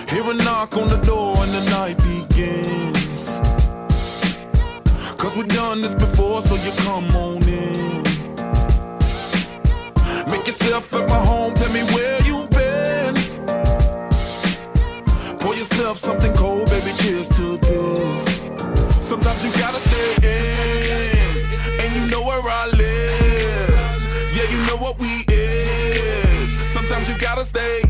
Hear a knock on the door and the night begins. Cause we've done this before, so you come on in. Make yourself at my home, tell me where you been. Pour yourself something cold, baby, cheers to this. Sometimes you gotta stay in, and you know where I live. Yeah, you know what we is. Sometimes you gotta stay in.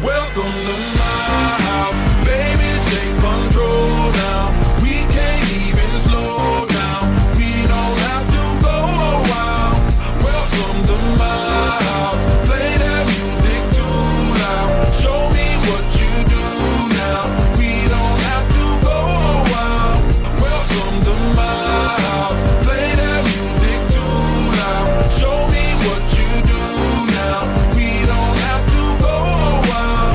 Welcome to my house, baby, take control now. We can't even slow down. We don't have to go a while. Welcome to my house, play that music too loud. Show me what you do now. We don't have to go a while. Welcome to my house, play that music too loud. Show me what you do now. We don't have to go a while.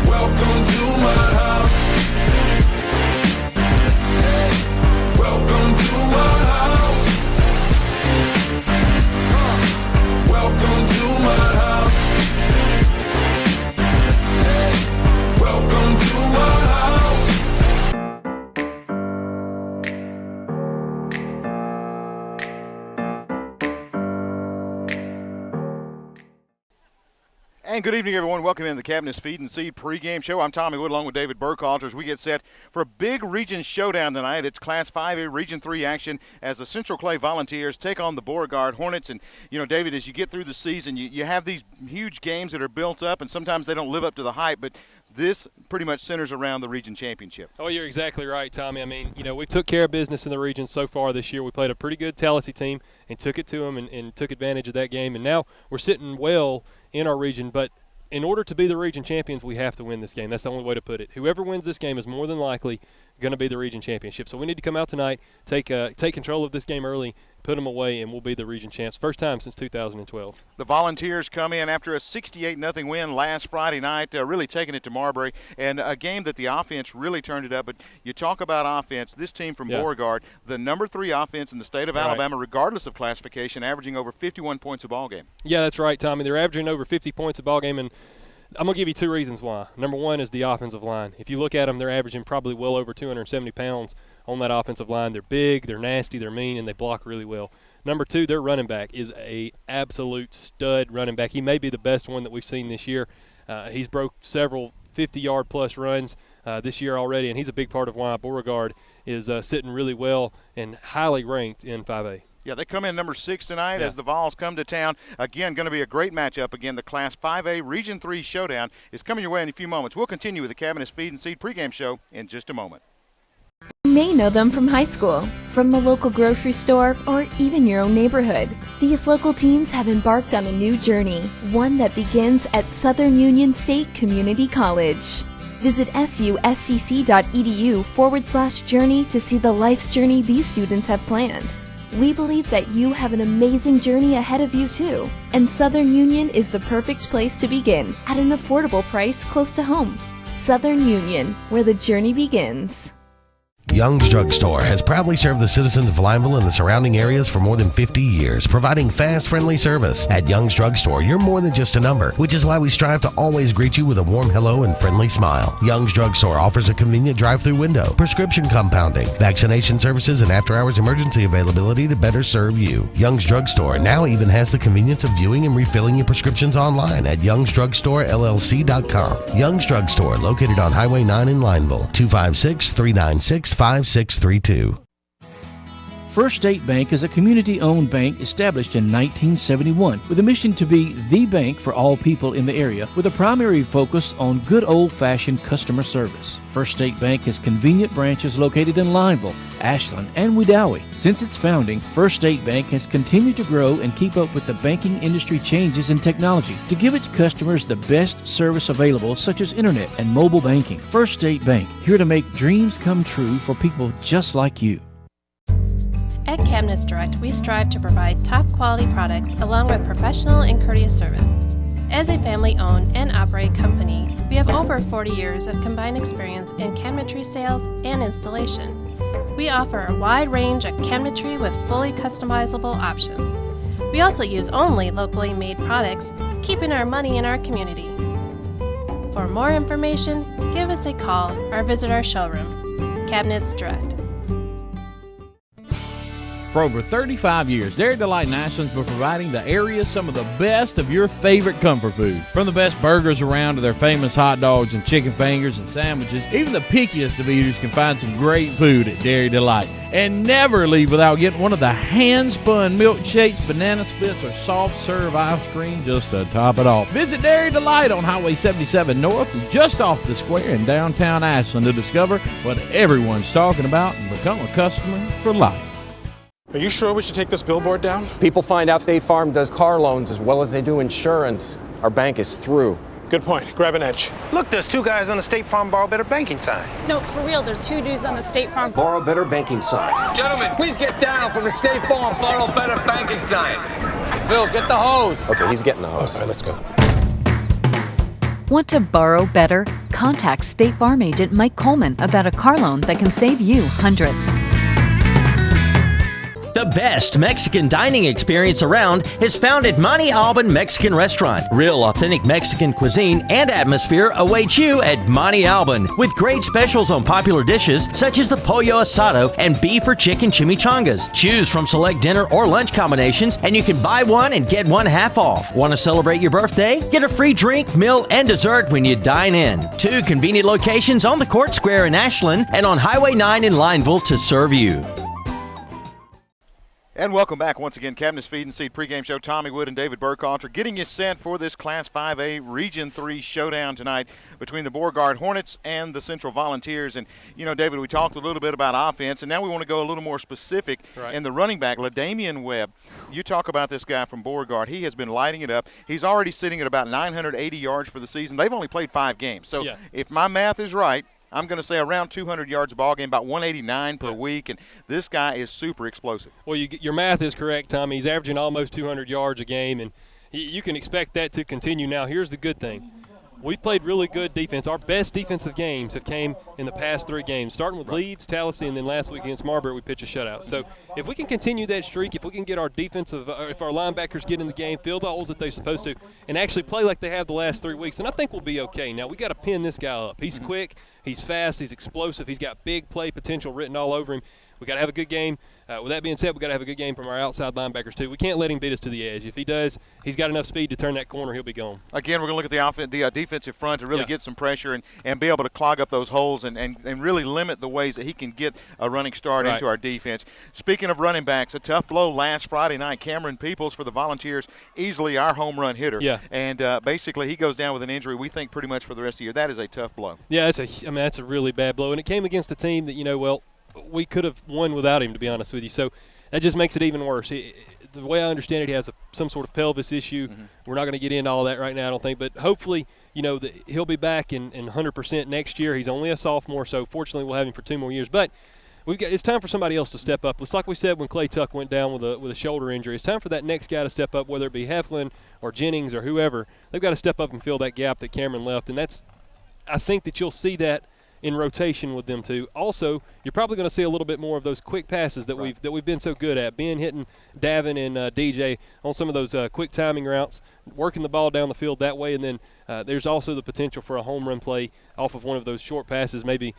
Welcome to my house. Welcome to my house. Welcome to my house. Welcome to my house. And good evening, everyone. Welcome in the Cabinet's Feed and Seed pregame show. I'm Tommy Wood along with David Burkhalter as we get set for a big region showdown tonight. It's Class 5A Region 3 action as the Central Clay Volunteers take on the Beauregard Hornets. And, you know, David, as you get through the season, you have these huge games that are built up, and sometimes they don't live up to the hype, but this pretty much centers around the region championship. Oh, you're exactly right, Tommy. I mean, you know, we took care of business in the region so far this year. We played a pretty good Tallahassee team and took it to them and took advantage of that game. And now we're sitting well in our region, but in order to be the region champions, we have to win this game. That's the only way to put it. Whoever wins this game is more than likely going to be the region championship. So we need to come out tonight, take control of this game early, put them away, and we'll be the region champs. First time since 2012. The Volunteers come in after a 68-0 win last Friday night, really taking it to Marbury, and a game that the offense really turned it up. But you talk about offense, this team from Beauregard, the number 3 offense in the state of Alabama, regardless of classification, averaging over 51 points a ball game. Yeah, that's right, Tommy. They're averaging over 50 points a ball game, and I'm going to give you 2 reasons why. Number one is the offensive line. If you look at them, they're averaging probably well over 270 pounds on that offensive line. They're big, they're nasty, they're mean, and they block really well. Number 2, their running back is a absolute stud running back. He may be the best one that we've seen this year. He's broke several 50-yard-plus runs this year already, and he's a big part of why Beauregard is sitting really well and highly ranked in 5A. Yeah, they come in number 6 tonight as the Vols come to town. Again, going to be a great matchup. Again, the Class 5A Region 3 showdown is coming your way in a few moments. We'll continue with the Cabinet's Feed and Seed pregame show in just a moment. You may know them from high school, from the local grocery store, or even your own neighborhood. These local teens have embarked on a new journey, one that begins at Southern Union State Community College. Visit suscc.edu/journey to see the life's journey these students have planned. We believe that you have an amazing journey ahead of you too, and Southern Union is the perfect place to begin at an affordable price close to home. Southern Union, where the journey begins. Young's Drug Store has proudly served the citizens of Lineville and the surrounding areas for more than 50 years, providing fast, friendly service. At Young's Drug Store, you're more than just a number, which is why we strive to always greet you with a warm hello and friendly smile. Young's Drug Store offers a convenient drive-through window, prescription compounding, vaccination services, and after-hours emergency availability to better serve you. Young's Drug Store now even has the convenience of viewing and refilling your prescriptions online at youngsdrugstore.llc.com. Young's Drug Store, located on Highway 9 in Lineville, 256-396-5632. First State Bank is a community-owned bank established in 1971 with a mission to be the bank for all people in the area with a primary focus on good old-fashioned customer service. First State Bank has convenient branches located in Lineville, Ashland, and Wedowee. Since its founding, First State Bank has continued to grow and keep up with the banking industry changes in technology to give its customers the best service available, such as internet and mobile banking. First State Bank, here to make dreams come true for people just like you. At Cabinets Direct, we strive to provide top-quality products along with professional and courteous service. As a family-owned and operated company, we have over 40 years of combined experience in cabinetry sales and installation. We offer a wide range of cabinetry with fully customizable options. We also use only locally made products, keeping our money in our community. For more information, give us a call or visit our showroom. Cabinets Direct. For over 35 years, Dairy Delight in Ashland's been providing the area some of the best of your favorite comfort food. From the best burgers around to their famous hot dogs and chicken fingers and sandwiches, even the pickiest of eaters can find some great food at Dairy Delight. And never leave without getting one of the hand-spun milkshakes, banana splits, or soft serve ice cream just to top it off. Visit Dairy Delight on Highway 77 North, just off the square in downtown Ashland, to discover what everyone's talking about and become a customer for life. Are you sure we should take this billboard down? People find out State Farm does car loans as well as they do insurance. Our bank is through. Good point. Grab an edge. Look, there's two guys on the State Farm Borrow Better banking sign. No, for real, there's two dudes on the State Farm Borrow Better banking sign. Gentlemen, please get down from the State Farm Borrow Better banking sign. Phil, get the hose. Okay, he's getting the hose. All right, let's go. Want to borrow better? Contact State Farm agent Mike Coleman about a car loan that can save you hundreds. The best Mexican dining experience around is found at Monte Alban Mexican Restaurant. Real authentic Mexican cuisine and atmosphere awaits you at Monte Alban, with great specials on popular dishes such as the pollo asado and beef or chicken chimichangas. Choose from select dinner or lunch combinations, and you can buy one and get one half off. Want to celebrate your birthday? Get a free drink, meal, and dessert when you dine in. 2 convenient locations on the Court Square in Ashland and on Highway 9 in Lineville to serve you. And welcome back once again, Cabinets Feed and Seed pregame show. Tommy Wood and David Burkhalter getting you set for this Class 5A Region 3 showdown tonight between the Beauregard Hornets and the Central Volunteers. And, you know, David, we talked a little bit about offense, and now we want to go a little more specific in the running back. LaDamian Webb, you talk about this guy from Beauregard. He has been lighting it up. He's already sitting at about 980 yards for the season. They've only played 5 games. So if my math is right, I'm going to say around 200 yards a ball game, about 189 per week, and this guy is super explosive. Well, your math is correct, Tommy. He's averaging almost 200 yards a game, and you can expect that to continue. Now, here's the good thing. We've played really good defense. Our best defensive games have came in the past 3 games, starting with Leeds, Tallahassee, and then last week against Marbury we pitched a shutout. So if we can continue that streak, if we can get our defensive, if our linebackers get in the game, fill the holes that they're supposed to, and actually play like they have the last 3 weeks, then I think we'll be okay. Now, we got to pin this guy up. He's quick, he's fast, he's explosive, he's got big play potential written all over him. We got to have a good game. With that being said, we got to have a good game from our outside linebackers too. We can't let him beat us to the edge. If he does, he's got enough speed to turn that corner. He'll be gone. Again, we're going to look at the defensive front to really get some pressure and be able to clog up those holes and really limit the ways that he can get a running start into our defense. Speaking of running backs, a tough blow last Friday night. Cameron Peoples for the Volunteers, easily our home run hitter. Yeah. And basically he goes down with an injury, we think, pretty much for the rest of the year. That is a tough blow. Yeah, that's a really bad blow. And it came against a team that, we could have won without him, to be honest with you. So that just makes it even worse. The way I understand it, he has some sort of pelvis issue. We're not going to get into all that right now, I don't think. But hopefully, he'll be back in 100% next year. He's only a sophomore, so fortunately we'll have him for 2 more years. But it's time for somebody else to step up. It's like we said when Clay Tuck went down with a shoulder injury. It's time for that next guy to step up, whether it be Heflin or Jennings or whoever. They've got to step up and fill that gap that Cameron left. And I think that you'll see that in rotation with them two. Also, you're probably going to see a little bit more of those quick passes that we've been so good at. Ben hitting Davin and DJ on some of those quick timing routes, working the ball down the field that way, and then there's also the potential for a home run play off of one of those short passes, maybe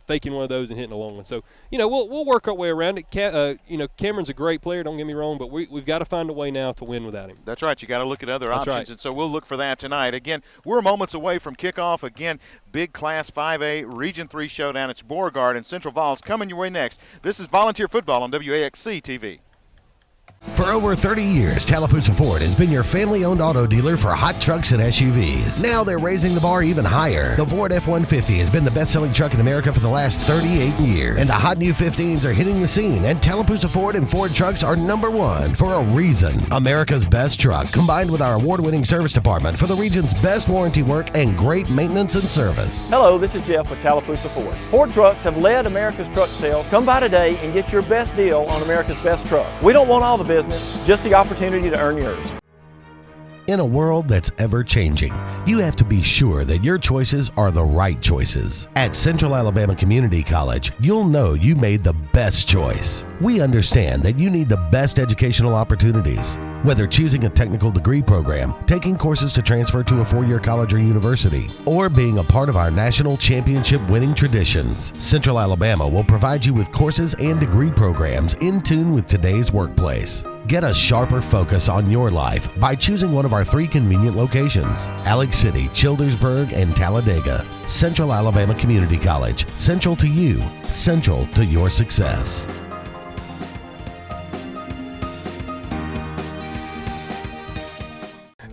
faking one of those and hitting a long one. So, we'll work our way around it. Cameron's a great player, don't get me wrong, but we've got to find a way now to win without him. That's right. You got to look at other options, and so we'll look for that tonight. Again, we're moments away from kickoff. Again, big Class 5A Region 3 showdown. It's Beauregard and Central Vols coming your way next. This is Volunteer Football on WAXC TV. For over 30 years, Tallapoosa Ford has been your family-owned auto dealer for hot trucks and SUVs. Now they're raising the bar even higher. The Ford F-150 has been the best-selling truck in America for the last 38 years. And the hot new 15s are hitting the scene, and Tallapoosa Ford and Ford trucks are #1 for a reason. America's best truck, combined with our award-winning service department for the region's best warranty work and great maintenance and service. Hello, this is Jeff with Tallapoosa Ford. Ford trucks have led America's truck sales. Come by today and get your best deal on America's best truck. We don't want all the business, just the opportunity to earn yours. In a world that's ever-changing, you have to be sure that your choices are the right choices. At Central Alabama Community College, you'll know you made the best choice. We understand that you need the best educational opportunities. Whether choosing a technical degree program, taking courses to transfer to a four-year college or university, or being a part of our national championship winning traditions, Central Alabama will provide you with courses and degree programs in tune with today's workplace. Get a sharper focus on your life by choosing one of our 3 convenient locations: Alex City, Childersburg, and Talladega. Central Alabama Community College. Central to you. Central to your success.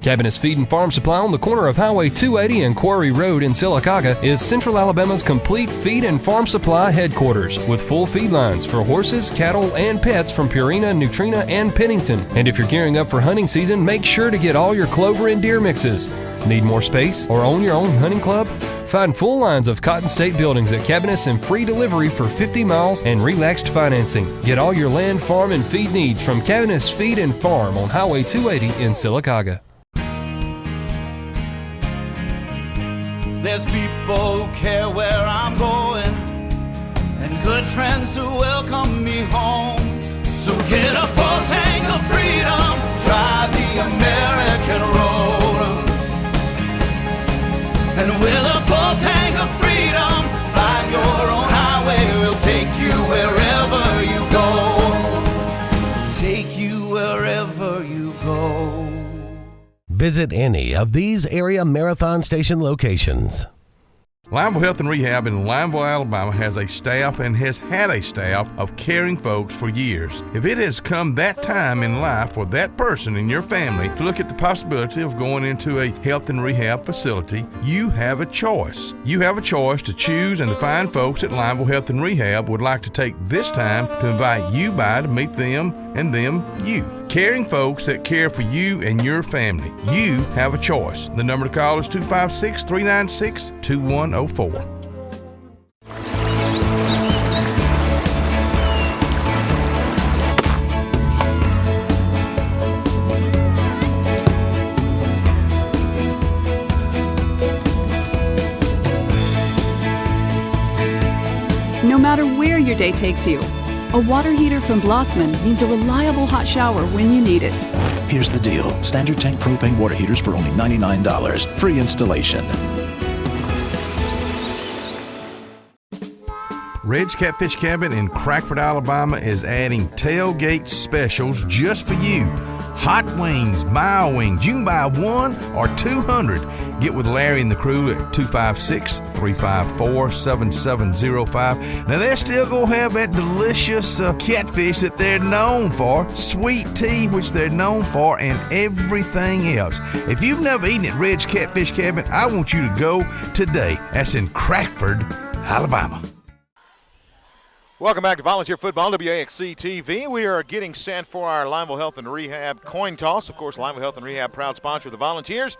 Cabinet's Feed and Farm Supply on the corner of Highway 280 and Quarry Road in Sylacauga is Central Alabama's complete feed and farm supply headquarters, with full feed lines for horses, cattle, and pets from Purina, Nutrina, and Pennington. And if you're gearing up for hunting season, make sure to get all your clover and deer mixes. Need more space or own your own hunting club? Find full lines of Cotton State buildings at Cabinets and free delivery for 50 miles and relaxed financing. Get all your land, farm, and feed needs from Cabinets Feed and Farm on Highway 280 in Sylacauga. There's people who care where I'm going, and good friends who welcome me home. So get a full tank of freedom, drive the American road. And with a full tank of freedom, find your own highway. We'll take you wherever you go. Take you wherever you go. Visit any of these area Marathon Station locations. Lineville Health and Rehab in Lineville, Alabama has a staff and has had a staff of caring folks for years. If it has come that time in life for that person in your family to look at the possibility of going into a health and rehab facility, you have a choice. You have a choice to choose, and the fine folks at Lineville Health and Rehab would like to take this time to invite you by to meet them and them you. Caring folks that care for you and your family. You have a choice. The number to call is 256-396-2104. No matter where your day takes you, a water heater from Blossman means a reliable hot shower when you need it. Here's the deal. Standard tank propane water heaters for only $99. Free installation. Red's Catfish Cabin in Crackford, Alabama is adding tailgate specials just for you. Hot wings, mile wings. You can buy 1 or 200. Get with Larry and the crew at 256-354-7705. Now, they're still going to have that delicious catfish that they're known for, sweet tea, which they're known for, and everything else. If you've never eaten at Red's Catfish Cabin, I want you to go today. That's in Crackford, Alabama. Welcome back to Volunteer Football, WAXC TV. We are getting set for our Lineville Health and Rehab coin toss. Of course, Lineville Health and Rehab, proud sponsor of the Volunteers.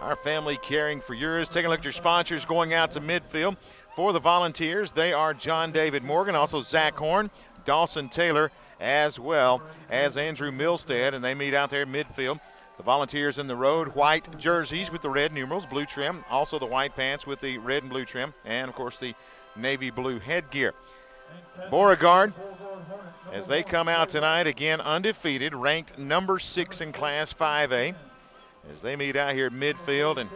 Our family caring for yours. Taking a look at your sponsors going out to midfield. For the Volunteers, they are John David Morgan, also Zach Horn, Dawson Taylor, as well as Andrew Milstead, and they meet out there midfield. The Volunteers in the road, white jerseys with the red numerals, blue trim, also the white pants with the red and blue trim, and, of course, the navy blue headgear. Beauregard, as they come out tonight, again undefeated, ranked number 6 in Class 5A, as they meet out here at midfield. And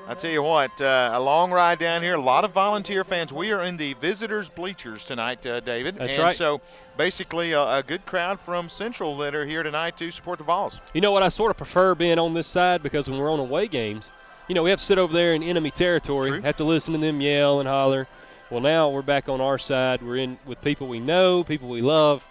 I tell you what, a long ride down here, a lot of Volunteer fans. We are in the visitors' bleachers tonight, David. That's and right. So basically a good crowd from Central that are here tonight to support the Vols. You know what, I sort of prefer being on this side because when we're on away games, you know, we have to sit over there in enemy territory, True. have to listen to them yell and holler. Well, now we're back on our side. We're in with people we know, people we love,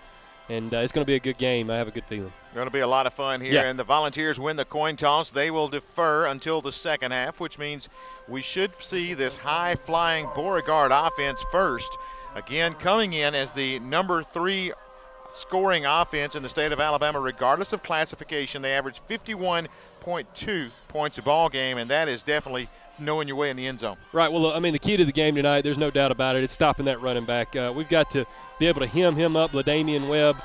and it's going to be a good game. I have a good feeling. Going to be a lot of fun here, and the Volunteers win the coin toss. They will defer until the second half, which means we should see this high-flying Beauregard offense first. Again, coming in as the number 3 scoring offense in the state of Alabama, regardless of classification. They average 51.2 points a ball game, and that is definitely knowing your way in the end zone. Right. Well, I mean, the key to the game tonight, there's no doubt about it, it's stopping that running back. We've got to be able to hem him up, LaDamian Webb.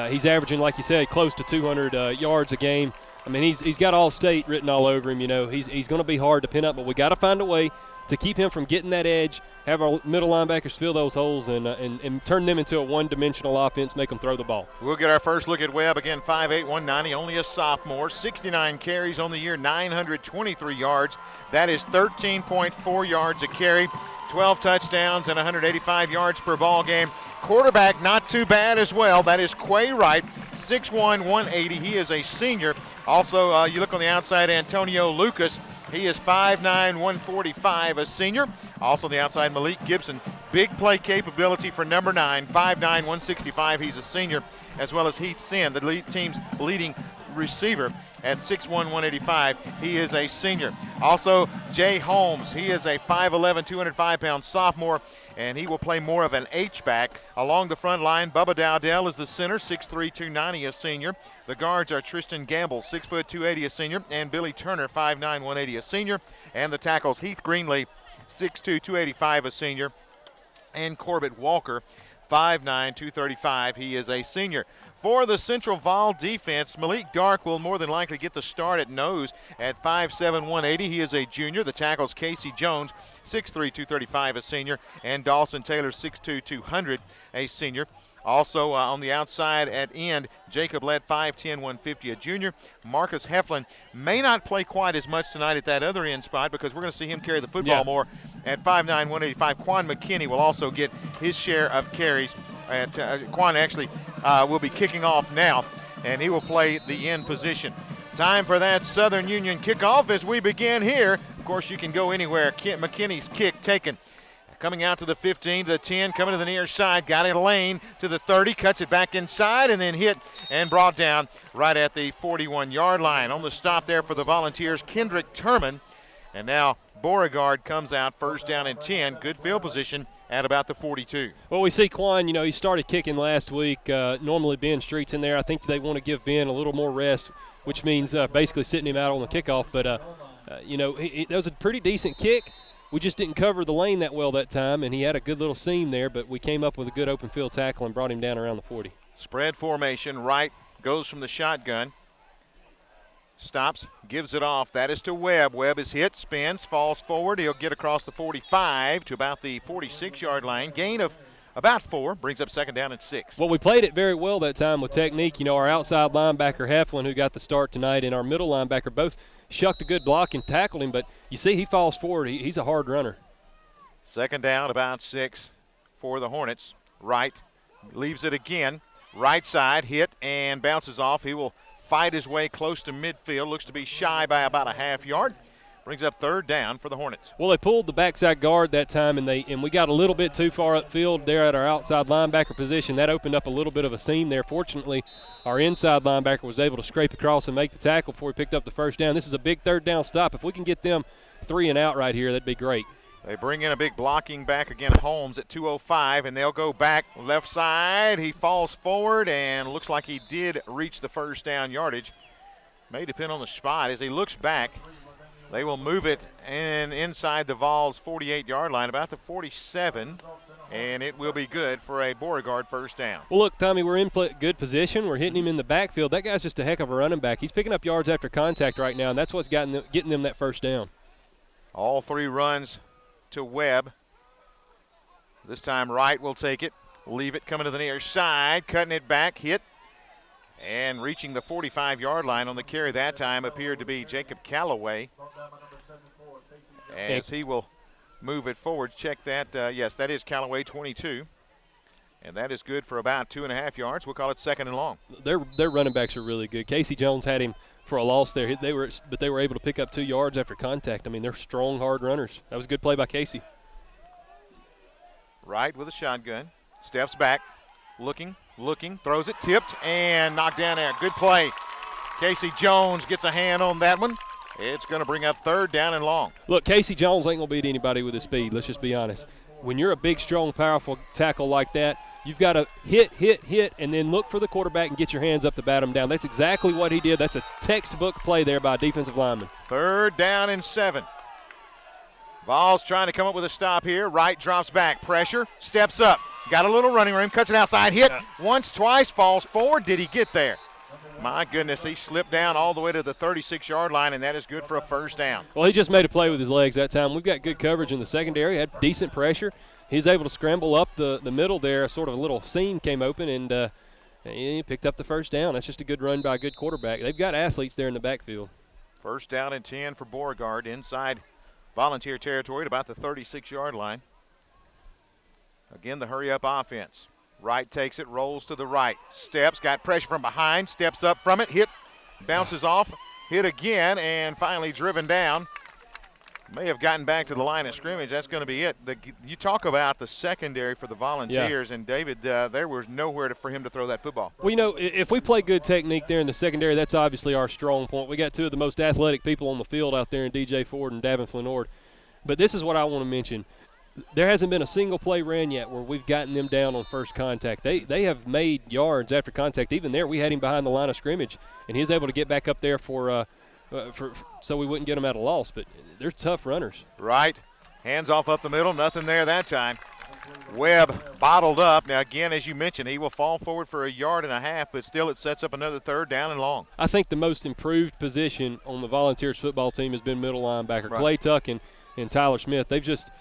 He's averaging, like you said, close to 200 yards a game. I mean, he's got All-State written all over him. You know, he's going to be hard to pin up, but we got to find a way to keep him from getting that edge, have our middle linebackers fill those holes, and turn them into a one-dimensional offense, make them throw the ball. We'll get our first look at Webb. Again, 5'8", 190, only a sophomore. 69 carries on the year, 923 yards. That is 13.4 yards a carry, 12 touchdowns, and 185 yards per ball game. Quarterback not too bad as well. That is Quay Wright, 6'1", 180. He is a senior. Also, you look on the outside, Antonio Lucas. He is 5'9", 145, a senior. Also on the outside, Malik Gibson, big play capability for number 9, 5'9", 165. He's a senior, as well as Heath Sin, the team's leading receiver at 6'1", 185. He is a senior. Also, Jay Holmes. He is a 5'11", 205-pound sophomore, and he will play more of an H-back. Along the front line, Bubba Dowdell is the center, 6'3", 290, a senior. The guards are Tristan Gamble, 6', 280, a senior, and Billy Turner, 5'9", 180, a senior. And the tackles, Heath Greenlee, 6'2", 285, a senior, and Corbett Walker, 5'9", 235. He is a senior. For the Central Vol defense, Malik Dark will more than likely get the start at nose at 5'7", 180. He is a junior. The tackles, Casey Jones, 6'3", 235, a senior, and Dawson Taylor, 6'2", 200, a senior. Also on the outside at end, Jacob Lett, 5'10", 150, a junior. Marcus Heflin may not play quite as much tonight at that other end spot because we're going to see him carry the football more at 5'9", 185. Quan McKinney will also get his share of carries. Quan actually will be kicking off now, and he will play the end position. Time for that Southern Union kickoff as we begin here. Of course, you can go anywhere. McKinney's kick taken. Coming out to the 15, to the 10, coming to the near side, got a lane to the 30, cuts it back inside, and then hit and brought down right at the 41-yard line. On the stop there for the Volunteers, Kendrick Turman. And now Beauregard comes out, first down and 10. Good field position at about the 42. Well, we see Quan, you know, he started kicking last week. Normally Ben Street's in there. I think they want to give Ben a little more rest, which means basically sitting him out on the kickoff. But, you know, that was a pretty decent kick. We just didn't cover the lane that well that time, and he had a good little seam there, but we came up with a good open field tackle and brought him down around the 40. Spread formation, Wright goes from the shotgun. Stops, gives it off. That is to Webb. Webb is hit, spins, falls forward. He'll get across the 45 to about the 46-yard line. Gain of about 4, brings up second down and 6. Well, we played it very well that time with technique. You know, our outside linebacker, Heflin, who got the start tonight, and our middle linebacker both shucked a good block and tackled him, but you see he falls forward. He's a hard runner. Second down, about 6 for the Hornets. Wright leaves it again. Right side, hit and bounces off. He will fight his way close to midfield. Looks to be shy by about a half yard. Brings up third down for the Hornets. Well, they pulled the backside guard that time, and we got a little bit too far upfield there at our outside linebacker position. That opened up a little bit of a seam there. Fortunately, our inside linebacker was able to scrape across and make the tackle before he picked up the first down. This is a big third down stop. If we can get them 3 and out right here, that'd be great. They bring in a big blocking back again, Holmes at 205, and they'll go back left side. He falls forward and looks like he did reach the first down yardage. May depend on the spot. As he looks back, they will move it and inside the Vols' 48-yard line, about the 47, and it will be good for a Beauregard first down. Well, look, Tommy, we're in good position. We're hitting him in the backfield. That guy's just a heck of a running back. He's picking up yards after contact right now, and that's what's getting them that first down. All 3 runs to Webb. This time Wright will take it, leave it, coming to the near side, cutting it back, hit, and reaching the 45-yard line on the carry that time appeared to be Jacob Calloway. As he will move it forward. Check that. Yes, that is Callaway, 22. And that is good for about 2.5 yards. We'll call it second and long. Their running backs are really good. Casey Jones had him for a loss there. But they were able to pick up 2 yards after contact. I mean, they're strong, hard runners. That was a good play by Casey. Wright with a shotgun. Steps back. Looking, throws it, tipped, and knocked down there. Good play. Casey Jones gets a hand on that one. It's going to bring up third down and long. Look, Casey Jones ain't going to beat anybody with his speed. Let's just be honest. When you're a big, strong, powerful tackle like that, you've got to hit, and then look for the quarterback and get your hands up to bat him down. That's exactly what he did. That's a textbook play there by a defensive lineman. Third down and 7. Vols trying to come up with a stop here. Wright drops back. Pressure. Steps up. Got a little running room. Cuts it outside. Hit once, twice. Falls forward. Did he get there? My goodness, he slipped down all the way to the 36-yard line, and that is good for a first down. Well, he just made a play with his legs that time. We've got good coverage in the secondary, had decent pressure. He's able to scramble up the middle there. Sort of a little seam came open, and he picked up the first down. That's just a good run by a good quarterback. They've got athletes there in the backfield. First down and 10 for Beauregard inside Volunteer territory at about the 36-yard line. Again, the hurry-up offense. Wright takes it, rolls to the right, steps, got pressure from behind, steps up from it, hit, bounces off, hit again, and finally driven down. May have gotten back to the line of scrimmage. That's going to be it. You talk about the secondary for the Volunteers, and David, there was nowhere for him to throw that football. Well, you know, if we play good technique there in the secondary, that's obviously our strong point. We got two of the most athletic people on the field out there in DJ Ford and Davin Flanord. But this is what I want to mention. There hasn't been a single play ran yet where we've gotten them down on first contact. They have made yards after contact. Even there, we had him behind the line of scrimmage, and he was able to get back up there for so we wouldn't get them at a loss. But they're tough runners. Right. Hands off up the middle. Nothing there that time. Webb bottled up. Now, again, as you mentioned, he will fall forward for 1.5 yards, but still it sets up another third down and long. I think the most improved position on the Volunteers football team has been middle linebacker. Right. Clay Tuck and Tyler Smith. They've just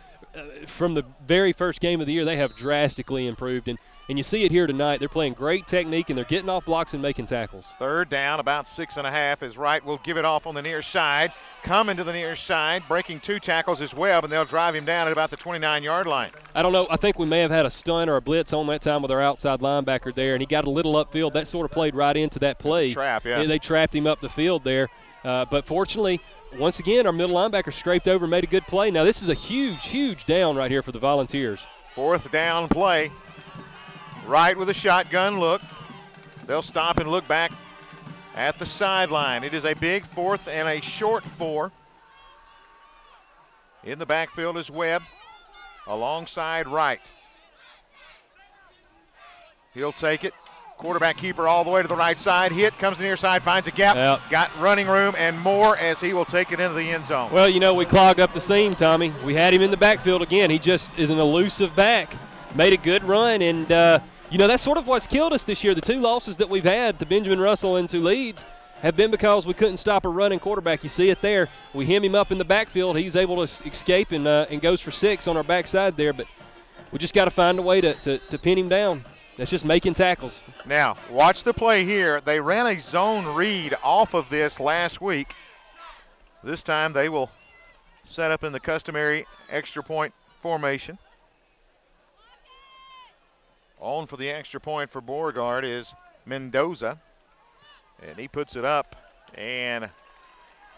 from the very first game of the year, they have drastically improved. And you see it here tonight. They're playing great technique, and they're getting off blocks and making tackles. Third down, about 6.5 is Wright. Will give it off on the near side. Coming to the near side, breaking 2 tackles is Webb, and they'll drive him down at about the 29-yard line. I don't know. I think we may have had a stunt or a blitz on that time with our outside linebacker there, and he got a little upfield. That sort of played right into that play. Trap, yeah. They trapped him up the field there. But fortunately, once again, our middle linebacker scraped over and made a good play. Now, this is a huge, huge down right here for the Volunteers. Fourth down play. Wright with a shotgun look. They'll stop and look back at the sideline. It is a big 4th and a short 4. In the backfield is Webb alongside Wright. He'll take it. Quarterback keeper all the way to the right side. Hit, comes to the near side, finds a gap. Yep. Got running room and more as he will take it into the end zone. Well, you know, we clogged up the seam, Tommy. We had him in the backfield again. He just is an elusive back. Made a good run, and, you know, that's sort of what's killed us this year. The 2 losses that we've had to Benjamin Russell and to Leeds have been because we couldn't stop a running quarterback. You see it there. We hem him up in the backfield. He's able to escape and goes for 6 on our backside there, but we just got to find a way to pin him down. That's just making tackles. Now, watch the play here. They ran a zone read off of this last week. This time they will set up in the customary extra point formation. On for the extra point for Beauregard is Mendoza. And he puts it up and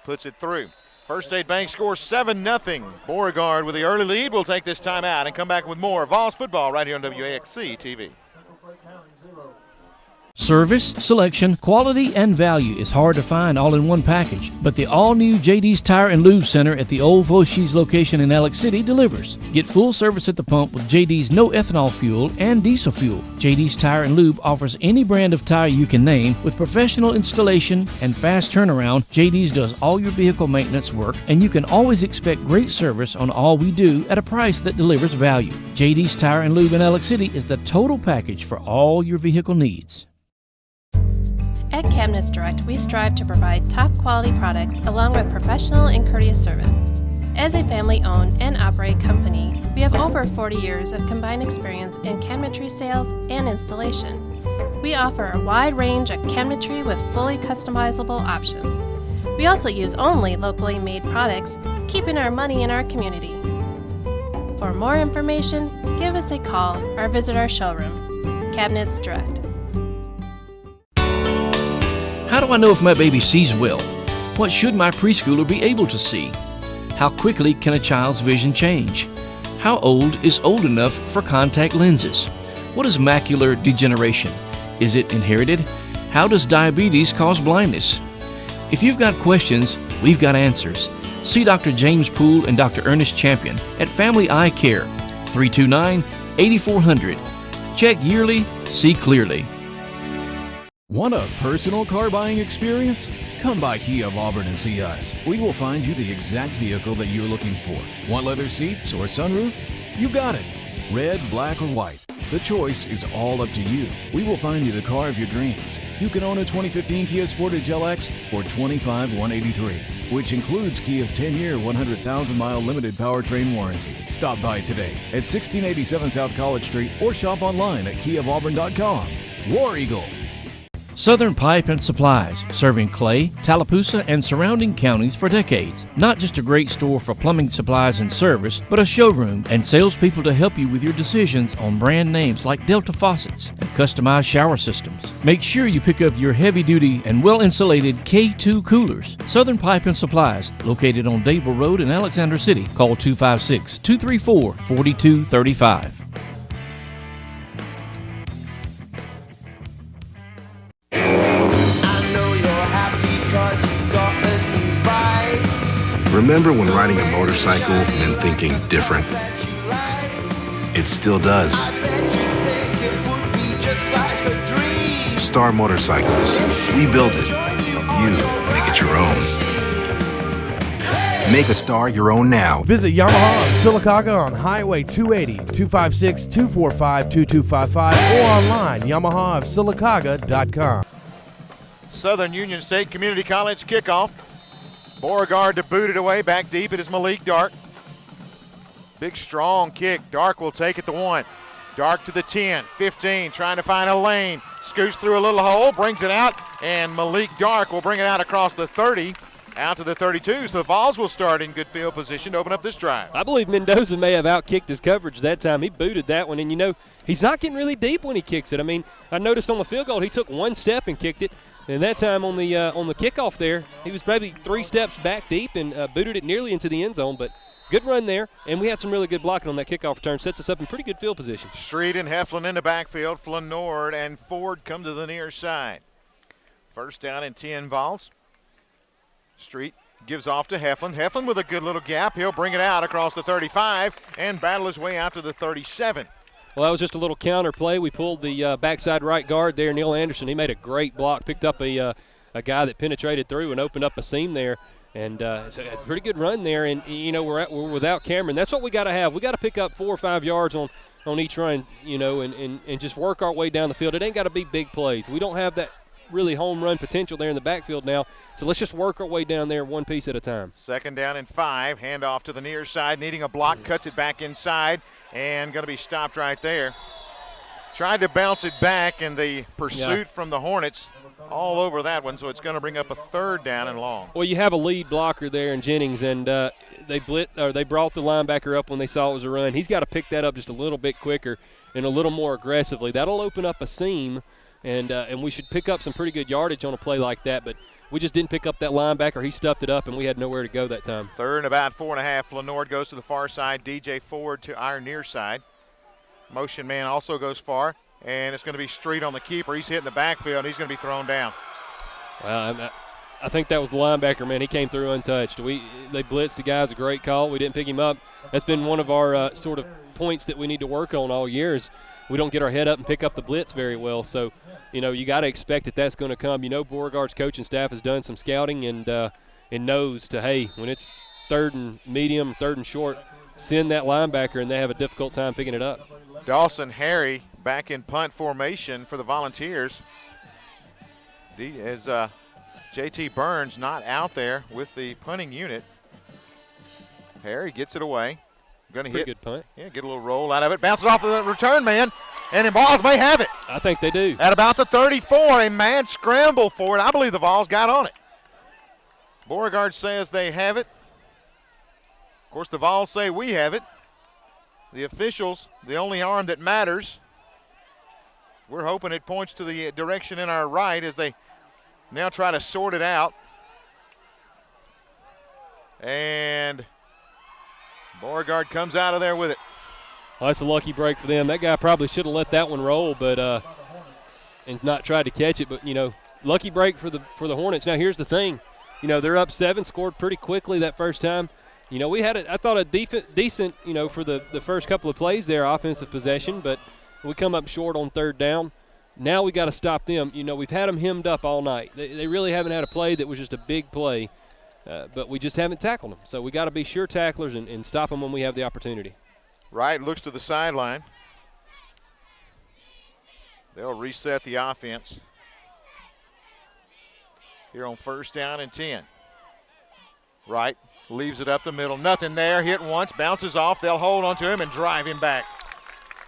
puts it through. First State Bank scores 7-0. Beauregard with the early lead will take this time out and come back with more Vols football right here on WAXC TV. Service, selection, quality, and value is hard to find all in one package, but the all-new JD's Tire and Lube Center at the Old Foshis location in Alex City delivers. Get full service at the pump with JD's no ethanol fuel and diesel fuel. JD's Tire and Lube offers any brand of tire you can name with professional installation and fast turnaround. JD's does all your vehicle maintenance work, and you can always expect great service on all we do at a price that delivers value. JD's Tire and Lube in Alex City is the total package for all your vehicle needs. At Cabinets Direct, we strive to provide top-quality products along with professional and courteous service. As a family-owned and operated company, we have over 40 years of combined experience in cabinetry sales and installation. We offer a wide range of cabinetry with fully customizable options. We also use only locally made products, keeping our money in our community. For more information, give us a call or visit our showroom. Cabinets Direct. How do I know if my baby sees well? What should my preschooler be able to see? How quickly can a child's vision change? How old is old enough for contact lenses? What is macular degeneration? Is it inherited? How does diabetes cause blindness? If you've got questions, we've got answers. See Dr. James Poole and Dr. Ernest Champion at Family Eye Care, 329-8400. Check yearly, see clearly. Want a personal car buying experience? Come by Kia of Auburn and see us. We will find you the exact vehicle that you're looking for. Want leather seats or sunroof? You got it. Red, black, or white. The choice is all up to you. We will find you the car of your dreams. You can own a 2015 Kia Sportage LX for $25,183, which includes Kia's 10-year, 100,000-mile limited powertrain warranty. Stop by today at 1687 South College Street or shop online at kiaofauburn.com. War Eagle. Southern Pipe and Supplies, serving Clay, Tallapoosa, and surrounding counties for decades. Not just a great store for plumbing supplies and service, but a showroom and salespeople to help you with your decisions on brand names like Delta Faucets and customized shower systems. Make sure you pick up your heavy-duty and well-insulated K2 coolers. Southern Pipe and Supplies, located on Dable Road in Alexander City. Call 256-234-4235. Remember when riding a motorcycle meant thinking different? It still does. Star Motorcycles. We build it. You make it your own. Make a Star your own now. Visit Yamaha of Sylacauga on Highway 280, 256-245-2255, or online, yamahaofsylacauga.com. Southern Union State Community College kickoff. Beauregard to boot it away. Back deep, it is Malik Dark. Big, strong kick. Dark will take it to 1. Dark to the 10, 15, trying to find a lane. Scoots through a little hole, brings it out, and Malik Dark will bring it out across the 30, out to the 32. So the Vols will start in good field position to open up this drive. I believe Mendoza may have outkicked his coverage that time. He booted that one, and you know, he's not getting really deep when he kicks it. I mean, I noticed on the field goal he took one step and kicked it. And that time on the kickoff there, he was probably 3 steps back deep and booted it nearly into the end zone. But good run there, and we had some really good blocking on that kickoff return. Sets us up in pretty good field position. Street and Heflin in the backfield. Flanord and Ford come to the near side. First down and 10 Vols. Street gives off to Heflin. Heflin with a good little gap. He'll bring it out across the 35 and battle his way out to the 37. Well, that was just a little counter play. We pulled the backside right guard there, Neil Anderson. He made a great block, picked up a guy that penetrated through and opened up a seam there. And it's a pretty good run there. And, you know, we're without Cameron. That's what we got to have. We got to pick up 4 or 5 yards on each run, you know, and just work our way down the field. It ain't got to be big plays. We don't have that really home run potential there in the backfield now. So let's just work our way down there one piece at a time. Second down and 5. Handoff to the near side, needing a block, cuts it back inside. And going to be stopped right there. Tried to bounce it back, and the pursuit from the Hornets all over that one, so it's going to bring up a 3rd down and long. Well, you have a lead blocker there in Jennings, and they brought the linebacker up when they saw it was a run. He's got to pick that up just a little bit quicker and a little more aggressively. That'll open up a seam, and we should pick up some pretty good yardage on a play like that, but we just didn't pick up that linebacker. He stuffed it up, and we had nowhere to go that time. 3rd and about 4.5. Flanord goes to the far side. DJ Ford to our near side. Motion man also goes far, and it's going to be Street on the keeper. He's hitting the backfield, and he's going to be thrown down. Well, I think that was the linebacker, man. He came through untouched. They blitzed the guy. It's a great call. We didn't pick him up. That's been one of our sort of points that we need to work on all year is we don't get our head up and pick up the blitz very well. So, you know, you got to expect that that's going to come. You know, Beauregard's coaching staff has done some scouting and knows to, hey, when it's 3rd and medium, 3rd and short, send that linebacker, and they have a difficult time picking it up. Dawson Harry back in punt formation for the Volunteers. As JT Burns not out there with the punting unit. Harry gets it away. Going to hit. Good punt. Yeah, get a little roll out of it. Bounces off the return man, and the Vols may have it. I think they do. At about the 34, a mad scramble for it. I believe the Vols got on it. Beauregard says they have it. Of course, the Vols say we have it. The officials, the only arm that matters. We're hoping it points to the direction in our right as they now try to sort it out. And Beauregard comes out of there with it. Well, that's a lucky break for them. That guy probably should have let that one roll, but and not tried to catch it. But, you know, lucky break for the Hornets. Now, here's the thing. You know, they're up 7, scored pretty quickly that first time. You know, we had I thought a decent, you know, for the first couple of plays there, offensive possession, but we come up short on 3rd down. Now we got to stop them. You know, we've had them hemmed up all night. They really haven't had a play that was just a big play, but we just haven't tackled them. So we got to be sure tacklers and stop them when we have the opportunity. Wright looks to the sideline. They'll reset the offense here on 1st down and 10. Wright leaves it up the middle. Nothing there. Hit once, bounces off. They'll hold on to him and drive him back.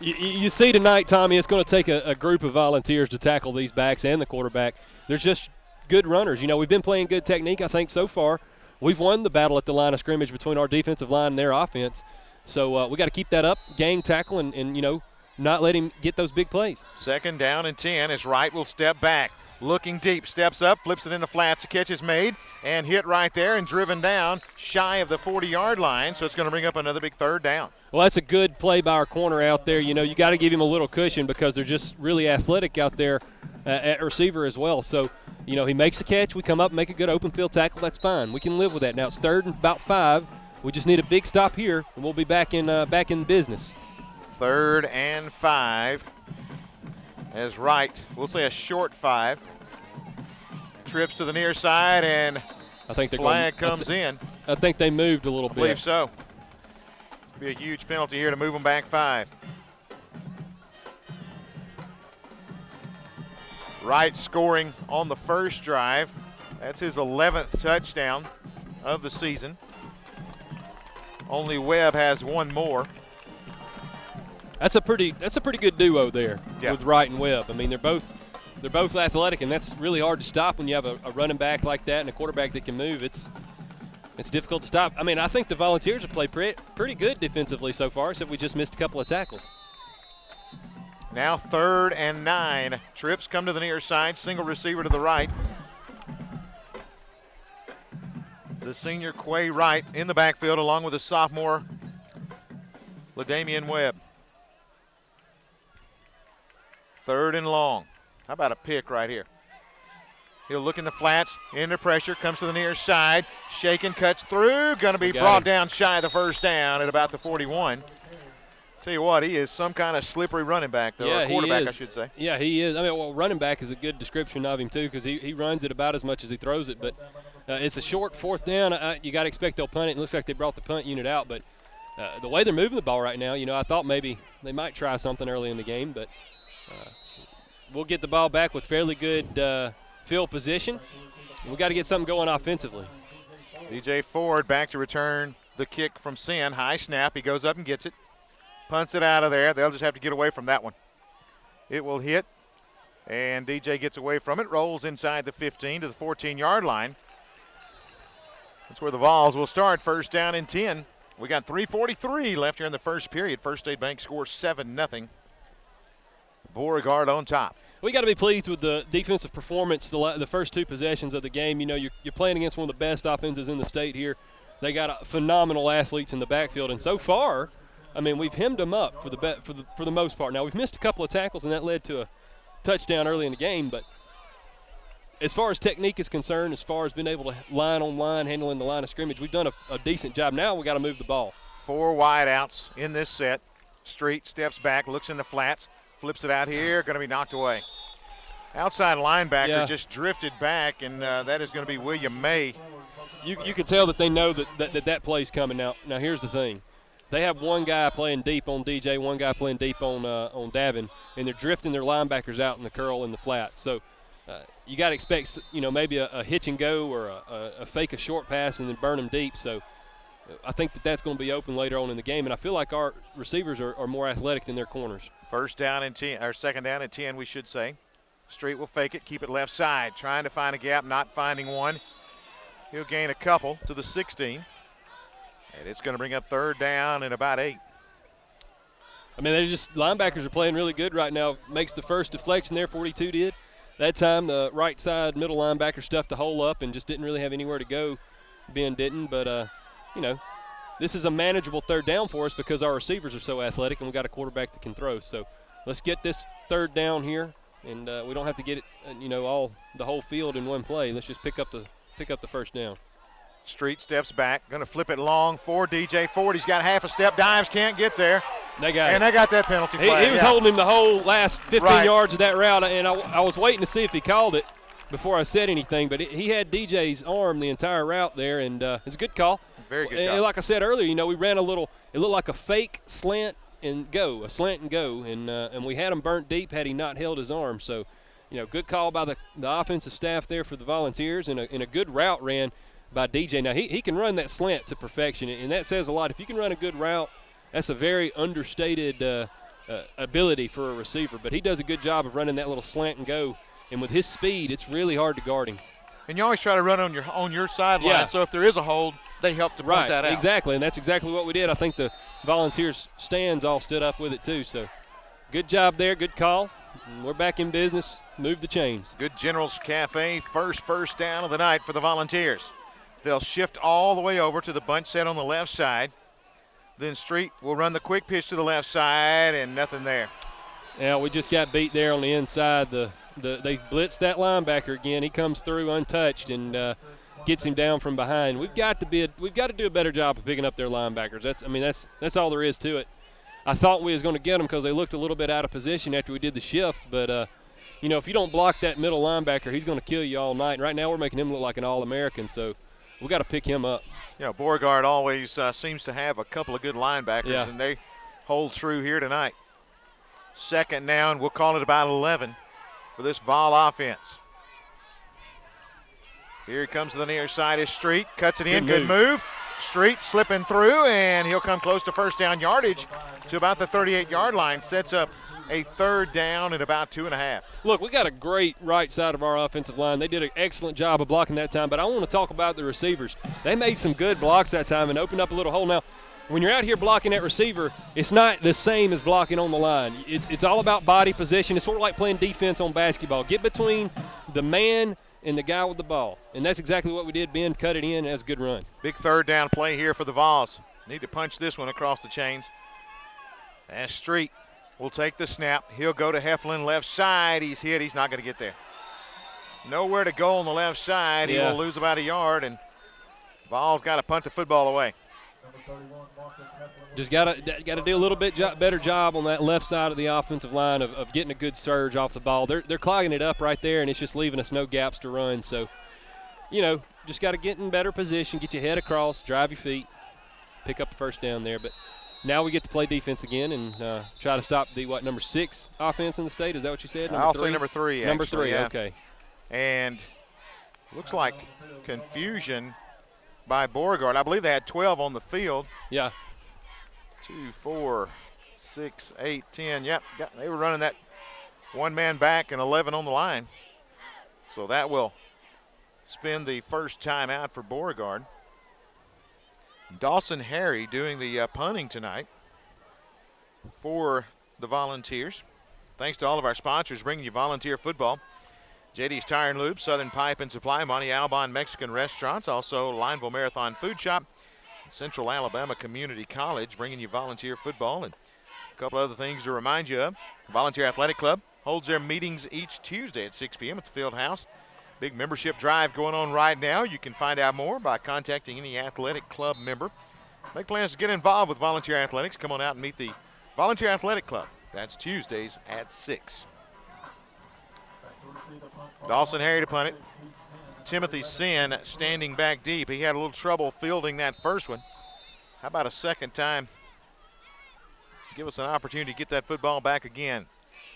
You see tonight, Tommy, it's going to take a group of volunteers to tackle these backs and the quarterback. They're just good runners. You know, we've been playing good technique, I think, so far. We've won the battle at the line of scrimmage between our defensive line and their offense. So we got to keep that up, gang tackle, and, you know, not let him get those big plays. 2nd down and 10 as Wright will step back. Looking deep, steps up, flips it in the flats. The catch is made and hit right there and driven down shy of the 40-yard line. So it's going to bring up another big 3rd down. Well, that's a good play by our corner out there. You know, you got to give him a little cushion because they're just really athletic out there at receiver as well. So, you know, he makes a catch. We come up and make a good open field tackle. That's fine. We can live with that. Now it's 3rd and about 5. We just need a big stop here, and we'll be back in business. 3rd and 5 as Wright, we'll say a short 5, trips to the near side, and I think flag comes in. I think they moved a little bit. I believe so. Be a huge penalty here to move them back 5. Wright scoring on the first drive. That's his 11th touchdown of the season. Only Webb has one more. That's a pretty good duo there with Wright and Webb. I mean, they're both athletic, and that's really hard to stop when you have a running back like that and a quarterback that can move. It's difficult to stop. I mean, I think the Volunteers have played pretty good defensively so far, except we just missed a couple of tackles. Now 3rd and 9. Trips come to the near side, single receiver to the right. The senior Quay Wright in the backfield along with the sophomore LaDamian Webb. 3rd and long. How about a pick right here? He'll look in the flats, into pressure, comes to the near side, shaking, cuts through, going to be brought down shy of the 1st down at about the 41. Tell you what, he is some kind of slippery running back, though, or quarterback, I should say. Yeah, he is. I mean, well, running back is a good description of him, too, because he runs it about as much as he throws it. But it's a short 4th down. You got to expect they'll punt it. It looks like they brought the punt unit out. But the way they're moving the ball right now, you know, I thought maybe they might try something early in the game. But we'll get the ball back with fairly good field position. We've got to get something going offensively. DJ Ford back to return the kick from Sin. High snap. He goes up and gets it. Punts it out of there. They'll just have to get away from that one. It will hit, and DJ gets away from it. Rolls inside the 15 to the 14-yard line. That's where the Vols will start. 1st down and 10. We got 3:43 left here in the first period. First State Bank scores 7-0. Beauregard on top. We got to be pleased with the defensive performance the first 2 possessions of the game. You know, you're playing against one of the best offenses in the state here. They got phenomenal athletes in the backfield, and so far, I mean, we've hemmed them up for the most part. Now, we've missed a couple of tackles, and that led to a touchdown early in the game. But as far as technique is concerned, as far as being able to line on line, handling the line of scrimmage, we've done a decent job. Now we got to move the ball. 4 wideouts in this set. Street steps back, looks in the flats, flips it out here, going to be knocked away. Outside linebacker just drifted back, and that is going to be William May. You can tell that they know that play's coming. Now here's the thing. They have one guy playing deep on DJ, one guy playing deep on Davin, and they're drifting their linebackers out in the curl and the flat. So you got to expect, you know, maybe a hitch and go or a fake a short pass and then burn them deep. So I think that's going to be open later on in the game, and I feel like our receivers are more athletic than their corners. 1st down and 10, or 2nd down and 10, we should say. Street will fake it, keep it left side, trying to find a gap, not finding one. He'll gain a couple to the 16. And it's going to bring up 3rd down and about 8. I mean, linebackers are playing really good right now. Makes the first deflection there, 42 did. That time the right side middle linebacker stuffed the hole up and just didn't really have anywhere to go. Ben didn't, but, you know, this is a manageable 3rd down for us because our receivers are so athletic and we got a quarterback that can throw. So let's get this 3rd down here, and we don't have to get it, you know, the whole field in one play. Let's just pick up the 1st down. Street steps back, going to flip it long for DJ Ford. He's got half a step, dives, can't get there. They got that penalty flag. He was holding him the whole last 15 yards of that route, and I was waiting to see if he called it before I said anything, but he had DJ's arm the entire route there, and it's a good call. Very good call. And like I said earlier, you know, we ran it looked like a fake slant and go, and we had him burnt deep had he not held his arm. So, good call by the offensive staff there for the Volunteers, and a good route ran by DJ. Now, he can run that slant to perfection, and that says a lot. If you can run a good route, that's a very understated ability for a receiver, but he does a good job of running that little slant and go, and with his speed, it's really hard to guard him. And you always try to run on your sideline, so if there is a hold, they help to point that out. Exactly, and that's exactly what we did. I think the Volunteers stands all stood up with it too, so good job there, good call. We're back in business, move the chains. Good General's Cafe, first down of the night for the Volunteers. They'll shift all the way over to the bunch set on the left side. Then Street will run the quick pitch to the left side, and nothing there. Yeah, we just got beat there on the inside. They blitzed that linebacker again. He comes through untouched and gets him down from behind. We've got to do a better job of picking up their linebackers. That's all there is to it. I thought we was going to get them because they looked a little bit out of position after we did the shift, but if you don't block that middle linebacker, he's going to kill you all night. And right now we're making him look like an All-American, so we got to pick him up. Beauregard always seems to have a couple of good linebackers, and they hold true here tonight. Second down, we'll call it about 11 for this Vol offense. Here he comes to the near side is Street, cuts it in, good move. Street slipping through, and he'll come close to first down yardage to about the 38-yard line. Sets up a third down at about 2.5. Look, we got a great right side of our offensive line. They did an excellent job of blocking that time, but I want to talk about the receivers. They made some good blocks that time and opened up a little hole. Now, when you're out here blocking that receiver, it's not the same as blocking on the line. It's all about body position. It's sort of like playing defense on basketball. Get between the man and the guy with the ball, and that's exactly what we did. Ben cut it in. That's a good run. Big third down play here for the Vols. Need to punch this one across the chains. And Street will take the snap. He'll go to Heflin left side. He's hit. He's not going to get there. Nowhere to go on the left side. He will lose about a yard, and Vols got to punt the football away. Just got to do a little bit better job on that left side of the offensive line of getting a good surge off the ball. They're clogging it up right there, and it's just leaving us no gaps to run. So, just got to get in better position, get your head across, drive your feet, pick up the first down there. But now we get to play defense again and try to stop the, number 6 offense in the state? Is that what you said? I'll say number 3, Number actually, 3, okay. And looks like confusion by Beauregard. I believe they had 12 on the field. Yeah. 2, 4, 6, 8, 10. Yep, they were running that one-man back and 11 on the line. So that will spend the first time out for Beauregard. Dawson Harry doing the punting tonight for the Volunteers. Thanks to all of our sponsors bringing you Volunteer football. JD's Tire and Lube, Southern Pipe and Supply, Monte Alban Mexican Restaurants, also Lineville Marathon Food Shop, Central Alabama Community College bringing you Volunteer football, and a couple other things to remind you of. Volunteer Athletic Club holds their meetings each Tuesday at 6 p.m. at the Field House. Big membership drive going on right now. You can find out more by contacting any athletic club member. Make plans to get involved with Volunteer Athletics. Come on out and meet the Volunteer Athletic Club. That's Tuesdays at 6. Dawson Harry to punt it. Timothy Sin standing back deep. He had a little trouble fielding that first one. How about a second time? Give us an opportunity to get that football back again.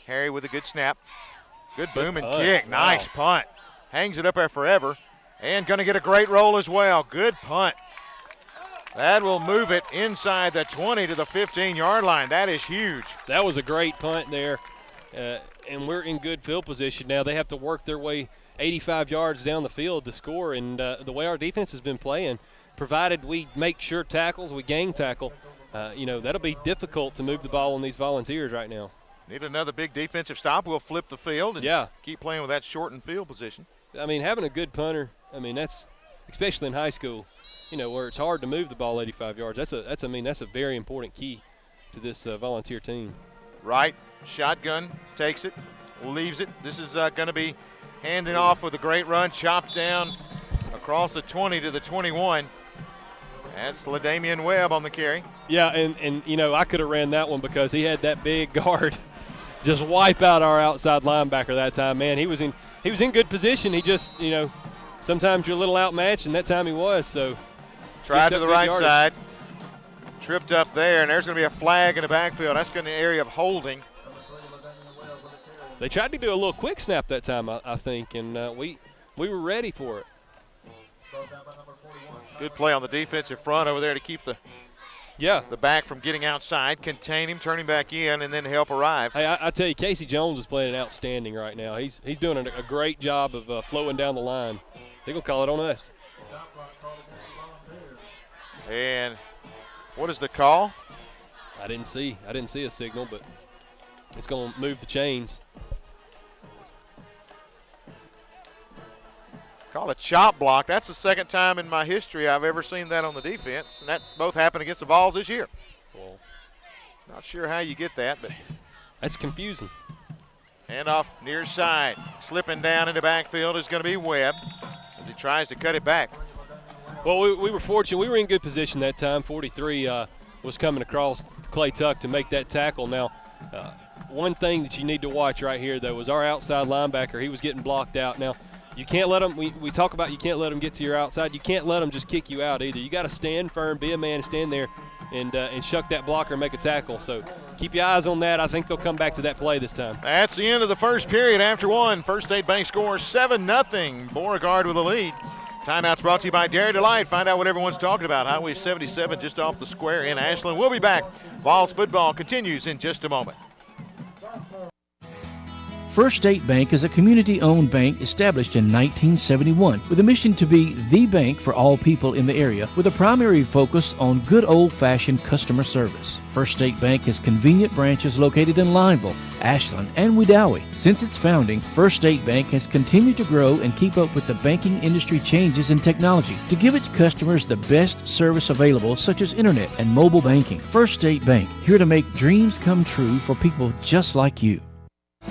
Harry with a good snap. Good booming kick. Wow. Nice punt. Hangs it up there forever. And going to get a great roll as well. Good punt. That will move it inside the 20 to the 15-yard line. That is huge. That was a great punt there. And we're in good field position now. They have to work their way 85 yards down the field to score. And the way our defense has been playing, provided we make sure tackles, we gang tackle, that'll be difficult to move the ball on these Volunteers right now. Need another big defensive stop. We'll flip the field and keep playing with that shortened field position. I mean, having a good punter, that's especially in high school, where it's hard to move the ball 85 yards. That's a very important key to this Volunteer team. Right, shotgun, takes it, leaves it. This is going to be handing off with a great run, chopped down across the 20 to the 21. That's LaDamian Webb on the carry. Yeah, and I could have ran that one because he had that big guard just wipe out our outside linebacker that time. Man, he was in good position. He just, sometimes you're a little outmatched, and that time he was. So tried to the right side. Tripped up there, and there's going to be a flag in the backfield. That's going to be an area of holding. They tried to do a little quick snap that time, I think, and we were ready for it. Good play on the defensive front over there to keep the back from getting outside, contain him, turn him back in, and then help arrive. Hey, I tell you, Casey Jones is playing outstanding right now. He's doing a great job of flowing down the line. They're going to call it on us. And what is the call? I didn't see a signal, but it's going to move the chains. Call a chop block. That's the second time in my history I've ever seen that on the defense, and that's both happened against the Vols this year. Well, not sure how you get that, but that's confusing. Handoff near side. Slipping down in the backfield is going to be Webb as he tries to cut it back. Well, we were fortunate. We were in good position that time. 43 was coming across Clay Tuck to make that tackle. Now, one thing that you need to watch right here, though, was our outside linebacker. He was getting blocked out. Now, you can't let them – we talk about you can't let them get to your outside. You can't let them just kick you out either. You got to stand firm, be a man, stand there, and shuck that blocker and make a tackle. So keep your eyes on that. I think they'll come back to that play this time. That's the end of the first period after one. First State Bank scores 7-0. Beauregard with the lead. Timeout's brought to you by Dairy Delight. Find out what everyone's talking about. Highway 77 just off the square in Ashland. We'll be back. Vols football continues in just a moment. First State Bank is a community-owned bank established in 1971 with a mission to be the bank for all people in the area with a primary focus on good old-fashioned customer service. First State Bank has convenient branches located in Lineville, Ashland, and Wedowee. Since its founding, First State Bank has continued to grow and keep up with the banking industry changes in technology to give its customers the best service available, such as internet and mobile banking. First State Bank, here to make dreams come true for people just like you.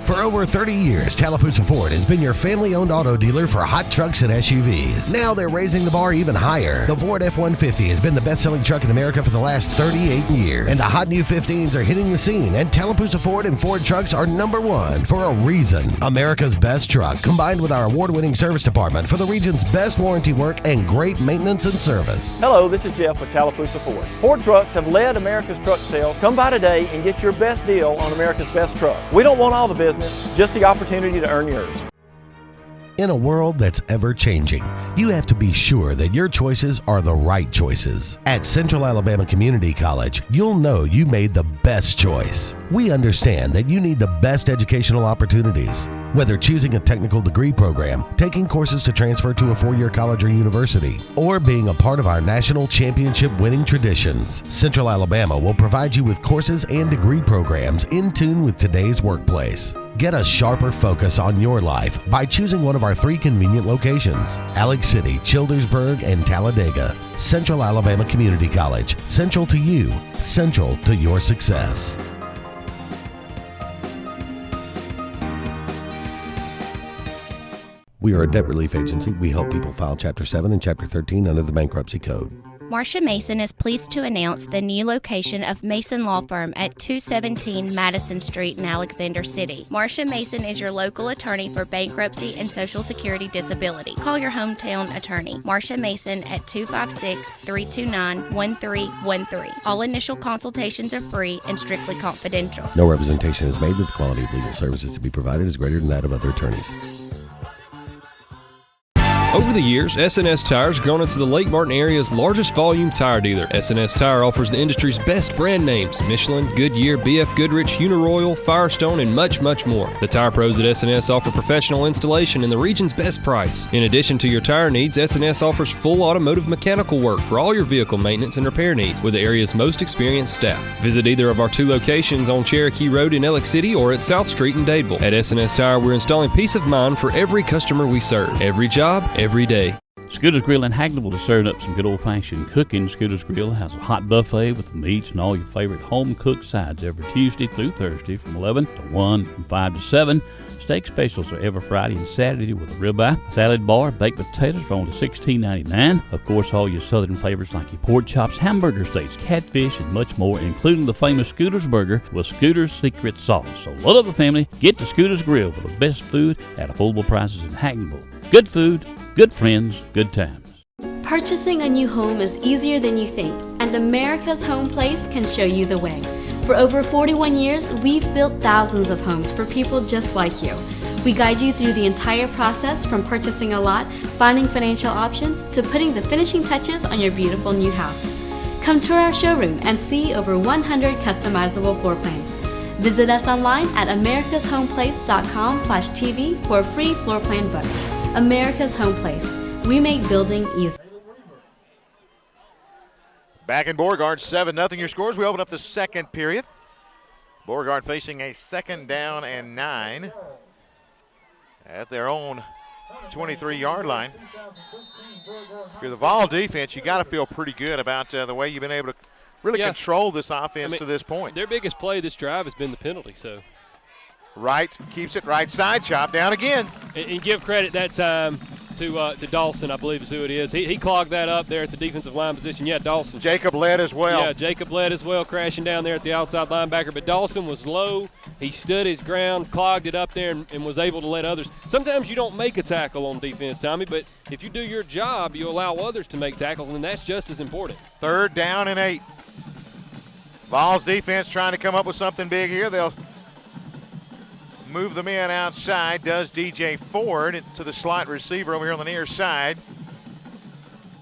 For over 30 years, Tallapoosa Ford has been your family-owned auto dealer for hot trucks and SUVs. Now they're raising the bar even higher. The Ford F-150 has been the best-selling truck in America for the last 38 years. And the hot new 15s are hitting the scene, and Tallapoosa Ford and Ford trucks are #1 for a reason. America's best truck, combined with our award-winning service department for the region's best warranty work and great maintenance and service. Hello, this is Jeff with Tallapoosa Ford. Ford trucks have led America's truck sales. Come by today and get your best deal on America's best truck. We don't want all the business, just the opportunity to earn yours. In a world that's ever-changing, you have to be sure that your choices are the right choices. At Central Alabama Community College, you'll know you made the best choice. We understand that you need the best educational opportunities. Whether choosing a technical degree program, taking courses to transfer to a four-year college or university, or being a part of our national championship winning traditions, Central Alabama will provide you with courses and degree programs in tune with today's workplace. Get a sharper focus on your life by choosing one of our 3 convenient locations: Alex City, Childersburg, and Talladega. Central Alabama Community College. Central to you. Central to your success. We are a debt relief agency. We help people file Chapter 7 and Chapter 13 under the Bankruptcy Code. Marcia Mason is pleased to announce the new location of Mason Law Firm at 217 Madison Street in Alexander City. Marcia Mason is your local attorney for bankruptcy and Social Security disability. Call your hometown attorney, Marcia Mason, at 256-329-1313. All initial consultations are free and strictly confidential. No representation is made that the quality of legal services to be provided is greater than that of other attorneys. Over the years, S&S Tire has grown into the Lake Martin area's largest volume tire dealer. S&S Tire offers the industry's best brand names: Michelin, Goodyear, BF Goodrich, Uniroyal, Firestone, and much, much more. The tire pros at S&S offer professional installation and the region's best price. In addition to your tire needs, S&S offers full automotive mechanical work for all your vehicle maintenance and repair needs with the area's most experienced staff. Visit either of our 2 locations on Cherokee Road in Alex City or at South Street in Dadeville. At S&S Tire, we're installing peace of mind for every customer we serve. Every job, every day. Scooter's Grill in Hagneville is serving up some good old-fashioned cooking. Scooter's Grill has a hot buffet with meats and all your favorite home-cooked sides every Tuesday through Thursday from 11 to 1 and 5 to 7. Steak specials are every Friday and Saturday with a ribeye, salad bar, baked potatoes for only $16.99. Of course, all your southern flavors like your pork chops, hamburger steaks, catfish, and much more, including the famous Scooter's Burger with Scooter's Secret Sauce. So load up the family, get to Scooter's Grill for the best food at affordable prices in Hagneville. Good food, good friends, good times. Purchasing a new home is easier than you think, and and America's Home Place can show you the way. For over 41 years, we've built thousands of homes for people just like you. We guide you through the entire process from purchasing a lot, finding financial options, to putting the finishing touches on your beautiful new house. Come tour our showroom and see over 100 customizable floor plans. Visit us online at americashomeplace.com/TV for a free floor plan book. America's Home Place. We make building easy. Back in Beauregard, 7-0 your scores. We open up the second period. Beauregard facing a 2nd down and 9 at their own 23-yard line. If you're the Vol defense, you got to feel pretty good about the way you've been able to really control this offense to this point. Their biggest play this drive has been the penalty. So Wright keeps it right side, chop down again. And give credit that time to Dawson, I believe is who it is. He clogged that up there at the defensive line position. Yeah, Dawson. Jacob led as well. Yeah, Jacob led as well, crashing down there at the outside linebacker. But Dawson was low. He stood his ground, clogged it up there, and was able to let others. Sometimes you don't make a tackle on defense, Tommy, but if you do your job, you allow others to make tackles, and that's just as important. 3rd down and 8. Vols defense trying to come up with something big here. They'll move the man outside, does DJ Ford to the slot receiver over here on the near side.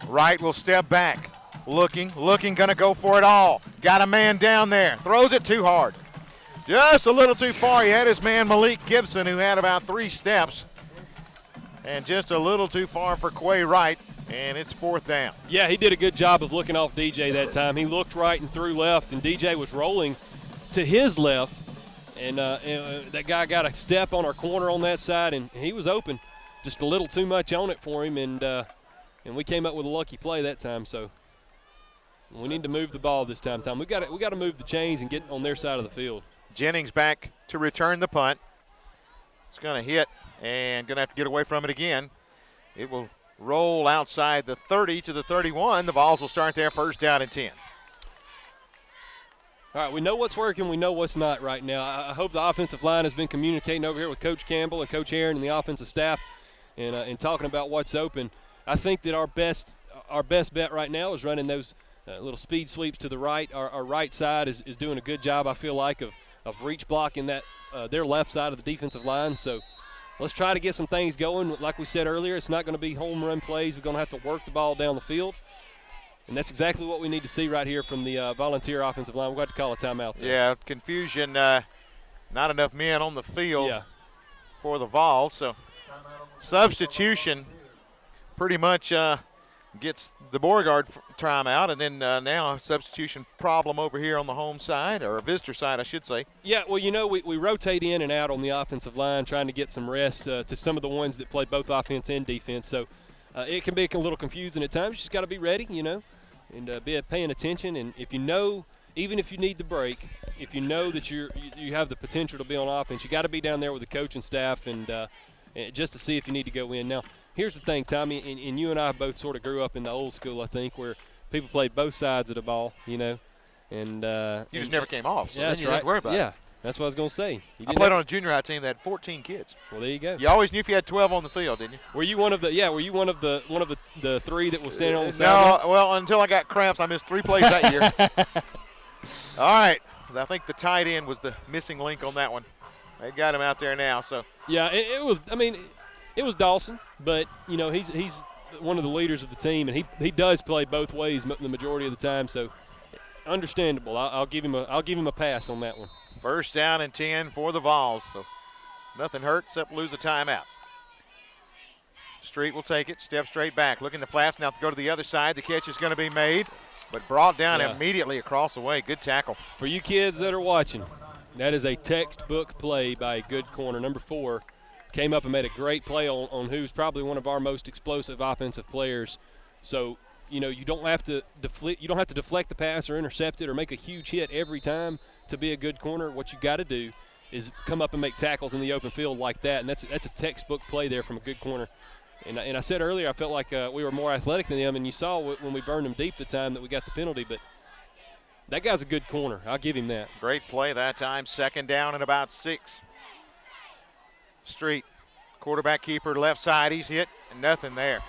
Wright will step back, looking, gonna go for it all. Got a man down there, throws it too hard. Just a little too far. He had his man Malik Gibson, who had about 3 steps, and just a little too far for Quay Wright, and it's 4th down. Yeah, he did a good job of looking off DJ that time. He looked right and threw left, and DJ was rolling to his left. And that guy got a step on our corner on that side, and he was open, just a little too much on it for him, and we came up with a lucky play that time. So we need to move the ball this time. We got to move the chains and get on their side of the field. Jennings back to return the punt. It's going to hit and going to have to get away from it again. It will roll outside the 30 to the 31. The Vols will start there, 1st down and 10. All right, we know what's working, we know what's not right now. I hope the offensive line has been communicating over here with Coach Campbell and Coach Aaron and the offensive staff and talking about what's open. I think that our best bet right now is running those little speed sweeps to the right. Our right side is doing a good job, I feel like, of reach blocking that their left side of the defensive line. So let's try to get some things going. Like we said earlier, it's not going to be home run plays. We're going to have to work the ball down the field. And that's exactly what we need to see right here from the Volunteer offensive line. We're going to call a timeout there. Yeah, confusion, not enough men on the field for the Vols. So substitution pretty much gets the Beauregard timeout, and then now a substitution problem over here on the home side, or a visitor side, I should say. Yeah, well, we rotate in and out on the offensive line, trying to get some rest to some of the ones that play both offense and defense. So it can be a little confusing at times. You just got to be ready, and be paying attention. And if even if you need the break, if you know that you have the potential to be on offense, you got to be down there with the coaching staff and just to see if you need to go in. Now, here's the thing, Tommy, and you and I both sort of grew up in the old school, I think, where people played both sides of the ball, and you just never came off, so yeah, then you didn't have to worry about it. Yeah, that's what I was going to say. I played on a junior high team that had 14 kids. Well, there you go. You always knew if you had 12 on the field, didn't you? Were you one of the 3 that was standing on the side? No, well, until I got cramps, I missed 3 plays that year. All right. I think the tight end was the missing link on that one. They got him out there now, so. Yeah, it was Dawson, but, he's one of the leaders of the team, and he does play both ways the majority of the time, so understandable. I'll give him a pass on that one. 1st down and 10 for the Vols, so nothing hurt except lose a timeout. Street will take it, step straight back, looking to flats now to go to the other side. The catch is going to be made, but brought down immediately across the way. Good tackle. For you kids that are watching, that is a textbook play by a good corner. Number 4 came up and made a great play on who's probably one of our most explosive offensive players. So, you don't have to deflect the pass or intercept it or make a huge hit every time to be a good corner. What you got to do is come up and make tackles in the open field like that, and that's a textbook play there from a good corner. And I said earlier I felt like we were more athletic than them, and you saw when we burned them deep the time that we got the penalty. But that guy's a good corner. I'll give him that. Great play that time. 2nd down and about 6. Street, quarterback keeper, left side. He's hit, and nothing there.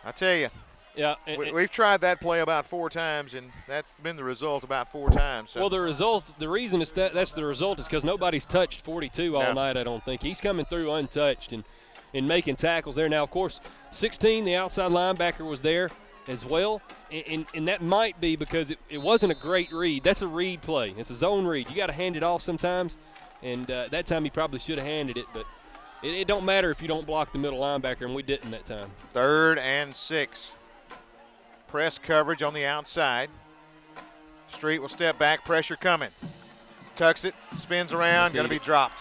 I tell you, Yeah, we've tried that play about 4 times, and that's been the result about 4 times. So. Well, the reason that's the result is because nobody's touched 42 all night, I don't think. He's coming through untouched and making tackles there. Now, of course, 16, the outside linebacker, was there as well, and that might be because it wasn't a great read. That's a read play. It's a zone read. You got to hand it off sometimes, and that time he probably should have handed it, but it don't matter if you don't block the middle linebacker, and we didn't that time. 3rd and 6. Press coverage on the outside. Street will step back, pressure coming. Tucks it, spins around, going to be dropped.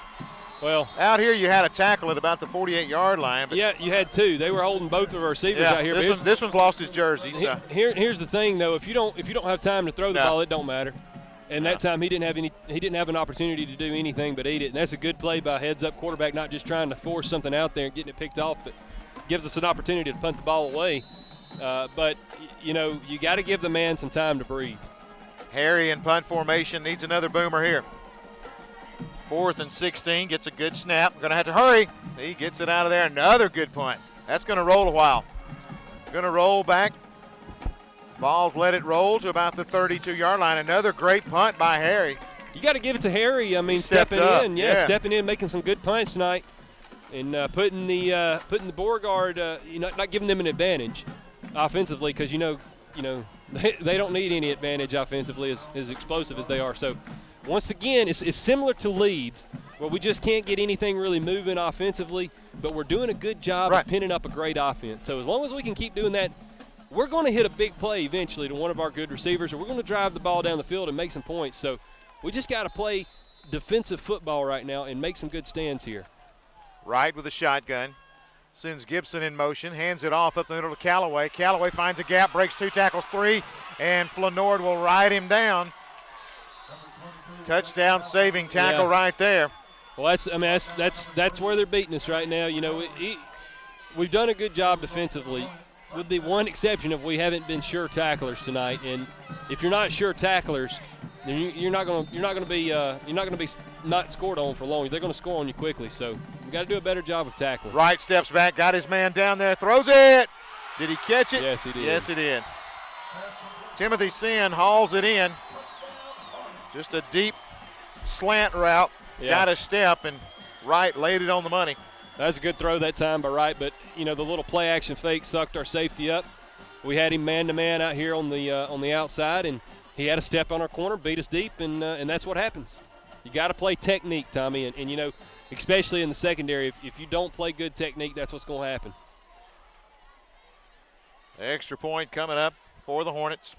Well, out here you had a tackle at about the 48-yard line. But yeah, you had 2. They were holding both of our receivers out here. This one's lost his jersey. So. Here's the thing, though. If you don't have time to throw the ball, it don't matter. And that time he didn't have an opportunity to do anything but eat it. And that's a good play by a heads-up quarterback, not just trying to force something out there and getting it picked off, but gives us an opportunity to punt the ball away. But, you got to give the man some time to breathe. Harry in punt formation needs another boomer here. 4th and 16, gets a good snap. Going to have to hurry. He gets it out of there. Another good punt. That's going to roll a while. Going to roll back. Balls let it roll to about the 32-yard line. Another great punt by Harry. You got to give it to Harry. I mean, stepping in. Yeah, stepping in, making some good punts tonight. And putting the Beauregard, not giving them an advantage offensively, because they don't need any advantage offensively, as explosive as they are. So once again, it's similar to Leeds, where we just can't get anything really moving offensively, but we're doing a good job of pinning up a great offense. So as long as we can keep doing that, we're going to hit a big play eventually to one of our good receivers, or we're going to drive the ball down the field and make some points. So we just got to play defensive football right now and make some good stands here. Wright with a shotgun. Sends Gibson in motion, hands it off up the middle to Callaway. Callaway finds a gap, breaks 2 tackles, 3, and Flanord will ride him down. Touchdown saving tackle right there. Well, that's where they're beating us right now. We've done a good job defensively, with the one exception of we haven't been sure tacklers tonight. And if you're not sure tacklers, then you're not going to be not scored on for long. They're going to score on you quickly. So we got to do a better job of tackling. Wright steps back, got his man down there, throws it. Did he catch it? Yes, he did. Yes, he did. Timothy Sin hauls it in. Just a deep slant route. Got a step, and Wright laid it on the money. That was a good throw that time by Wright, but the little play action fake sucked our safety up. We had him man to man out here on the outside, and he had a step on our corner, beat us deep, and that's what happens. You got to play technique, Tommy, and especially in the secondary, if you don't play good technique, that's what's going to happen. Extra point coming up for the Hornets.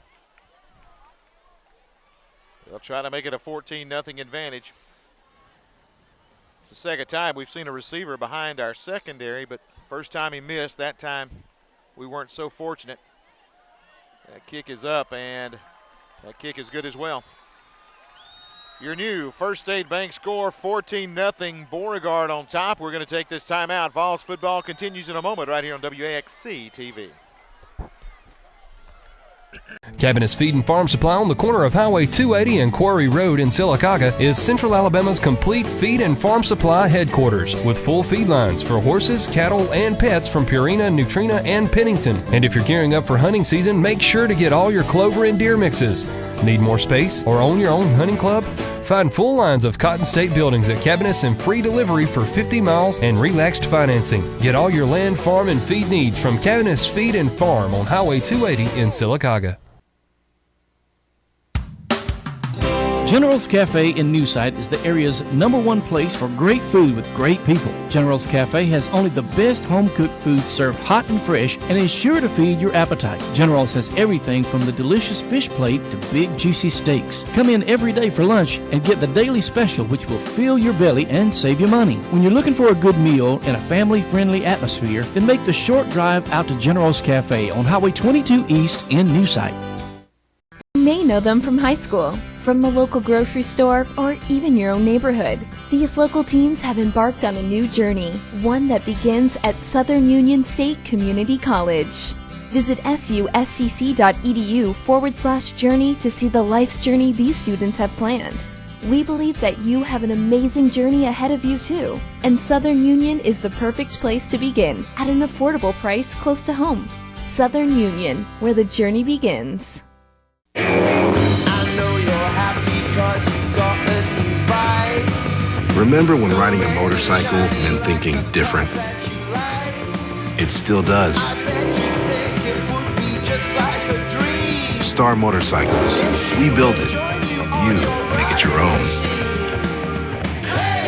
They'll try to make it a 14-0 advantage. It's the second time we've seen a receiver behind our secondary, but first time he missed, that time we weren't so fortunate. That kick is up, and that kick is good as well. Your new First State Bank score, 14-0, Beauregard on top. We're going to take this timeout. Vols football continues in a moment right here on WAXC TV. Cabinet's Feed and Farm Supply on the corner of Highway 280 and Quarry Road in Sylacauga is Central Alabama's complete feed and farm supply headquarters, with full feed lines for horses, cattle, and pets from Purina, Nutrina, and Pennington. And if you're gearing up for hunting season, make sure to get all your clover and deer mixes. Need more space or own your own hunting club? Find full lines of Cotton State buildings at Cabinets and free delivery for 50 miles and relaxed financing. Get all your land, farm, and feed needs from Cabinets Feed and Farm on Highway 280 in Sylacauga. General's Cafe in Newside is the area's #1 place for great food with great people. General's Cafe has only the best home-cooked food served hot and fresh and is sure to feed your appetite. General's has everything from the delicious fish plate to big juicy steaks. Come in every day for lunch and get the daily special, which will fill your belly and save you money. When you're looking for a good meal in a family-friendly atmosphere, then make the short drive out to General's Cafe on Highway 22 East in Newside. You may know them from high school, from the local grocery store, or even your own neighborhood. These local teens have embarked on a new journey, one that begins at Southern Union State Community College. Visit suscc.edu/journey to see the life's journey these students have planned. We believe that you have an amazing journey ahead of you too, and Southern Union is the perfect place to begin at an affordable price close to home. Southern Union, where the journey begins. Remember when riding a motorcycle meant thinking different? It still does. Star Motorcycles. We build it. You make it your own.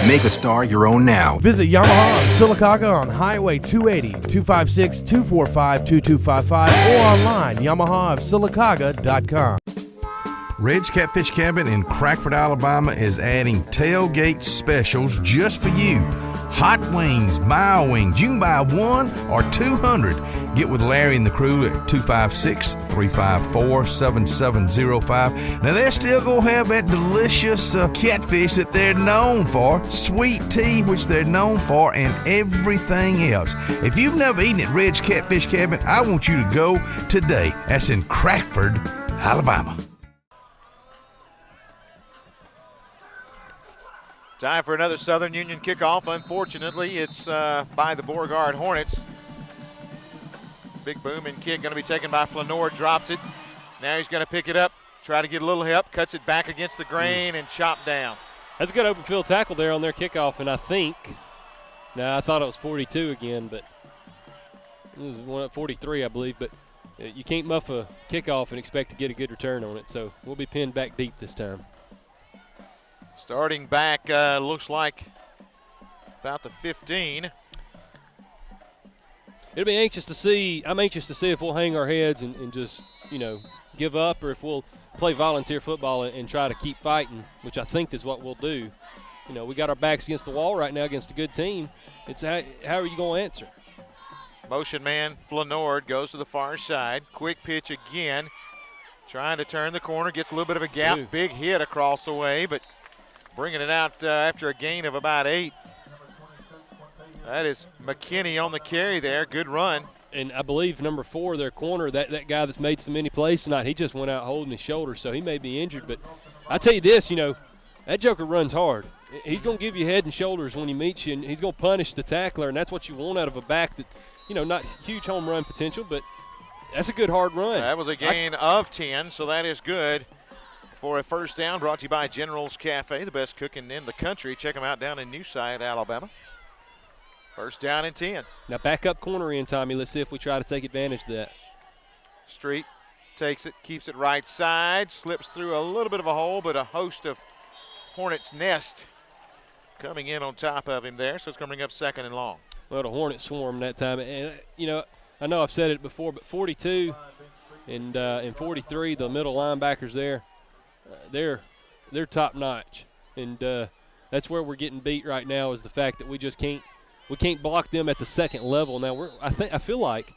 Make a Star your own now. Visit Yamaha of Sylacauga on Highway 280, 256-245-2255, or online, yamahaofsylacauga.com. Red's Catfish Cabin in Crackford, Alabama is adding tailgate specials just for you. Hot wings, mile wings. You can buy 1 or 200. Get with Larry and the crew at 256-354-7705. Now, they're still going to have that delicious catfish that they're known for, sweet tea, which they're known for, and everything else. If you've never eaten at Red's Catfish Cabin, I want you to go today. That's in Crackford, Alabama. Time for another Southern Union kickoff. Unfortunately, it's by the Beauregard Hornets. Big booming kick going to be taken by Flanor, drops it. Now he's going to pick it up, try to get a little help, cuts it back against the grain and chopped down. That's a good open field tackle there on their kickoff, and I thought it was 42 again, but it was one at 43, I believe, but you can't muff a kickoff and expect to get a good return on it, so we'll be pinned back deep this time. Starting back, looks like about the 15. It'll be anxious to see. I'm anxious to see if we'll hang our heads and just, give up, or if we'll play volunteer football and try to keep fighting, which I think is what we'll do. We got our backs against the wall right now against a good team. It's how are you going to answer? Motion man Flanord goes to the far side. Quick pitch again. Trying to turn the corner. Gets a little bit of a gap. Ooh. Big hit across the way, but bringing it out after a gain of about 8. That is McKinney on the carry there. Good run. And I believe number 4, their corner, that guy that's made so many plays tonight, he just went out holding his shoulder, so he may be injured. But I tell you this, that joker runs hard. He's going to give you head and shoulders when he meets you, and he's going to punish the tackler, and that's what you want out of a back that, not huge home run potential, but that's a good hard run. That was a gain of 10, so that is good for a first down. Brought to you by General's Cafe, the best cooking in the country. Check them out down in Newside, Alabama. First down and 10. Now back up corner in, Tommy. Let's see if we try to take advantage of that. Street takes it, keeps it right side, slips through a little bit of a hole, but a host of Hornets' nest coming in on top of him there, so it's going to bring up second and long. Well, the Hornets swarm that time. And, I know I've said it before, but 42 and 43, the middle linebackers there, they're top notch. And that's where we're getting beat right now, is the fact that we just can't block them at the second level. Now I feel like,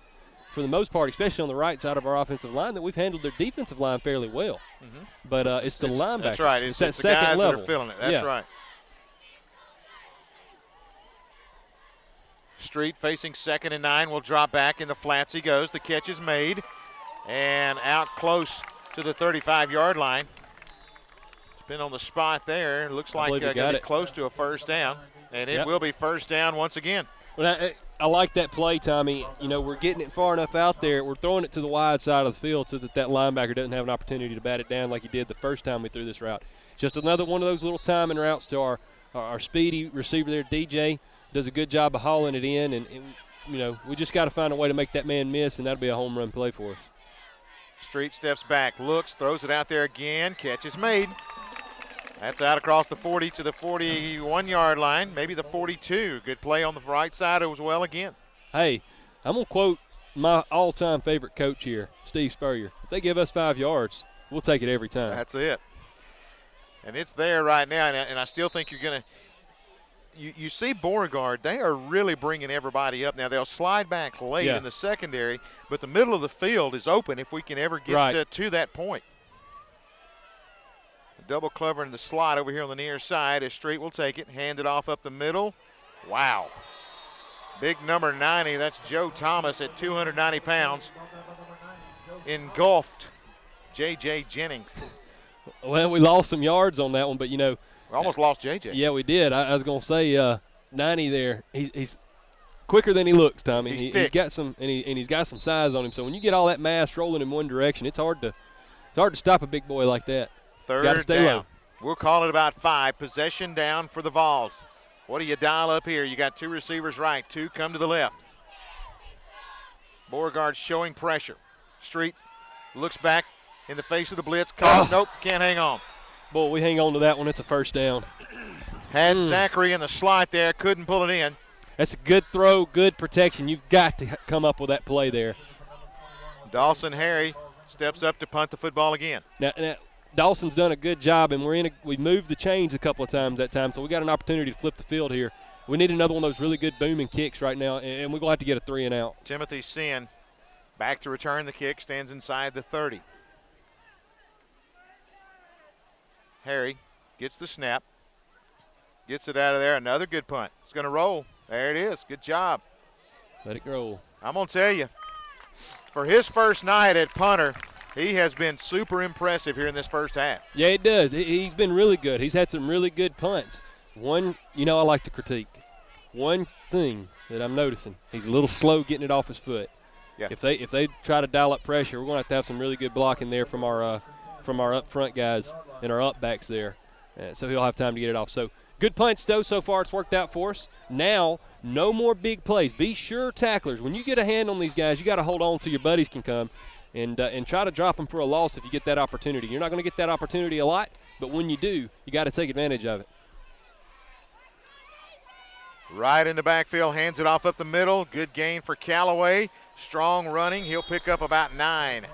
for the most part, especially on the right side of our offensive line, that we've handled their defensive line fairly well. Mm-hmm. But it's the linebackers. That's right. It's that the second guys level that are feeling it. That's right. Street facing second and 9 will drop back in the flats. He goes. The catch is made and out close to the 35-yard line. It's been on the spot there. It looks like going to be close to a first down, and it will be first down once again. Well, I like that play, Tommy. We're getting it far enough out there. We're throwing it to the wide side of the field so that linebacker doesn't have an opportunity to bat it down like he did the first time we threw this route. Just another one of those little timing routes to our speedy receiver there, DJ. Does a good job of hauling it in, and we just got to find a way to make that man miss, and that'll be a home run play for us. Street steps back, looks, throws it out there again. Catch is made. That's out across the 40 to the 41-yard line, maybe the 42. Good play on the right side as well again. Hey, I'm going to quote my all-time favorite coach here, Steve Spurrier. If they give us 5 yards, we'll take it every time. That's it. And it's there right now, and I still think you're going to – you see Beauregard, they are really bringing everybody up. Now, they'll slide back late in the secondary, but the middle of the field is open if we can ever get to that point. Double cover in the slot over here on the near side as Street will take it, hand it off up the middle. Wow. Big number 90, that's Joe Thomas at 290 pounds. Engulfed J.J. Jennings. Well, we lost some yards on that one, but, we almost lost J.J. Yeah, we did. I was going to say 90 there. quicker than he looks, Tommy. He's He's got some, and he's got some size on him. So when you get all that mass rolling in one direction, it's hard to stop a big boy like that. Gotta Third stay down. low. We'll call it about 5. Possession down for the Vols. What do you dial up here? You got 2 receivers right, 2 come to the left. Beauregard showing pressure. Street looks back in the face of the blitz. Nope, can't hang on. Boy, we hang on to that one. It's a first down. Had Zachary in the slot there, couldn't pull it in. That's a good throw, good protection. You've got to come up with that play there. Dawson Harry steps up to punt the football again. Now Dawson's done a good job, and we moved the chains a couple of times that time, so we got an opportunity to flip the field here. We need another one of those really good booming kicks right now, and we're going to have to get a 3 and out. Timothy Sin back to return the kick, stands inside the 30. Harry gets the snap, gets it out of there. Another good punt. It's going to roll. There it is. Good job. Let it roll. I'm going to tell you, for his first night at punter, he has been super impressive here in this first half. Yeah, it does. He's been really good. He's had some really good punts. One, I like to critique. One thing that I'm noticing, he's a little slow getting it off his foot. Yeah. If they try to dial up pressure, we're going to have some really good blocking there from our up front guys and our up backs there. So he'll have time to get it off. So good punch, though. So far it's worked out for us. Now, no more big plays. Be sure tacklers. When you get a hand on these guys, you got to hold on till your buddies can come and try to drop them for a loss if you get that opportunity. You're not going to get that opportunity a lot, but when you do, you got to take advantage of it. Right in the backfield, hands it off up the middle. Good gain for Callaway. Strong running. He'll pick up about 9.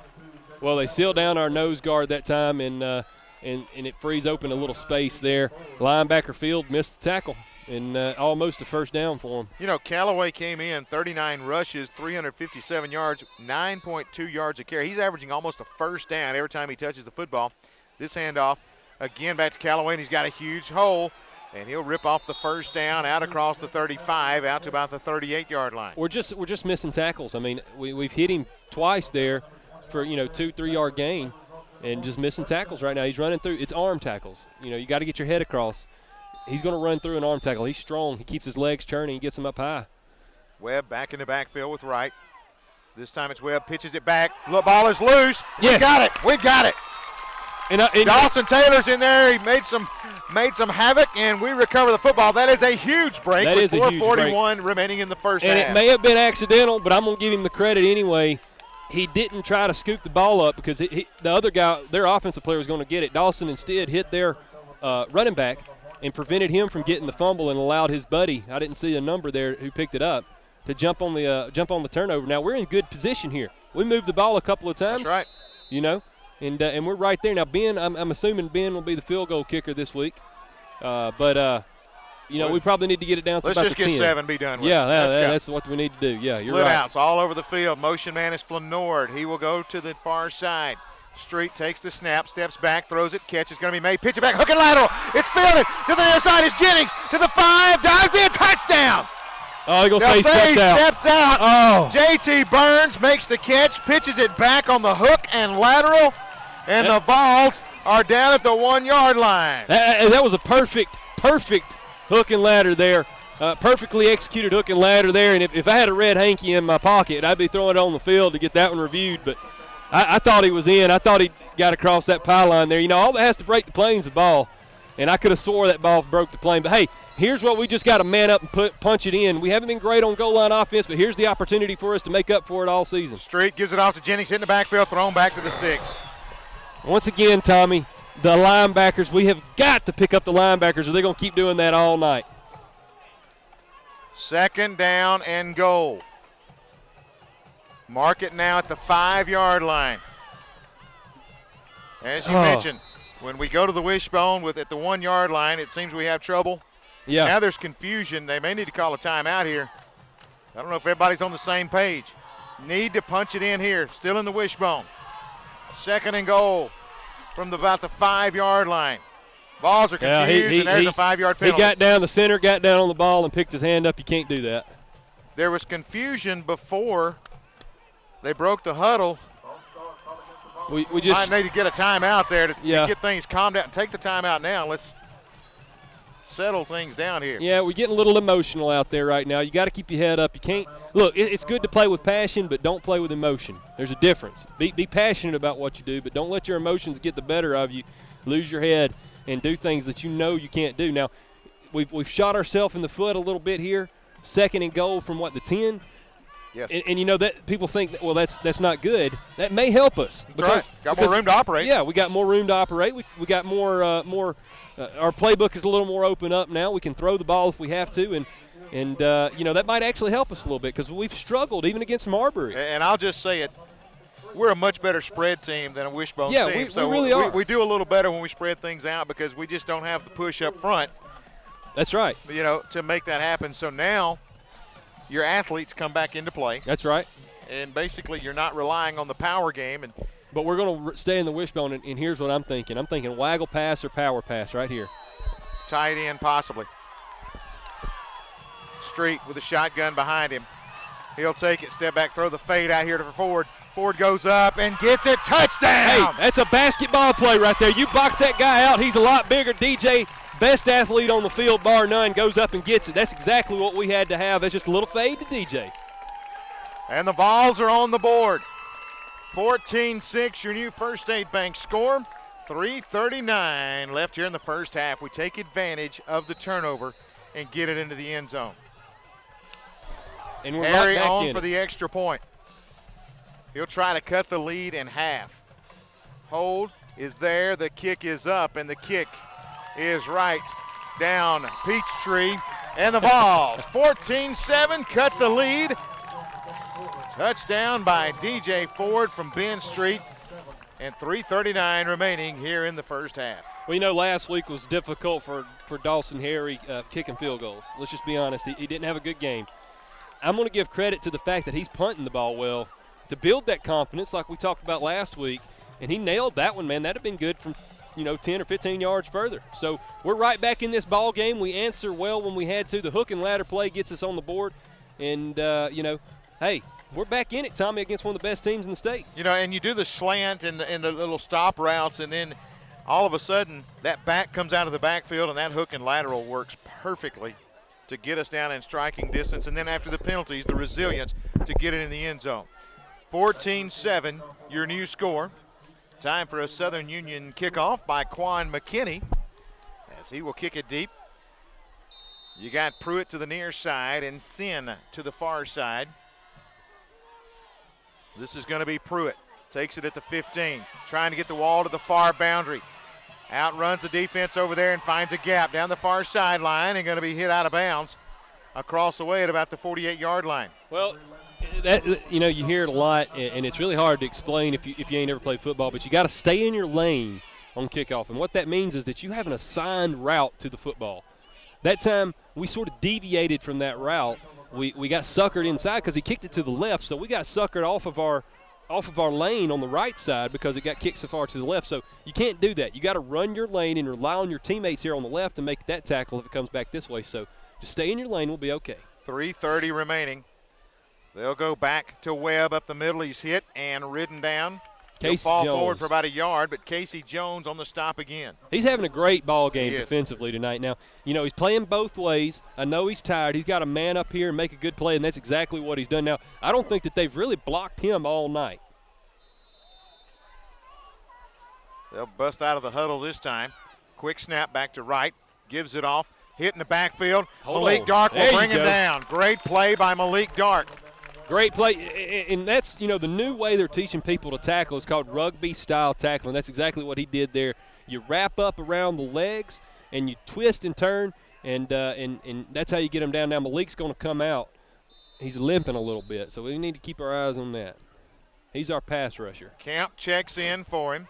Well, they sealed down our nose guard that time, and it frees open a little space there. Linebacker Field missed the tackle, and almost a first down for him. You know, Callaway came in, 39 rushes, 357 yards, 9.2 yards a carry. He's averaging almost a first down every time he touches the football. This handoff, again back to Callaway, and he's got a huge hole. And he'll rip off the first down out across the 35, out to about the 38-yard line. We're just missing tackles. I mean, we've hit him twice there for 2-3 yard gain, and just missing tackles right now. He's running through. It's arm tackles. You got to get your head across. He's going to run through an arm tackle. He's strong. He keeps his legs churning. He gets them up high. Webb back in the backfield with Wright. This time it's Webb, pitches it back. The ball is loose. Yes. We got it. And Dawson Taylor's in there. He made some havoc, and we recover the football. That is a huge break with 4:41 remaining in the first half. And it may have been accidental, but I'm going to give him the credit anyway. He didn't try to scoop the ball up because the other guy, their offensive player, was going to get it. Dawson instead hit their running back and prevented him from getting the fumble and allowed his buddy, I didn't see a number there who picked it up, to jump on the turnover. Now, we're in good position here. We moved the ball a couple of times. That's right. And we're right there. Now, Ben, I'm assuming Ben will be the field goal kicker this week. We probably need to get it down to about the 10. Let's just get 7, be done with it. That's what we need to do. Yeah, you're right. right. Outs all over the field. Motion man is Flanord. He will go to the far side. Street takes the snap, steps back, throws it, catch is going to be made. Pitch it back, hook and lateral. It's fielded. To the near side is Jennings. To the 5, dives in, touchdown. Oh, you're going to say stepped out. Stepped out. Oh. J.T. Burns makes the catch, pitches it back on the hook and lateral, and the Vols are down at the 1-yard line. That was a perfect hook and ladder there. Perfectly executed hook and ladder there. And if I had a red hanky in my pocket, I'd be throwing it on the field to get that one reviewed. But I thought he was in. I thought he got across that pylon there. All that has to break the plane is the ball. And I could have swore that ball broke the plane. But, hey, here's what we just got to man up and punch it in. We haven't been great on goal line offense, but here's the opportunity for us to make up for it all season. Street gives it off to Jennings, hitting the backfield, thrown back to the 6. Once again, Tommy, the linebackers, we have got to pick up the linebackers, or they're going to keep doing that all night. 2nd down and goal. Mark it now at the 5-yard line. As you mentioned, when we go to the wishbone at the 1-yard line, it seems we have trouble. Yeah. Now there's confusion. They may need to call a timeout here. I don't know if everybody's on the same page. Need to punch it in here. Still in the wishbone. 2nd and goal from about the 5-yard line. Balls are confused, and there's a 5-yard penalty. He got down the center, got down on the ball, and picked his hand up. You can't do that. There was confusion before they broke the huddle. We just might need to get a timeout there to get things calmed down. Take the timeout now. Let's settle things down here. Yeah, we're getting a little emotional out there right now. You got to keep your head up. You can't look. It's good to play with passion, but don't play with emotion. There's a difference. Be passionate about what you do, but don't let your emotions get the better of you. Lose your head and do things that you know you can't do. Now, we've shot ourselves in the foot a little bit here. 2nd and goal from the 10. Yes. And you know that people think that, well, that's not good. That may help us. Because, got more room to operate. Yeah, we got more room to operate. We got more our playbook is a little more open up now. We can throw the ball if we have to, and you know, that might actually help us a little bit because we've struggled even against Marbury. And I'll just say it, we're a much better spread team than a wishbone team. We really are. We do a little better when we spread things out because we just don't have the push up front. That's right. You know, to make that happen. So now your athletes come back into play. That's right. And basically you're not relying on the power game. But we're going to stay in the wishbone, and here's what I'm thinking. I'm thinking waggle pass or power pass right here. Tight end possibly. Street with a shotgun behind him. He'll take it, step back, throw the fade out here to Ford. Ford goes up and gets it. Touchdown! Hey, that's a basketball play right there. You box that guy out, he's a lot bigger. DJ, best athlete on the field, bar none, goes up and gets it. That's exactly what we had to have. That's just a little fade to DJ. And the balls are on the board. 14-6, your new First State Bank score. 3:39 left here in the first half. We take advantage of the turnover and get it into the end zone. And we're Harry right back on in for it. the extra point. He'll try to cut the lead in half. Hold is there. The kick is up, and the kick is right down Peachtree. And the balls. 14-7, cut the lead. Touchdown by DJ Ford from Ben Street. And 3:39 remaining here in the first half. Well, you know, last week was difficult for Dawson Harry kicking field goals. Let's just be honest. He didn't have a good game. I'm going to give credit to the fact that he's punting the ball well to build that confidence like we talked about last week. And he nailed that one, man. That would have been good from, 10 or 15 yards further. So we're right back in this ball game. We answer well when we had to. The hook and ladder play gets us on the board. And, hey, we're back in it, Tommy, against one of the best teams in the state. And you do the slant and the little stop routes, and then all of a sudden that back comes out of the backfield, and that hook and lateral works perfectly to get us down in striking distance. And then after the penalties, the resilience to get it in the end zone. 14-7, your new score. Time for a Southern Union kickoff by Quan McKinney as he will kick it deep. You got Pruitt to the near side and Sin to the far side. This is going to be Pruitt. Takes it at the 15, trying to get the wall to the far boundary. Outruns the defense over there and finds a gap down the far sideline and going to be hit out of bounds across the way at about the 48-yard line. Well, that you hear it a lot, and it's really hard to explain if you ain't ever played football, but you got to stay in your lane on kickoff. And what that means is that you have an assigned route to the football. That time we sort of deviated from that route. We got suckered inside because he kicked it to the left, so we got suckered off of our lane on the right side because it got kicked so far to the left. So you can't do that. You got to run your lane and rely on your teammates here on the left to make that tackle if it comes back this way. So just stay in your lane. We'll be okay. 3:30 remaining. They'll go back to Webb up the middle. He's hit and ridden down. He'll fall forward for about a yard, but Casey Jones on the stop again. He's having a great ball game defensively tonight. Now, he's playing both ways. I know he's tired. He's got to man up here and make a good play, and that's exactly what he's done. Now, I don't think that they've really blocked him all night. They'll bust out of the huddle this time. Quick snap back to right. Gives it off. Hit in the backfield. Malik Dark will bring him down. Great play by Malik Dark. Great play, and that's, the new way they're teaching people to tackle is called rugby-style tackling. That's exactly what he did there. You wrap up around the legs, and you twist and turn, and that's how you get him down. Now, Malik's going to come out. He's limping a little bit, so we need to keep our eyes on that. He's our pass rusher. Camp checks in for him.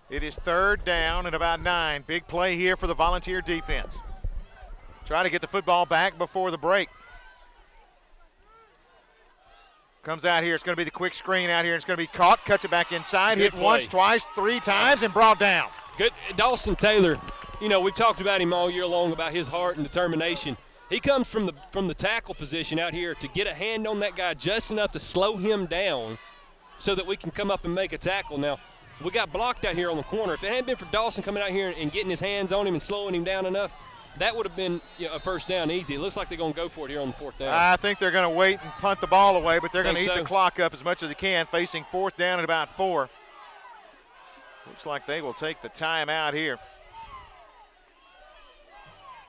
It is 3rd down and about 9. Big play here for the Volunteer defense. Try to get the football back before the break. Comes out here. It's going to be the quick screen out here. It's going to be caught. Cuts it back inside. Good Hit play. Once, twice, 3 times, and brought down. Good. Dawson Taylor, we've talked about him all year long about his heart and determination. He comes from the tackle position out here to get a hand on that guy just enough to slow him down so that we can come up and make a tackle. Now, we got blocked out here on the corner. If it hadn't been for Dawson coming out here and getting his hands on him and slowing him down enough, that would have been a first down easy. It looks like they're going to go for it here on the 4th down. I think they're going to wait and punt the ball away, but they're going to eat so? the clock up as much as they can, facing 4th down at about 4. Looks like they will take the timeout here.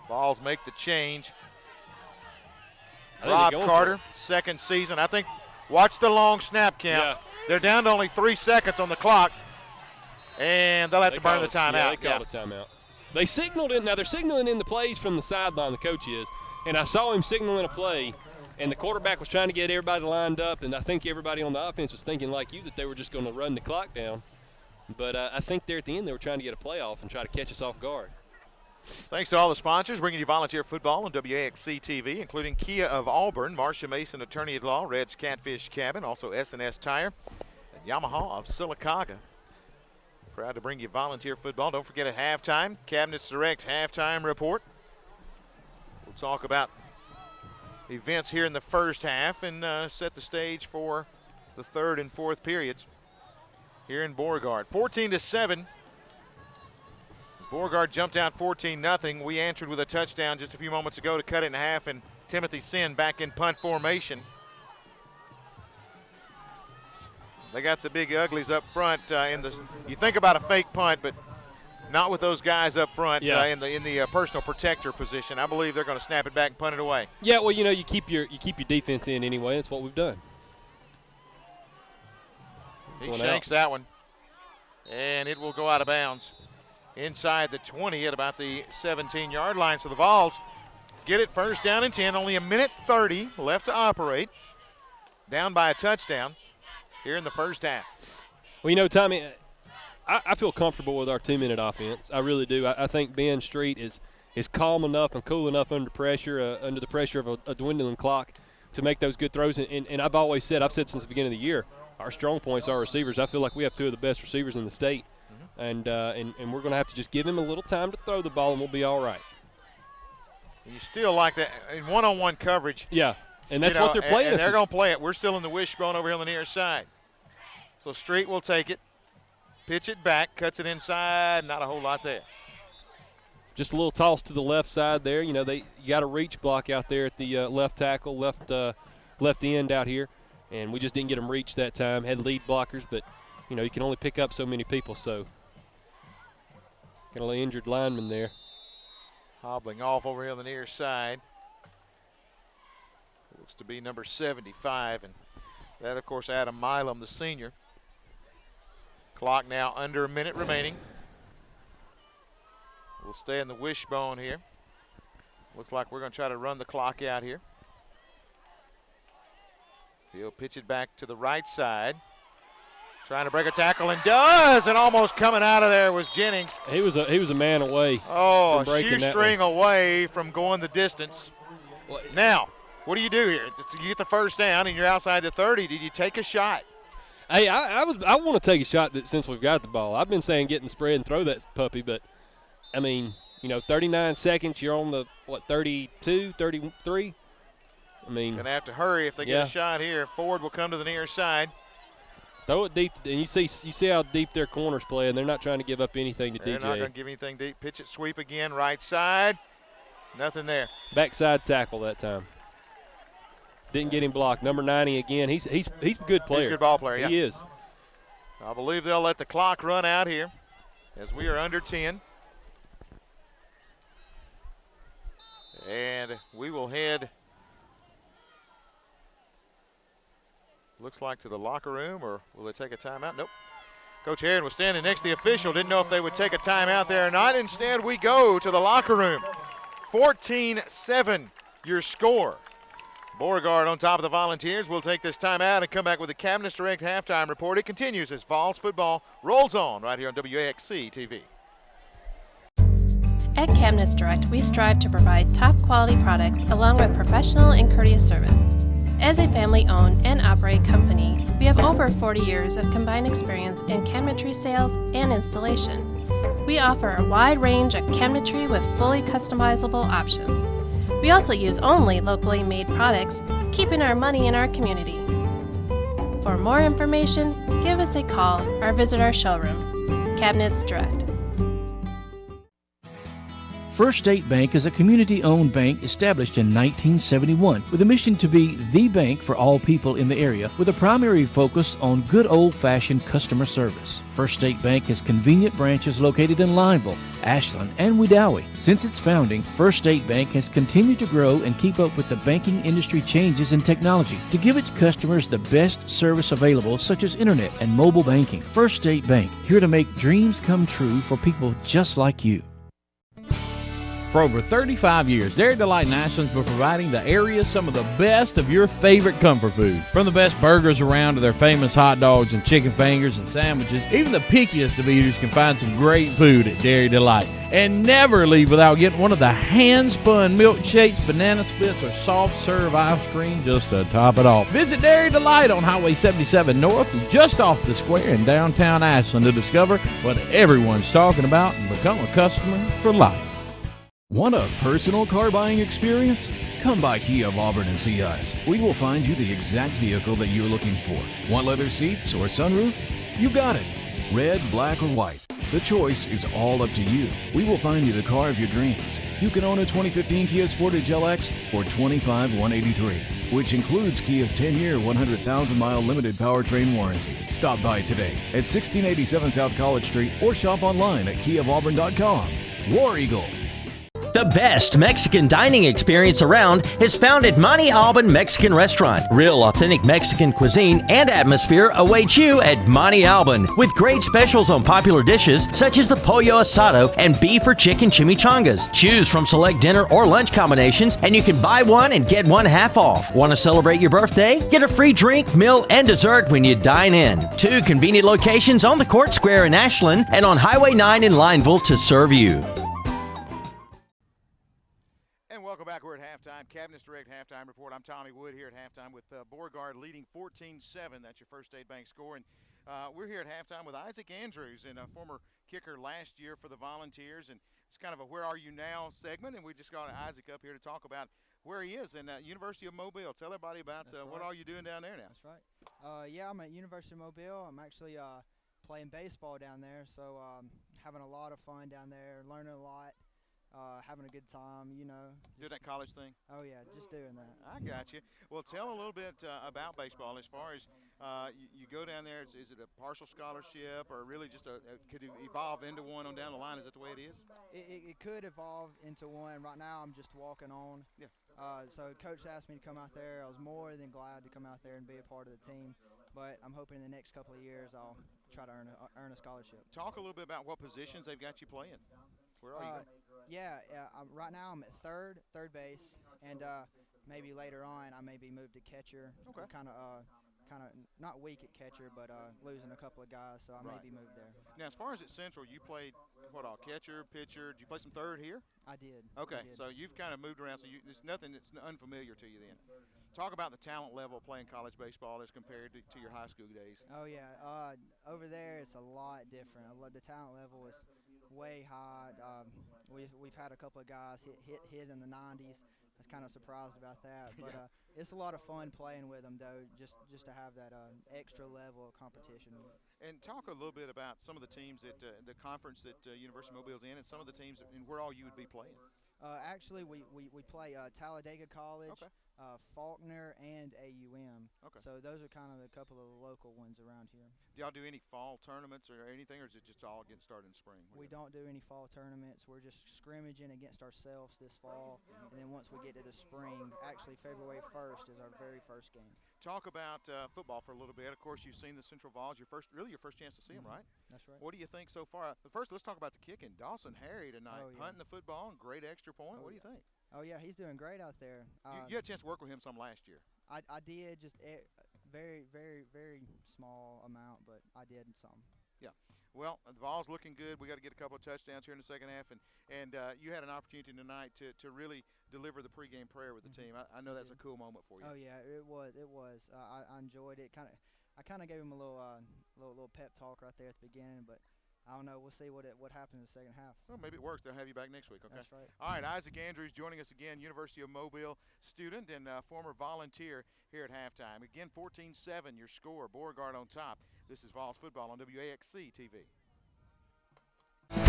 Vols make the change. Rob Carter, second season. I think, watch the long snap count. Yeah. They're down to only 3 seconds on the clock, and they'll have to burn the timeout. Yeah, they called a timeout. They signaled it. Now they're signaling in the plays from the sideline, the coach is, and I saw him signaling a play, and the quarterback was trying to get everybody lined up, and I think everybody on the offense was thinking like you that they were just going to run the clock down. But I think there at the end they were trying to get a play off and try to catch us off guard. Thanks to all the sponsors bringing you volunteer football on WAXC TV, including Kia of Auburn, Marcia Mason Attorney at Law, Red's Catfish Cabin, also S&S Tire, and Yamaha of Sylacauga. Proud to bring you volunteer football. Don't forget at halftime, Cabinets Direct halftime report. We'll talk about events here in the first half and set the stage for the 3rd and 4th periods here in Beauregard. 14-7. Beauregard jumped out 14-0. We answered with a touchdown just a few moments ago to cut it in half, and Timothy Sin back in punt formation. They got the big uglies up front. You think about a fake punt, but not with those guys up front in the personal protector position. I believe they're going to snap it back and punt it away. Yeah, well, you keep your defense in anyway. That's what we've done. He shanks that one, and it will go out of bounds inside the 20 at about the 17-yard line. So the Vols get it first down and 10. Only a minute 30 left to operate. Down by a touchdown here in the first half. Well, Tommy, I feel comfortable with our 2-minute offense. I really do. I think Ben Street is calm enough and cool enough under pressure, under the pressure of a dwindling clock, to make those good throws. And I've always said, I've said since the beginning of the year, our strong points are receivers. I feel like we have 2 of the best receivers in the state. And we're going to have to just give him a little time to throw the ball, and we'll be all right. And you still like that in one-on-one coverage. Yeah, and that's what they're playing. And they're going to play it. We're still in the wishbone over here on the near side. So Street will take it, pitch it back, cuts it inside. Not a whole lot there. Just a little toss to the left side there. You got a reach block out there at the left tackle, left end out here, and we just didn't get them reached that time. Had lead blockers, but you can only pick up so many people. So got an injured lineman there. Hobbling off over here on the near side. Looks to be number 75, and that, of course, Adam Milam, the senior. Clock now under a minute remaining. We'll stay in the wishbone here. Looks like we're going to try to run the clock out here. He'll pitch it back to the right side. Trying to break a tackle, and does, and almost coming out of there was Jennings. He was a man away. Oh, shoestring away from going the distance. Now, what do you do here? You get the first down, and you're outside the 30. Did you take a shot? Hey, I want to take a shot since we've got the ball. I've been saying get in the spread and throw that puppy, but, 39 seconds, you're on the, 32, 33? Going to have to hurry if they get a shot here. Ford will come to the near side. Throw it deep, and you see how deep their corners play, and they're not trying to give up anything to DJ. They're not going to give anything deep. Pitch it, sweep again, right side. Nothing there. Backside tackle that time. Didn't get him blocked. Number 90 again. He's a good player. He's a good ball player, yeah. He is. I believe they'll let the clock run out here as we are under 10. And we will head, looks like, to the locker room, or will they take a timeout? Nope. Coach Heron was standing next to the official, didn't know if they would take a timeout there or not. Instead, we go to the locker room. 14-7, your score. Beauregard on top of the Volunteers. We'll take this timeout and come back with the Cabinets Direct halftime report. It continues as Vols football rolls on right here on WAXC TV. At Cabinets Direct, we strive to provide top quality products along with professional and courteous service. As a family-owned and operated company, we have over 40 years of combined experience in cabinetry sales and installation. We offer a wide range of cabinetry with fully customizable options. We also use only locally made products, keeping our money in our community. For more information, give us a call or visit our showroom. Cabinets Direct. First State Bank is a community-owned bank established in 1971 with a mission to be the bank for all people in the area with a primary focus on good old-fashioned customer service. First State Bank has convenient branches located in Lineville, Ashland, and Wedowee. Since its founding, First State Bank has continued to grow and keep up with the banking industry changes in technology to give its customers the best service available, such as internet and mobile banking. First State Bank, here to make dreams come true for people just like you. For over 35 years, Dairy Delight in Ashland's been providing the area some of the best of your favorite comfort food. From the best burgers around to their famous hot dogs and chicken fingers and sandwiches, even the pickiest of eaters can find some great food at Dairy Delight. And never leave without getting one of the hand-spun milkshakes, banana splits, or soft-serve ice cream just to top it off. Visit Dairy Delight on Highway 77 North, just off the square in downtown Ashland, to discover what everyone's talking about and become a customer for life. Want a personal car buying experience? Come by Kia of Auburn and see us. We will find you the exact vehicle that you're looking for. Want leather seats or sunroof? You got it. Red, black, or white. The choice is all up to you. We will find you the car of your dreams. You can own a 2015 Kia Sportage LX for $25,183, which includes Kia's 10-year, 100,000-mile limited powertrain warranty. Stop by today at 1687 South College Street or shop online at kiaofauburn.com. War Eagle. The best Mexican dining experience around is found at Monte Alban Mexican Restaurant. Real authentic Mexican cuisine and atmosphere awaits you at Monte Alban, with great specials on popular dishes such as the pollo asado and beef or chicken chimichangas. Choose from select dinner or lunch combinations, and you can buy one and get one half off. Want to celebrate your birthday? Get a free drink, meal, and dessert when you dine in. 2 convenient locations on the Court Square in Ashland and on Highway 9 in Lineville to serve you. Welcome back. We're at halftime. Cabinets Direct Halftime Report. I'm Tommy Wood here at halftime with Beauregard leading 14-7. That's your First State Bank score. And we're here at halftime with Isaac Andrews, and a former kicker last year for the Volunteers. And it's kind of a Where Are You Now segment, and we just got Isaac up here to talk about where he is in University of Mobile. Tell everybody about what are you doing down there now. That's right. Yeah, I'm at University of Mobile. I'm actually playing baseball down there, so having a lot of fun down there, learning a lot. Having a good time, you know. Do that college thing? Oh, yeah, just doing that. I got you. Well, tell a little bit about baseball as far as you go down there. Is it a partial scholarship or really just could it evolve into one on down the line? Is that the way it is? It could evolve into one. Right now I'm just walking on. Yeah. So Coach asked me to come out there. I was more than glad to come out there and be a part of the team. But I'm hoping in the next couple of years I'll try to earn a scholarship. Talk a little bit about what positions they've got you playing. Where are you? Right now I'm at third base, and maybe later on I may be moved to catcher. Okay. Kind of not weak at catcher, but losing a couple of guys, so I may be moved there. Now, as far as at Central, you played catcher, pitcher. Did you play some third here? I did. Okay, I did. so you've kind of moved around. So there's nothing that's unfamiliar to you then. Talk about the talent level of playing college baseball as compared to your high school days. Oh yeah, over there it's a lot different. The talent level is way high. We've had a couple of guys hit in the 90s. I was kind of surprised about that, but it's a lot of fun playing with them, though, just to have that extra level of competition. And talk a little bit about some of the teams that the conference that University of Mobile's in, and some of the teams and where all you would be playing. Actually, we play Talladega College, okay. Faulkner, and AUM. Okay. So those are kind of a couple of the local ones around here. Do y'all do any fall tournaments or anything, or is it just all getting started in spring? We don't do any fall tournaments. We're just scrimmaging against ourselves this fall, and then once we get to the spring, actually February 1st is our very first game. Talk about football for a little bit. Of course, you've seen the Central Vols. Your first chance to see them, right? That's right. What do you think so far? First, let's talk about the kicking. Dawson Harry tonight, punting the football, and great extra point. What do you think? Oh yeah, he's doing great out there. You had a chance to work with him some last year. I did, just very, very, very small amount, but I did some. Yeah. Well, the Vols looking good. We got to get a couple of touchdowns here in the second half, and you had an opportunity tonight to really deliver the pregame prayer with the team. I know that's a cool moment for you. Oh yeah, it was. I enjoyed it. I kind of gave him a little pep talk right there at the beginning, but I don't know. We'll see what happens in the second half. Well, maybe it works. They'll have you back next week. Okay. That's right. All right, Isaac Andrews joining us again, University of Mobile student and former volunteer here at halftime. Again, 14-7, your score. Beauregard on top. This is Vols football on WAXC TV.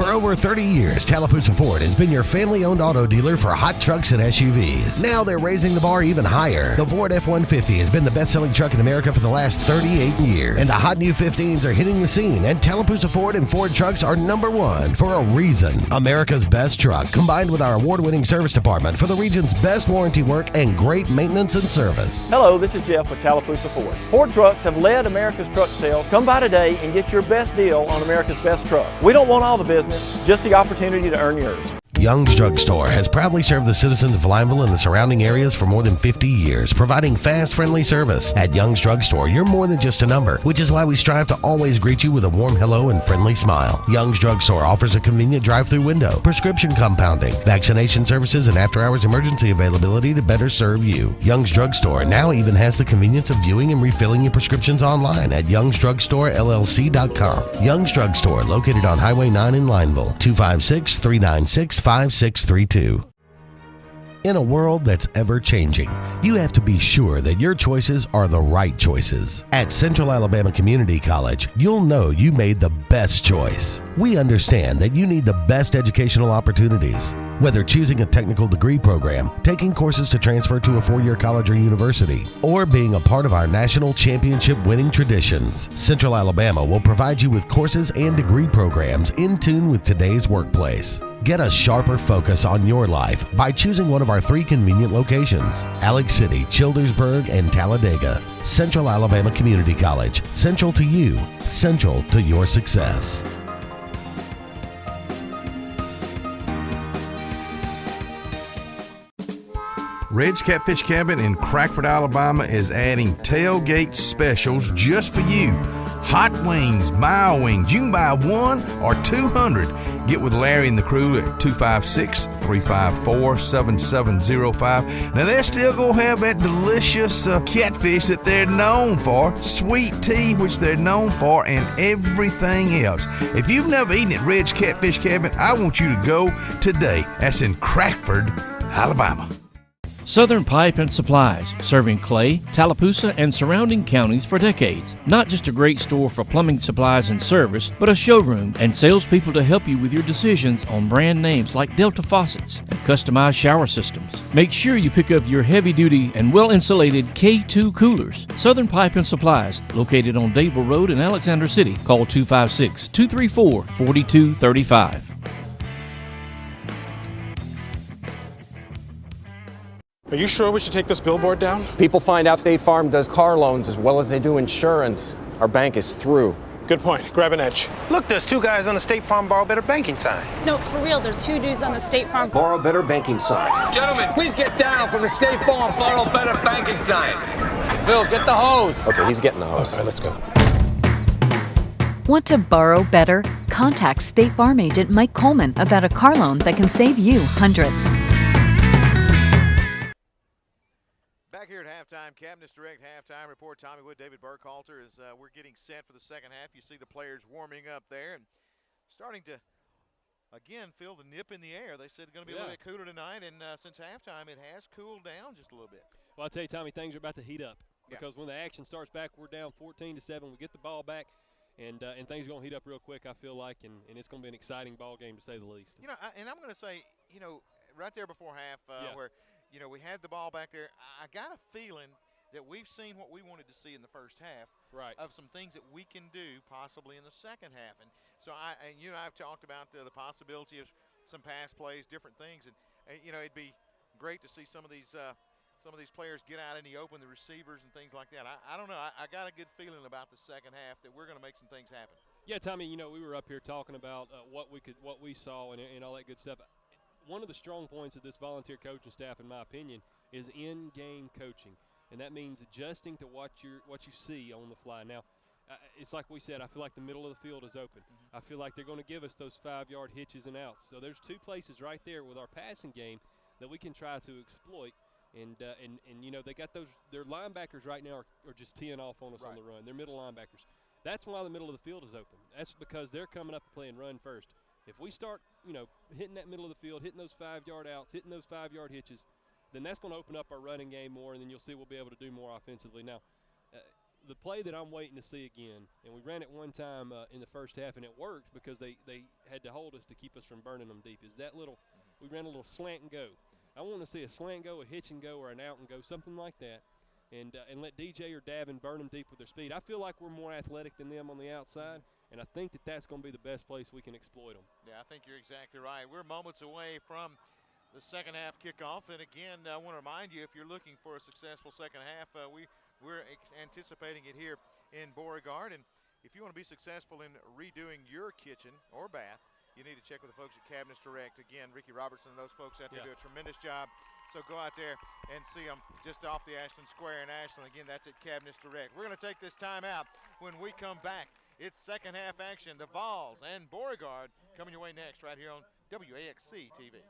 For over 30 years, Tallapoosa Ford has been your family-owned auto dealer for hot trucks and SUVs. Now they're raising the bar even higher. The Ford F-150 has been the best-selling truck in America for the last 38 years. And the hot new 15s are hitting the scene, and Tallapoosa Ford and Ford trucks are #1 for a reason. America's best truck, combined with our award-winning service department for the region's best warranty work and great maintenance and service. Hello, this is Jeff with Tallapoosa Ford. Ford trucks have led America's truck sales. Come by today and get your best deal on America's best truck. We don't want all the business, just the opportunity to earn yours. Young's Drug Store has proudly served the citizens of Lineville and the surrounding areas for more than 50 years, providing fast, friendly service. At Young's Drug Store, you're more than just a number, which is why we strive to always greet you with a warm hello and friendly smile. Young's Drug Store offers a convenient drive-through window, prescription compounding, vaccination services, and after-hours emergency availability to better serve you. Young's Drug Store now even has the convenience of viewing and refilling your prescriptions online at youngsdrugstorellc.com. Young's Drug Store, located on Highway 9 in Lineville, 256-396-5632. In a world that's ever-changing, you have to be sure that your choices are the right choices. At Central Alabama Community College, you'll know you made the best choice. We understand that you need the best educational opportunities. Whether choosing a technical degree program, taking courses to transfer to a 4-year college or university, or being a part of our national championship winning traditions, Central Alabama will provide you with courses and degree programs in tune with today's workplace. Get a sharper focus on your life by choosing one of our 3 convenient locations: Alex City, Childersburg, and Talladega. Central Alabama Community College. Central to you. Central to your success. Red's Catfish Cabin in Crackford, Alabama is adding tailgate specials just for you. Hot wings, mile wings. You can buy 1 or 200. Get with Larry and the crew at 256-354-7705. Now, they're still going to have that delicious catfish that they're known for, sweet tea, which they're known for, and everything else. If you've never eaten at Red's Catfish Cabin, I want you to go today. That's in Crackford, Alabama. Southern Pipe and Supplies, serving Clay, Tallapoosa, and surrounding counties for decades. Not just a great store for plumbing supplies and service, but a showroom and salespeople to help you with your decisions on brand names like Delta faucets and customized shower systems. Make sure you pick up your heavy-duty and well-insulated K2 coolers. Southern Pipe and Supplies, located on Dadeville Road in Alexander City. Call 256-234-4235. Are you sure we should take this billboard down? People find out State Farm does car loans as well as they do insurance. Our bank is through. Good point. Grab an edge. Look, there's 2 guys on the State Farm Borrow Better banking sign. No, for real, there's 2 dudes on the State Farm Borrow Better banking sign. Gentlemen, please get down from the State Farm Borrow Better banking sign. Phil, get the hose. Okay, he's getting the hose. All right, let's go. Want to borrow better? Contact State Farm agent Mike Coleman about a car loan that can save you hundreds. Back here at halftime, Cabinets Direct halftime report. Tommy Wood, David Burkhalter, as we're getting set for the second half. You see the players warming up there and starting to, again, feel the nip in the air. They said it's going to be a little bit cooler tonight, and since halftime, it has cooled down just a little bit. Well, I'll tell you, Tommy, things are about to heat up because when the action starts back, we're down 14-7. We get the ball back, and things are going to heat up real quick, I feel like, and it's going to be an exciting ball game to say the least. You know, and I'm going to say, you know, right there before half where – you know, we had the ball back there. I got a feeling that we've seen what we wanted to see in the first half of some things that we can do possibly in the second half. And so you and I have talked about the possibility of some pass plays, different things. And you know, it'd be great to see some of these players get out in the open, the receivers and things like that. I don't know. I got a good feeling about the second half that we're going to make some things happen. Yeah, Tommy, you know, we were up here talking about what we saw and all that good stuff. One of the strong points of this volunteer coaching staff, in my opinion, is in-game coaching, and that means adjusting to what you see on the fly. Now, it's like we said, I feel like the middle of the field is open. I feel like they're going to give us those 5-yard hitches and outs. So there's 2 places right there with our passing game that we can try to exploit. And you know, they got their linebackers right now are just teeing off on us on the run. They're middle linebackers. That's why the middle of the field is open. That's because they're coming up and playing run first. If we start, you know, hitting that middle of the field, hitting those 5-yard outs, hitting those 5-yard hitches, then that's going to open up our running game more, and then you'll see we'll be able to do more offensively. Now, the play that I'm waiting to see again, and we ran it one time in the first half, and it worked because they had to hold us to keep us from burning them deep, is that little – we ran a little slant and go. I want to see a slant go, a hitch and go, or an out and go, something like that, and let DJ or Davin burn them deep with their speed. I feel like we're more athletic than them on the outside, and I think that that's going to be the best place we can exploit them. Yeah, I think you're exactly right. We're moments away from the second half kickoff, and again, I want to remind you, if you're looking for a successful second half, we're anticipating it here in Beauregard, and if you want to be successful in redoing your kitchen or bath, you need to check with the folks at Cabinets Direct. Again, Ricky Robertson and those folks out there do a tremendous job. So go out there and see them just off the Ashland Square in Ashland. Again, that's at Cabinets Direct. We're going to take this time out. When we come back, it's second half action. The Vols and Beauregard coming your way next right here on WAXC TV.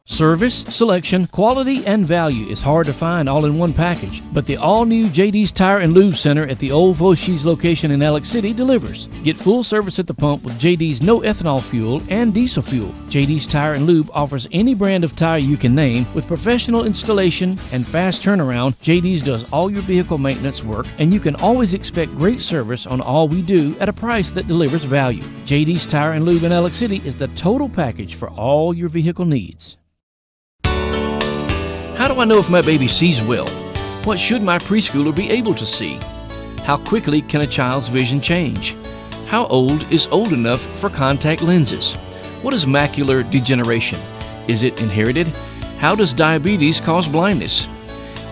Service, selection, quality, and value is hard to find all in one package, but the all-new JD's Tire and Lube Center at the old Voshi's location in Alex City delivers. Get full service at the pump with JD's no ethanol fuel and diesel fuel. JD's Tire and Lube offers any brand of tire you can name with professional installation and fast turnaround. JD's does all your vehicle maintenance work, and you can always expect great service on all we do at a price that delivers value. JD's Tire and Lube in Alex City is the total package for all your vehicle needs. How do I know if my baby sees well? What should my preschooler be able to see? How quickly can a child's vision change? How old is old enough for contact lenses? What is macular degeneration? Is it inherited? How does diabetes cause blindness?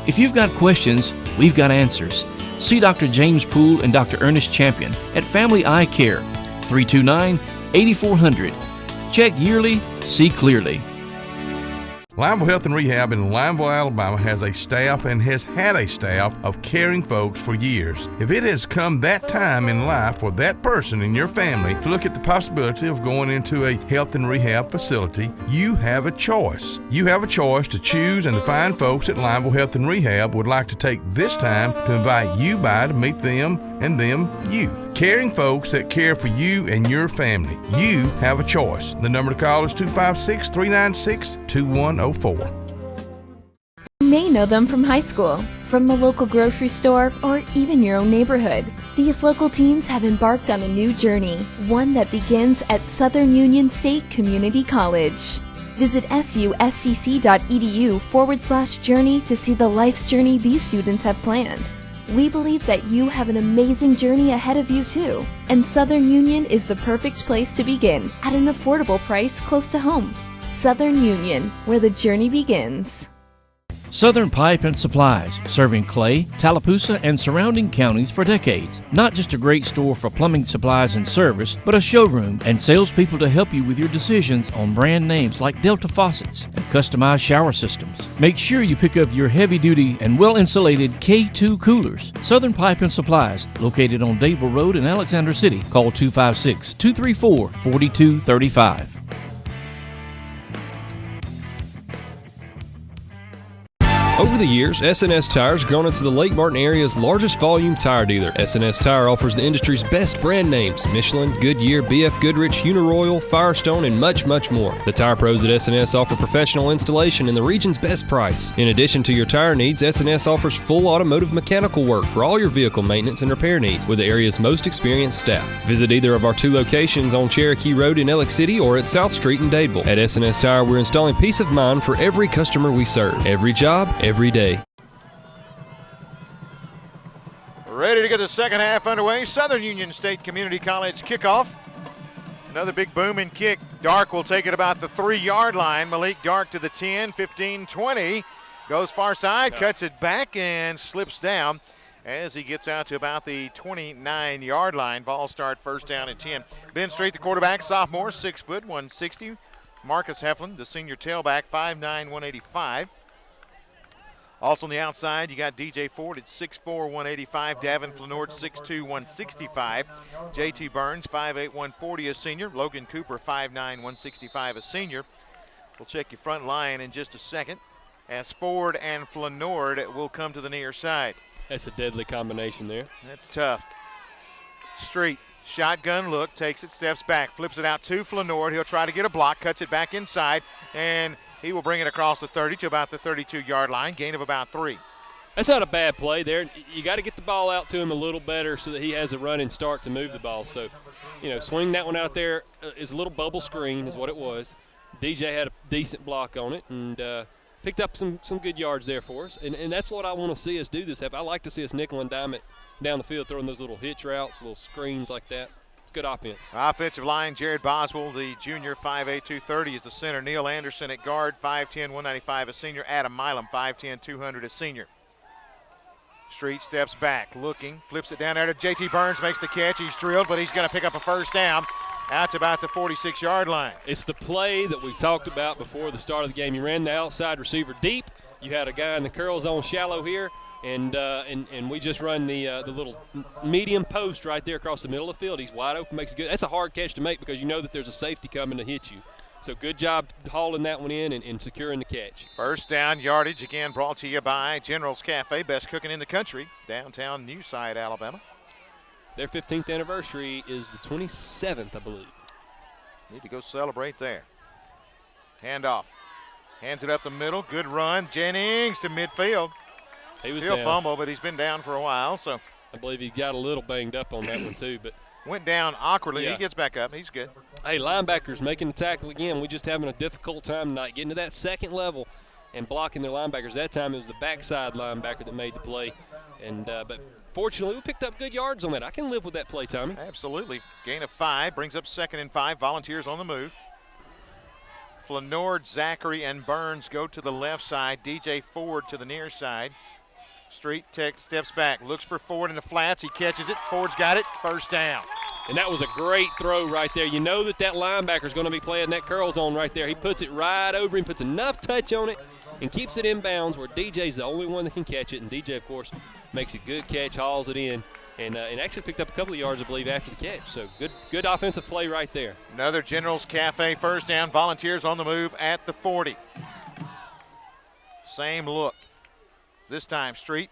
If you've got questions, we've got answers. See Dr. James Poole and Dr. Ernest Champion at Family Eye Care, 329-8400. Check yearly, see clearly. Lineville Health and Rehab in Lineville, Alabama has a staff and has had a staff of caring folks for years. If it has come that time in life for that person in your family to look at the possibility of going into a health and rehab facility, you have a choice. You have a choice to choose, and the fine folks at Lineville Health and Rehab would like to take this time to invite you by to meet them and them you. Caring folks that care for you and your family. You have a choice. The number to call is 256-396-2104. You may know them from high school, from the local grocery store, or even your own neighborhood. These local teens have embarked on a new journey, one that begins at Southern Union State Community College. Visit suscc.edu/journey to see the life's journey these students have planned. We believe that you have an amazing journey ahead of you too, and Southern Union is the perfect place to begin at an affordable price close to home. Southern Union, where the journey begins. Southern Pipe and Supplies, serving Clay, Tallapoosa, and surrounding counties for decades. Not just a great store for plumbing supplies and service, but a showroom and salespeople to help you with your decisions on brand names like Delta Faucets and customized shower systems. Make sure you pick up your heavy-duty and well-insulated K2 coolers. Southern Pipe and Supplies, located on Dable Road in Alexander City. Call 256-234-4235. Over the years, S&S Tires grown into the Lake Martin area's largest volume tire dealer. S&S Tire offers the industry's best brand names: Michelin, Goodyear, BF Goodrich, Uniroyal, Firestone, and much, much more. The tire pros at S&S offer professional installation and the region's best price. In addition to your tire needs, S&S offers full automotive mechanical work for all your vehicle maintenance and repair needs with the area's most experienced staff. Visit either of our 2 locations on Cherokee Road in Alex City or at South Street in Dadeville. At S&S Tire, we're installing peace of mind for every customer we serve. Every job, every day. Ready to get the second half underway. Southern Union State Community College kickoff. Another big booming kick. Dark will take it about the 3-yard line. Malik Dark to the 10, 15, 20. Goes far side, cuts it back, and slips down as he gets out to about the 29-yard line. Ball start first down and 10. Ben Street, the quarterback, sophomore, 6 foot, 160. Marcus Heflin, the senior tailback, 5'9", 185. Also on the outside, you got DJ Ford at 6'4", 185. Davin Flanord, 6'2", 165. JT Burns, 5'8", 140, a senior. Logan Cooper, 5'9", 165, a senior. We'll check your front line in just a second as Ford and Flanord will come to the near side. That's a deadly combination there. That's tough. Street, shotgun look, takes it, steps back, flips it out to Flanord. He'll try to get a block, cuts it back inside, and he will bring it across the 30 to about the 32-yard line, gain of about 3. That's not a bad play there. You got to get the ball out to him a little better so that he has a running start to move the ball. So, swing that one out there is a little bubble screen is what it was. DJ had a decent block on it and picked up some good yards there for us. And that's what I want to see us do this half. I like to see us nickel and dime it down the field, throwing those little hitch routes, little screens like that. It's good offense. Offensive line, Jared Boswell, the junior, 5'8", 230 is the center. Neil Anderson at guard, 5'10", 195 a senior. Adam Milam, 5'10", 200 a senior. Street steps back, looking, flips it down there to J.T. Burns, makes the catch. He's drilled, but he's going to pick up a first down out to about the 46-yard line. It's the play that we talked about before the start of the game. You ran the outside receiver deep. You had a guy in the curl zone shallow here, and we just run the little medium post right there across the middle of the field. He's wide open, makes it good. That's a hard catch to make because you know that there's a safety coming to hit you. So good job hauling that one in and securing the catch. First down yardage, again brought to you by General's Cafe, best cooking in the country, downtown Newside, Alabama. Their 15th anniversary is the 27th, I believe. Need to go celebrate there. Handoff. Hands it up the middle. Good run. Jennings to midfield. He was Still down. fumble, but he's been down for a while. So I believe he got a little banged up on that one too, but went down awkwardly. Yeah. He gets back up. He's good. Hey, linebackers making the tackle again. We just having a difficult time tonight getting to that second level and blocking their linebackers. That time it was the backside linebacker that made the play, and but fortunately we picked up good yards on that. I can live with that play, Tommy. Absolutely. Gain of 5 brings up 2nd and 5. Volunteers on the move. Flanord, Zachary, and Burns go to the left side. DJ Ford to the near side. Street steps back, looks for Ford in the flats. He catches it. Ford's got it. First down. And that was a great throw right there. You know that linebacker is going to be playing that curl zone right there. He puts it right over him, puts enough touch on it, and keeps it in bounds where DJ's the only one that can catch it. And DJ, of course, makes a good catch, hauls it in, and actually picked up a couple of yards, I believe, after the catch. So good offensive play right there. Another General's Cafe first down. Volunteers on the move at the 40. Same look. This time Street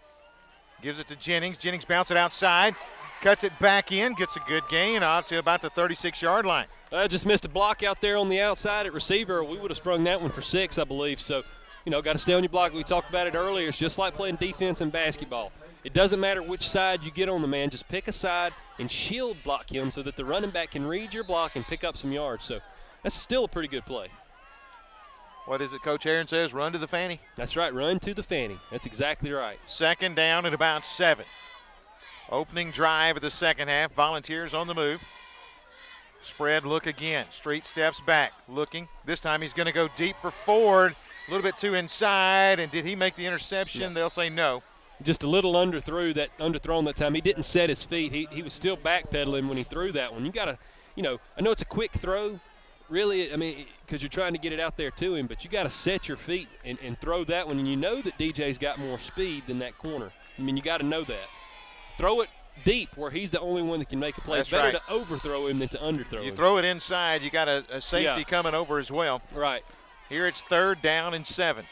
gives it to Jennings. Jennings bounces it outside. Cuts it back in, gets a good gain out to about the 36-yard line. Just missed a block out there on the outside at receiver. We would have sprung that one for 6, I believe. So, got to stay on your block. We talked about it earlier. It's just like playing defense in basketball. It doesn't matter which side you get on the man. Just pick a side and shield block him so that the running back can read your block and pick up some yards. So that's still a pretty good play. What is it Coach Aaron says? Run to the fanny? That's right, run to the fanny. That's exactly right. 2nd down at about 7. Opening drive of the second half. Volunteers on the move. Spread look again. Street steps back, looking. This time he's going to go deep for Ford. A little bit too inside. And did he make the interception? Yeah. They'll say no. Just a little underthrown that time. He didn't set his feet. He was still backpedaling when he threw that one. You got to, I know it's a quick throw. Really, because you're trying to get it out there to him, but you got to set your feet and throw that one. And you know that DJ's got more speed than that corner. You got to know that. Throw it deep where he's the only one that can make a play. That's it's better right. to overthrow him than to underthrow him. You throw it inside, you got a safety coming over as well. Right. Here it's 3rd down and 7.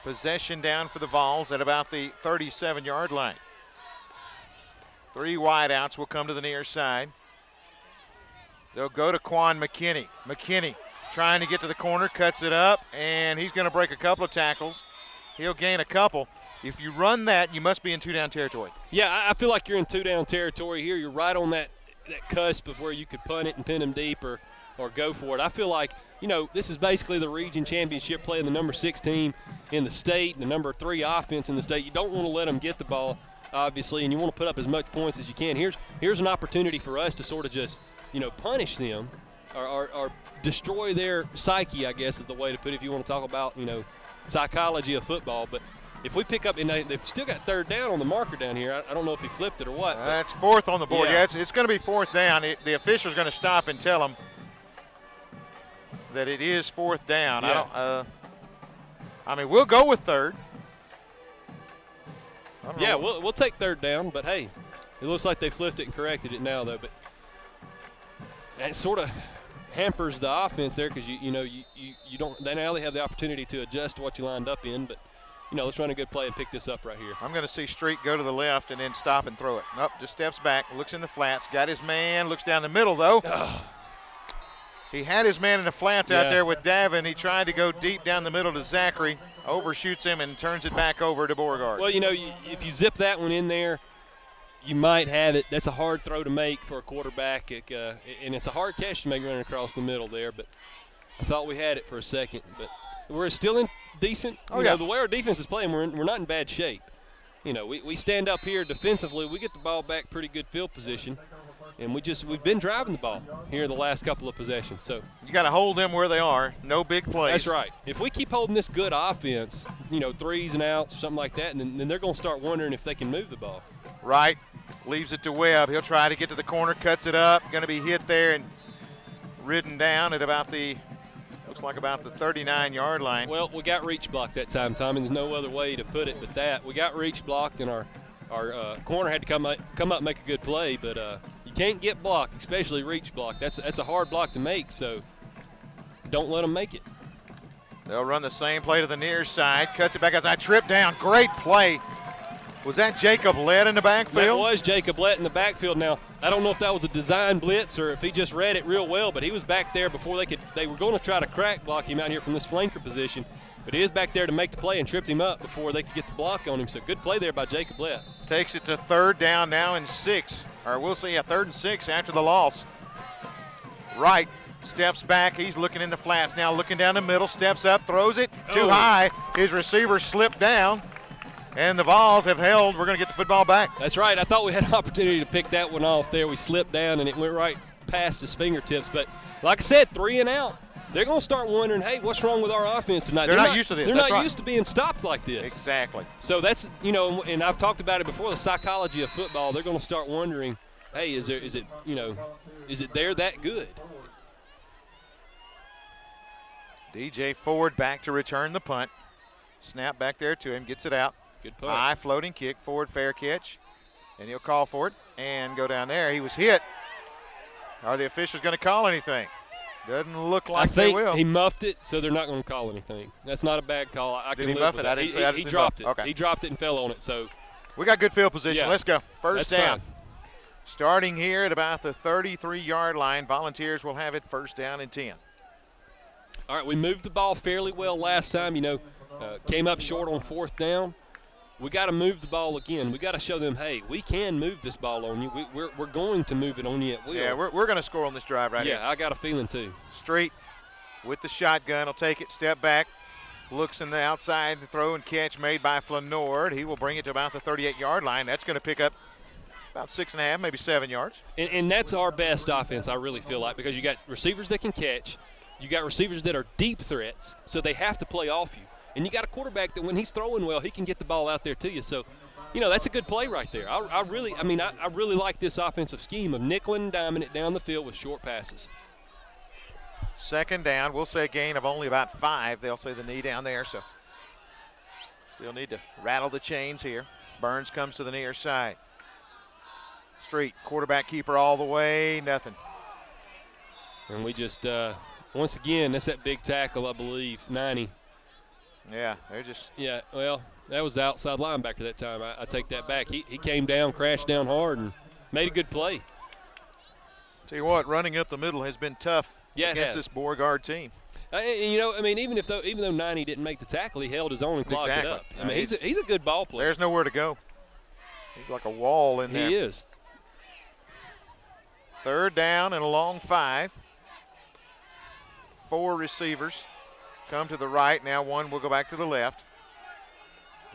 Possession down for the Vols at about the 37-yard line. 3 wideouts will come to the near side. They'll go to Quan McKinney. McKinney trying to get to the corner, cuts it up, and he's going to break a couple of tackles. He'll gain a couple. If you run that, you must be in 2-down territory. Yeah, I feel like you're in 2-down territory here. You're right on that cusp of where you could punt it and pin them deep or go for it. I feel like, this is basically the region championship playing the number 6 team in the state and the number 3 offense in the state. You don't want to let them get the ball, obviously, and you want to put up as much points as you can. Here's an opportunity for us to sort of just, punish them or destroy their psyche, I guess is the way to put it if you want to talk about, psychology of football. But if we pick up, and they've still got 3rd down on the marker down here. I don't know if he flipped it or what. That's 4th on the board. Yeah. It's going to be 4th down. The official's going to stop and tell them that it is 4th down. Yeah. We'll go with 3rd. Yeah, we'll take 3rd down, but hey, it looks like they flipped it and corrected it now, though. But it sort of hampers the offense there because you don't. Now they have the opportunity to adjust to what you lined up in, but. Let's run a good play and pick this up right here. I'm going to see Street go to the left and then stop and throw it. Nope, just steps back, looks in the flats, got his man, looks down the middle, though. He had his man in the flats out there with Davin. He tried to go deep down the middle to Zachary. overshoots him and turns it back over to Beauregard. Well, you know, if you zip that one in there, you might have it. That's a hard throw to make for a quarterback, and it's a hard catch to make running across the middle there. But I thought we had it for a second. But we're still in decent. You know, the way our defense is playing, we're not in bad shape. You know, we stand up here defensively. We get the ball back pretty good field position. And we've been driving the ball here the last couple of possessions. So you got to hold them where they are. No big plays. That's right. If we keep holding this good offense, you know, threes and outs or something like that, and then they're going to start wondering if they can move the ball. Right. Leaves it to Webb. He'll try to get to the corner, cuts it up. Going to be hit there and ridden down at about the 39-yard line. Well, we got reach blocked that time, Tommy. There's no other way to put it but that. We got reach blocked, and our corner had to come up and make a good play, but you can't get blocked, especially reach block. That's a hard block to make, so don't let them make it. They'll run the same play to the near side, cuts it back outside, trip down. Great play. Was that Jacob Lett in the backfield? That was Jacob Lett in the backfield. Now, I don't know if that was a design blitz or if he just read it real well, but he was back there before they were going to try to crack block him out here from this flanker position. But he is back there to make the play and tripped him up before they could get the block on him. So good play there by Jacob Lett. Takes it to third down now and 6. Or we'll say third and 6 after the loss. Wright steps back. He's looking in the flats now, looking down the middle, steps up, throws it too high. His receiver slipped down, and the Vols have held. We're going to get the football back. That's right. I thought we had an opportunity to pick that one off there. We slipped down, and it went right past his fingertips. But like I said, 3 and out. They're going to start wondering, hey, what's wrong with our offense tonight? They're not used to this. They're that's not right. used to being stopped like this. Exactly. So that's, you know, and I've talked about it before, the psychology of football. They're going to start wondering, hey, is it there that good? DJ Ford back to return the punt. Snap back there to him, gets it out. Good punt. High floating kick, Ford fair catch. And he'll call for it and go down there. He was hit. Are the officials going to call anything? Doesn't look like they will. He muffed it, so they're not going to call anything. That's not a bad call. I Did can he live muff with it? that. I didn't say. He dropped it. Okay. He dropped it and fell on it. So we got good field position. Yeah. Let's go. First That's down. fine. Starting here at about the 33-yard line, Volunteers will have it first down and 10. All right, we moved the ball fairly well last time. You know, came up short on fourth down. We got to move the ball again. We got to show them, hey, we can move this ball on you. We're going to move it on you at will. Yeah, we're going to score on this drive right here. Yeah, I got a feeling too. Street with the shotgun. He'll take it, step back, looks in the outside, the throw and catch made by Flanord. He will bring it to about the 38-yard line. That's going to pick up about 6.5, maybe 7 yards. And that's our best offense, I really feel like, because you got receivers that can catch. You got receivers that are deep threats, so they have to play off you. And you got a quarterback that when he's throwing well, he can get the ball out there to you. So, you know, that's a good play right there. I really like this offensive scheme of nickel and diming it down the field with short passes. Second down, we'll say a gain of only about 5. They'll say the knee down there, so still need to rattle the chains here. Burns comes to the near side. Street, quarterback keeper all the way, nothing. And we just, once again, that's that big tackle, I believe, 90. Yeah, they're just. Yeah, well, that was the outside linebacker that time. I take that back. He came down, crashed down hard, and made a good play. Tell you what, running up the middle has been tough against this Beauregard team. And you know, I mean, even though 90 didn't make the tackle, he held his own and clogged it up. I mean, he's a good ball player. There's nowhere to go. He's like a wall in there. He is. Third down and a long 5. 4 receivers come to the right. Now one will go back to the left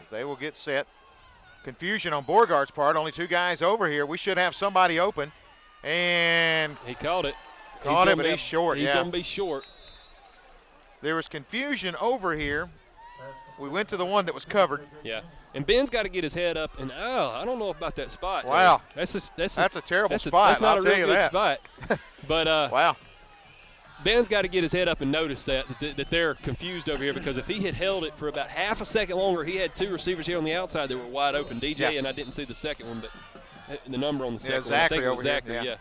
as they will get set. Confusion on Beauregard's part. Only 2 guys over here. We should have somebody open. And he caught it. Caught it, but he's short. He's going to be short. There was confusion over here. We went to the one that was covered. Yeah. And Ben's got to get his head up. And, I don't know about that spot. Wow. That's a terrible spot. That's not I'll a real tell you good that. spot. But wow. Ben's got to get his head up and notice that they're confused over here, because if he had held it for about half a second longer, he had 2 receivers here on the outside that were wide open. DJ, and I didn't see the second one, but the number on the second one. I think it was Zachary, yeah.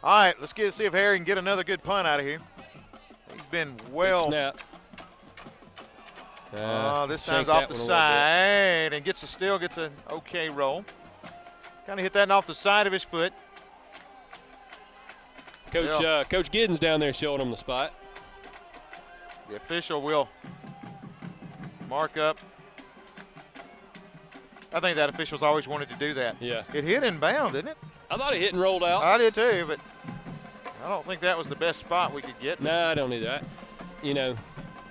All right, let's see if Harry can get another good punt out of here. He's been well. Snap. This time's off the side and still gets an okay roll. Kind of hit that off the side of his foot. Coach Giddens down there showing him the spot. The official will Mark up. I think that official's always wanted to do that. Yeah. It hit inbound, didn't it? I thought it hit and rolled out. I did too, but I don't think that was the best spot we could get. No, I don't either.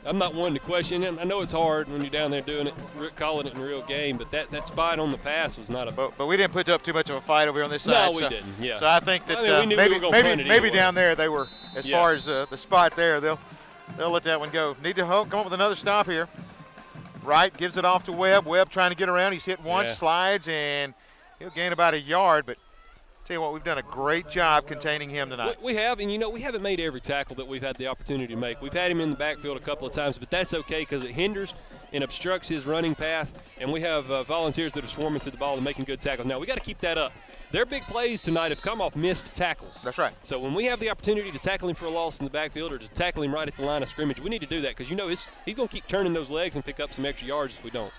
I'm not one to question it. I know it's hard when you're down there doing it, calling it in a real game, but that spot on the pass was not a. But we didn't put up too much of a fight over here on this side. No, we didn't. Yeah. So I think that we knew maybe down there they were as far as the spot there. They'll let that one go. Need to come up with another stop here. Wright gives it off to Webb. Webb trying to get around. He's hit once, slides, and he'll gain about a yard. But tell you what, we've done a great job containing him tonight. We have, and we haven't made every tackle that we've had the opportunity to make. We've had him in the backfield a couple of times, but that's okay because it hinders and obstructs his running path, and we have volunteers that are swarming to the ball and making good tackles. Now, we got to keep that up. Their big plays tonight have come off missed tackles. That's right. So when we have the opportunity to tackle him for a loss in the backfield or to tackle him right at the line of scrimmage, we need to do that because he's going to keep turning those legs and pick up some extra yards if we don't.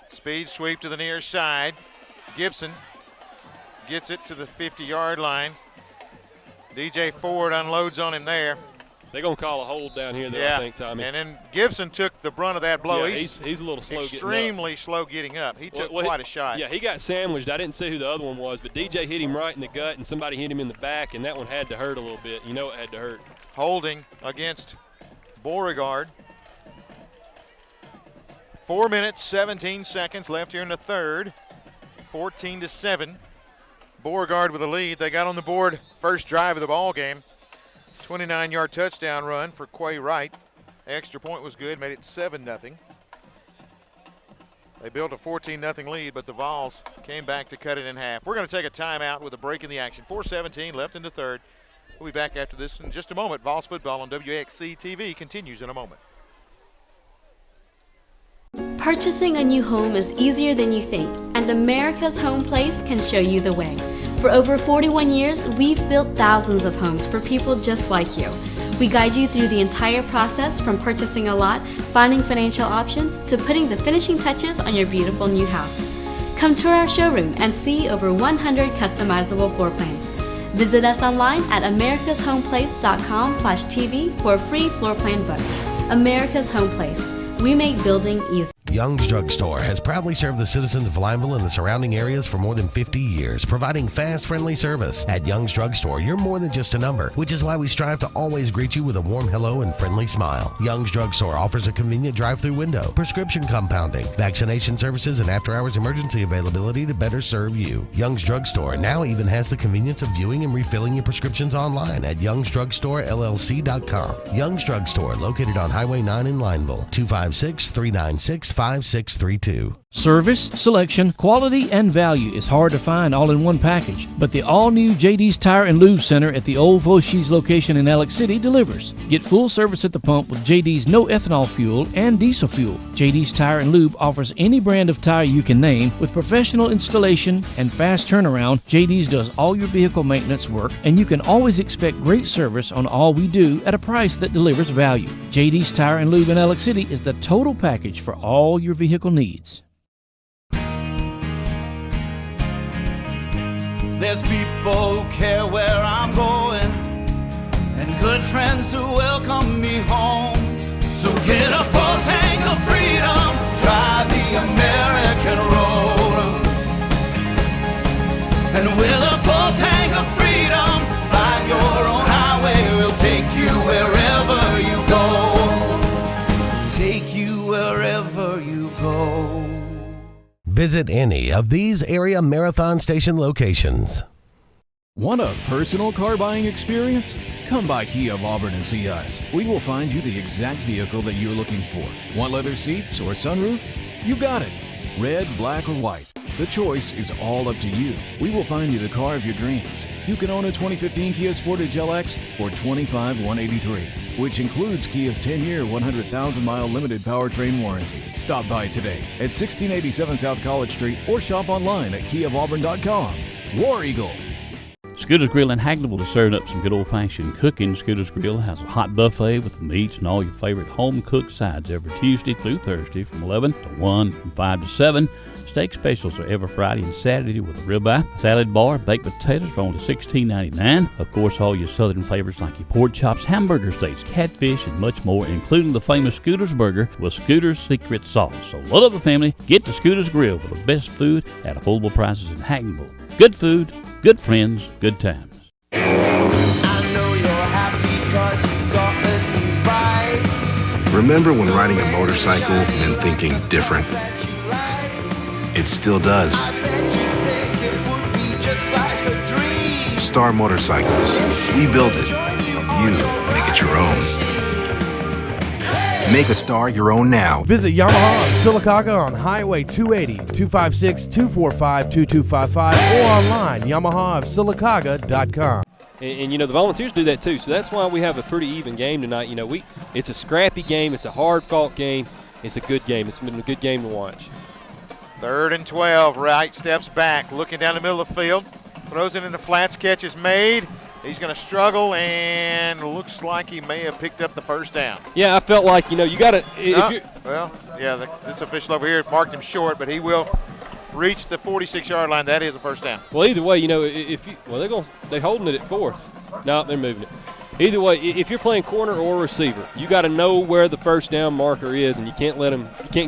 Speed sweep to the near side. Gibson gets it to the 50-yard line. DJ Ford unloads on him there. They're going to call a hold down here, I think, Tommy. And then Gibson took the brunt of that blow. Yeah, he's a little slow extremely slow getting up. He took quite a shot. Yeah, he got sandwiched. I didn't see who the other one was, but DJ hit him right in the gut, and somebody hit him in the back, and that one had to hurt a little bit. It had to hurt. Holding against Beauregard. 4 minutes, 17 seconds left here in the third. 14-7. Beauregard with a lead. They got on the board first drive of the ball game. 29-yard touchdown run for Quay Wright. Extra point was good, made it 7-0. They built a 14-0 lead, but the Vols came back to cut it in half. We're going to take a timeout with a break in the action. 4:17 left in the third. We'll be back after this in just a moment. Vols football on WXC TV continues in a moment. Purchasing a new home is easier than you think, and America's Home Place can show you the way. For over 41 years, we've built thousands of homes for people just like you. We guide you through the entire process from purchasing a lot, finding financial options, to putting the finishing touches on your beautiful new house. Come to our showroom and see over 100 customizable floor plans. Visit us online at americashomeplace.com/TV for a free floor plan book. America's Home Place. We make building easy. Young's Drug Store has proudly served the citizens of Lineville and the surrounding areas for more than 50 years, providing fast, friendly service. At Young's Drug Store, you're more than just a number, which is why we strive to always greet you with a warm hello and friendly smile. Young's Drug Store offers a convenient drive-through window, prescription compounding, vaccination services, and after-hours emergency availability to better serve you. Young's Drug Store now even has the convenience of viewing and refilling your prescriptions online at youngsdrugstore.llc.com. Young's Drug Store, located on Highway 9 in Lineville, 256-396-5632. Service, selection, quality, and value is hard to find all in one package, but the all-new JD's Tire and Lube Center at the old Foshis location in Alex City delivers. Get full service at the pump with JD's no ethanol fuel and diesel fuel. JD's Tire and Lube offers any brand of tire you can name with professional installation and fast turnaround. JD's does all your vehicle maintenance work, and you can always expect great service on all we do at a price that delivers value. JD's Tire and Lube in Alex City is the total package for all your vehicle needs. There's people who care where I'm going, and good friends who welcome me home. So get a full tank of freedom, drive the American road. And with a full tank of freedom, find your own highway. We'll take you wherever you go. Take you wherever you go. Visit any of these area Marathon Station locations. Want a personal car buying experience? Come by Kia of Auburn and see us. We will find you the exact vehicle that you're looking for. Want leather seats or sunroof? You got it. Red, black, or white. The choice is all up to you. We will find you the car of your dreams. You can own a 2015 Kia Sportage LX for $25,183, which includes Kia's 10-year, 100,000-mile limited powertrain warranty. Stop by today at 1687 South College Street or shop online at kiaofauburn.com. War Eagle. Scooter's Grill in Hagneville is serving up some good old-fashioned cooking. Scooter's Grill has a hot buffet with meats and all your favorite home-cooked sides every Tuesday through Thursday from 11 to 1 and 5 to 7. Steak specials are every Friday and Saturday with a ribeye, salad bar, baked potatoes for only $16.99. Of course, all your southern flavors like your pork chops, hamburger steaks, catfish, and much more, including the famous Scooter's Burger with Scooter's Secret Sauce. So load up the family, get to Scooter's Grill for the best food at affordable prices in Hagneville. Good food, good friends, good times. Remember when riding a motorcycle meant thinking different? It still does. Star Motorcycles. We build it. You make it your own. Make a Star your own now. Visit Yamaha of Sylacauga on Highway 280, 256-245-2255, or online, yamahaofsylacauga.com. And, you know, the Volunteers do that too, so that's why we have a pretty even game tonight. You know, it's a scrappy game. It's a hard-fought game. It's a good game. It's been a good game to watch. 3rd and 12. Wright steps back, looking down the middle of the field. Throws it into flats. Catch is made. He's going to struggle, and looks like he may have picked up the first down. Yeah, I felt like, you know, you got to. Well, yeah, this official over here marked him short, but he will reach the 46-yard line. That is a first down. Well, either way, you know, they're holding it at 4th. No, they're moving it. Either way, if you're playing corner or receiver, you got to know where the first down marker is, and you can't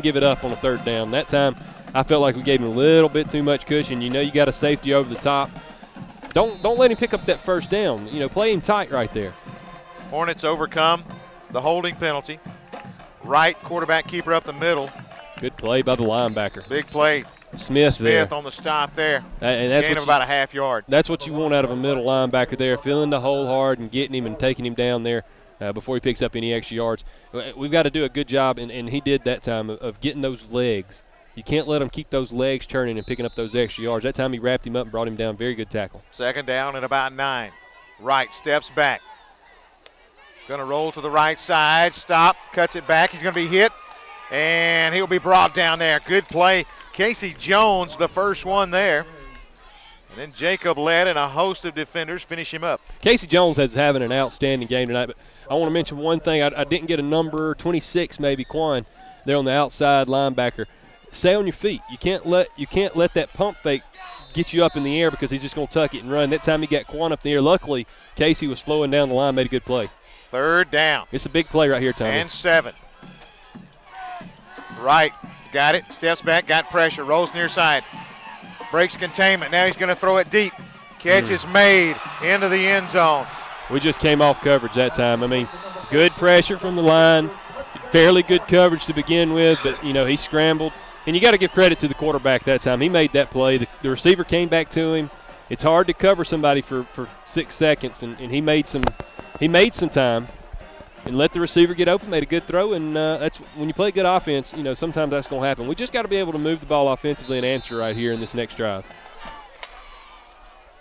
give it up on a 3rd down. That time, I felt like we gave him a little bit too much cushion. You know, you got a safety over the top. Don't let him pick up that first down. You know, play him tight right there. Hornets overcome the holding penalty. Wright, quarterback keeper up the middle. Good play by the linebacker. Big play. Smith there. on the stop there. And that's gain of about a half yard. That's what you want out of a middle linebacker there, filling the hole hard and getting him and taking him down there before he picks up any extra yards. We've got to do a good job, and he did that time, of getting those legs. You can't let him keep those legs churning and picking up those extra yards. That time he wrapped him up and brought him down. Very good tackle. 2nd down at about 9. Wright steps back. Going to roll to the right side. Stop. Cuts it back. He's going to be hit. And he'll be brought down there. Good play. Casey Jones, the first one there. And then Jacob Led and a host of defenders finish him up. Casey Jones is having an outstanding game tonight. But I want to mention one thing. I didn't get a number, 26 maybe, Quan, there on the outside linebacker. Stay on your feet. You can't let that pump fake get you up in the air because he's just going to tuck it and run. That time he got Quan up in the air. Luckily, Casey was flowing down the line, made a good play. 3rd down. It's a big play right here, Tommy. And 7. Wright got it, steps back, got pressure, rolls near side. Breaks containment. Now he's going to throw it deep. Catch is made into the end zone. We just came off coverage that time. I mean, good pressure from the line. Fairly good coverage to begin with, but, you know, he scrambled. And you got to give credit to the quarterback that time. He made that play. The receiver came back to him. It's hard to cover somebody for 6 seconds, and he made some time and let the receiver get open, made a good throw, and that's when you play good offense, you know, sometimes that's going to happen. We just got to be able to move the ball offensively and answer right here in this next drive.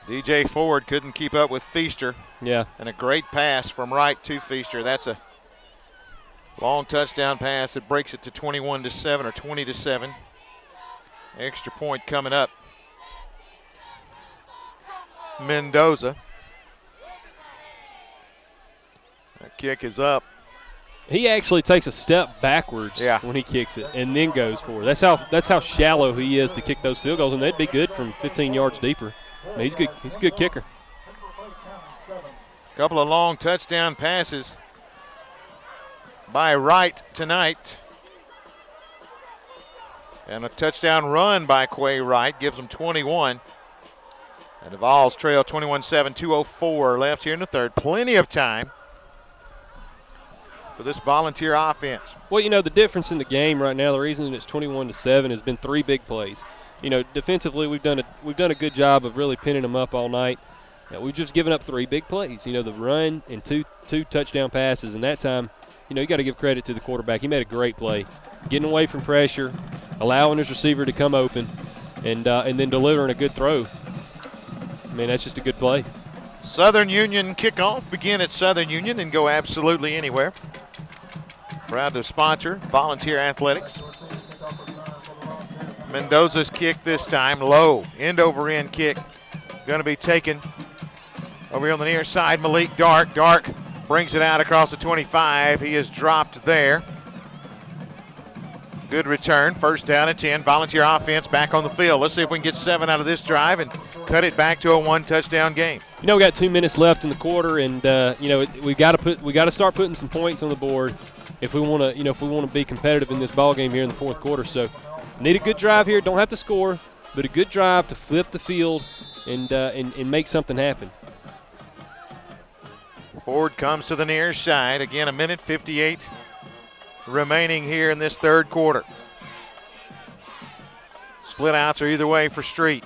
DJ Ford couldn't keep up with Feaster. Yeah. And a great pass from Wright to Feaster. That's a long touchdown pass that breaks it to 21-7 or 20-7. Extra point coming up. Mendoza. That kick is up. He actually takes a step backwards when he kicks it and then goes for it. That's how shallow he is to kick those field goals, and they'd be good from 15 yards deeper. I mean, he's good. He's a good kicker. A couple of long touchdown passes by Wright tonight. And a touchdown run by Quay Wright gives them 21. And the Vols trail 21-7, 2:04 left here in the third. Plenty of time for this Volunteer offense. Well, you know, the difference in the game right now, the reason it's 21-7 has been 3 big plays. You know, defensively, we've done a good job of really pinning them up all night. We've just given up 3 big plays. You know, the run and two touchdown passes, and that time, you know, you got to give credit to the quarterback. He made a great play, getting away from pressure, allowing his receiver to come open, and then delivering a good throw. I mean, that's just a good play. Southern Union kickoff begin at Southern Union and go absolutely anywhere. Proud to sponsor Volunteer Athletics. Mendoza's kick this time, low, end over end kick. Going to be taken Over here on the near side, Malik Dark. Dark brings it out across the 25. He is dropped there. Good return. First down and 10. Volunteer offense back on the field. Let's see if we can get 7 out of this drive and cut it back to a 1-touchdown game. You know, we got 2 minutes left in the quarter, and you know, we got to start putting some points on the board if we want to, if we want to be competitive in this ball game here in the fourth quarter. So, need a good drive here. Don't have to score, but a good drive to flip the field and make something happen. Ford comes to the near side. Again, a minute 58 remaining here in this third quarter. Split outs are either way for Street.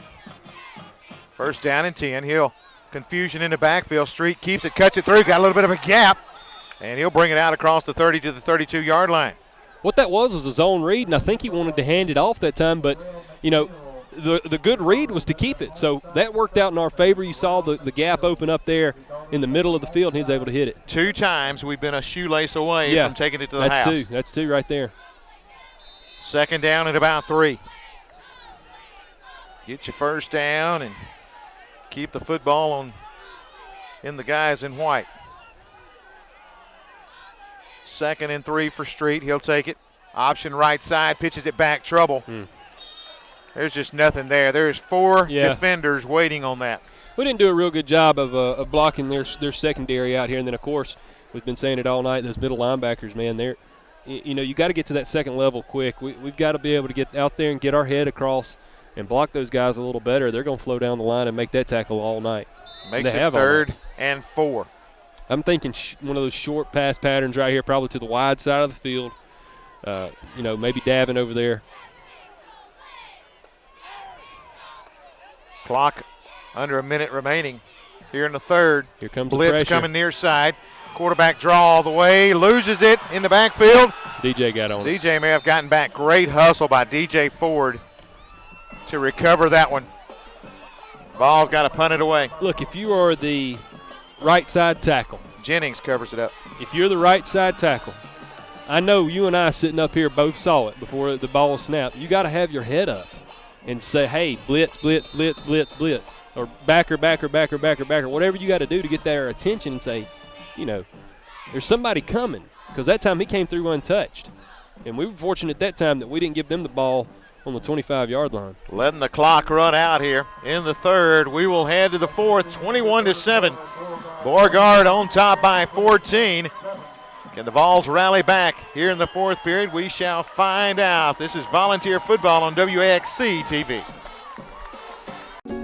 First down and 10. He'll confusion in the backfield. Street keeps it, cuts it through, got a little bit of a gap, and he'll bring it out across the 30 to the 32-yard line. What that was a zone read, and I think he wanted to hand it off that time, but, you know, the good read was to keep it. So that worked out in our favor. You saw the gap open up there in the middle of the field, and he was able to hit it. 2 times we've been a shoelace away from taking it to the house. That's 2 right there. Second down at about 3. Get your first down and keep the football in the guys in white. Second and 3 for Street. He'll take it. Option right side, pitches it back, trouble. There's just nothing there. There's 4 defenders waiting on that. We didn't do a real good job of blocking their secondary out here. And then, of course, we've been saying it all night, those middle linebackers, man, you got to get to that second level quick. We've got to be able to get out there and get our head across and block those guys a little better. They're going to flow down the line and make that tackle all night. Makes it 3rd and 4. I'm thinking one of those short pass patterns right here, probably to the wide side of the field. Maybe Davin over there. Clock under a minute remaining here in the third. Here comes blitz the pressure. Coming near side. Quarterback draw all the way, loses it in the backfield. DJ got on it. DJ may have gotten back. Great hustle by DJ Ford to recover that one. Ball's got to punt it away. Look, if you are the right side tackle. Jennings covers it up. If you're the right side tackle, I know you and I sitting up here both saw it before the ball snapped. You got to have your head up and say, hey, blitz, blitz, blitz, blitz, blitz, or backer, backer, backer, backer, backer, whatever you got to do to get their attention and say, there's somebody coming, because that time he came through untouched. And we were fortunate that time that we didn't give them the ball on the 25-yard line. Letting the clock run out here in the third. We will head to the fourth, 21-7. Beauregard on top by 14. Can the Vols rally back here in the fourth period? We shall find out. This is Volunteer Football on WAXC TV.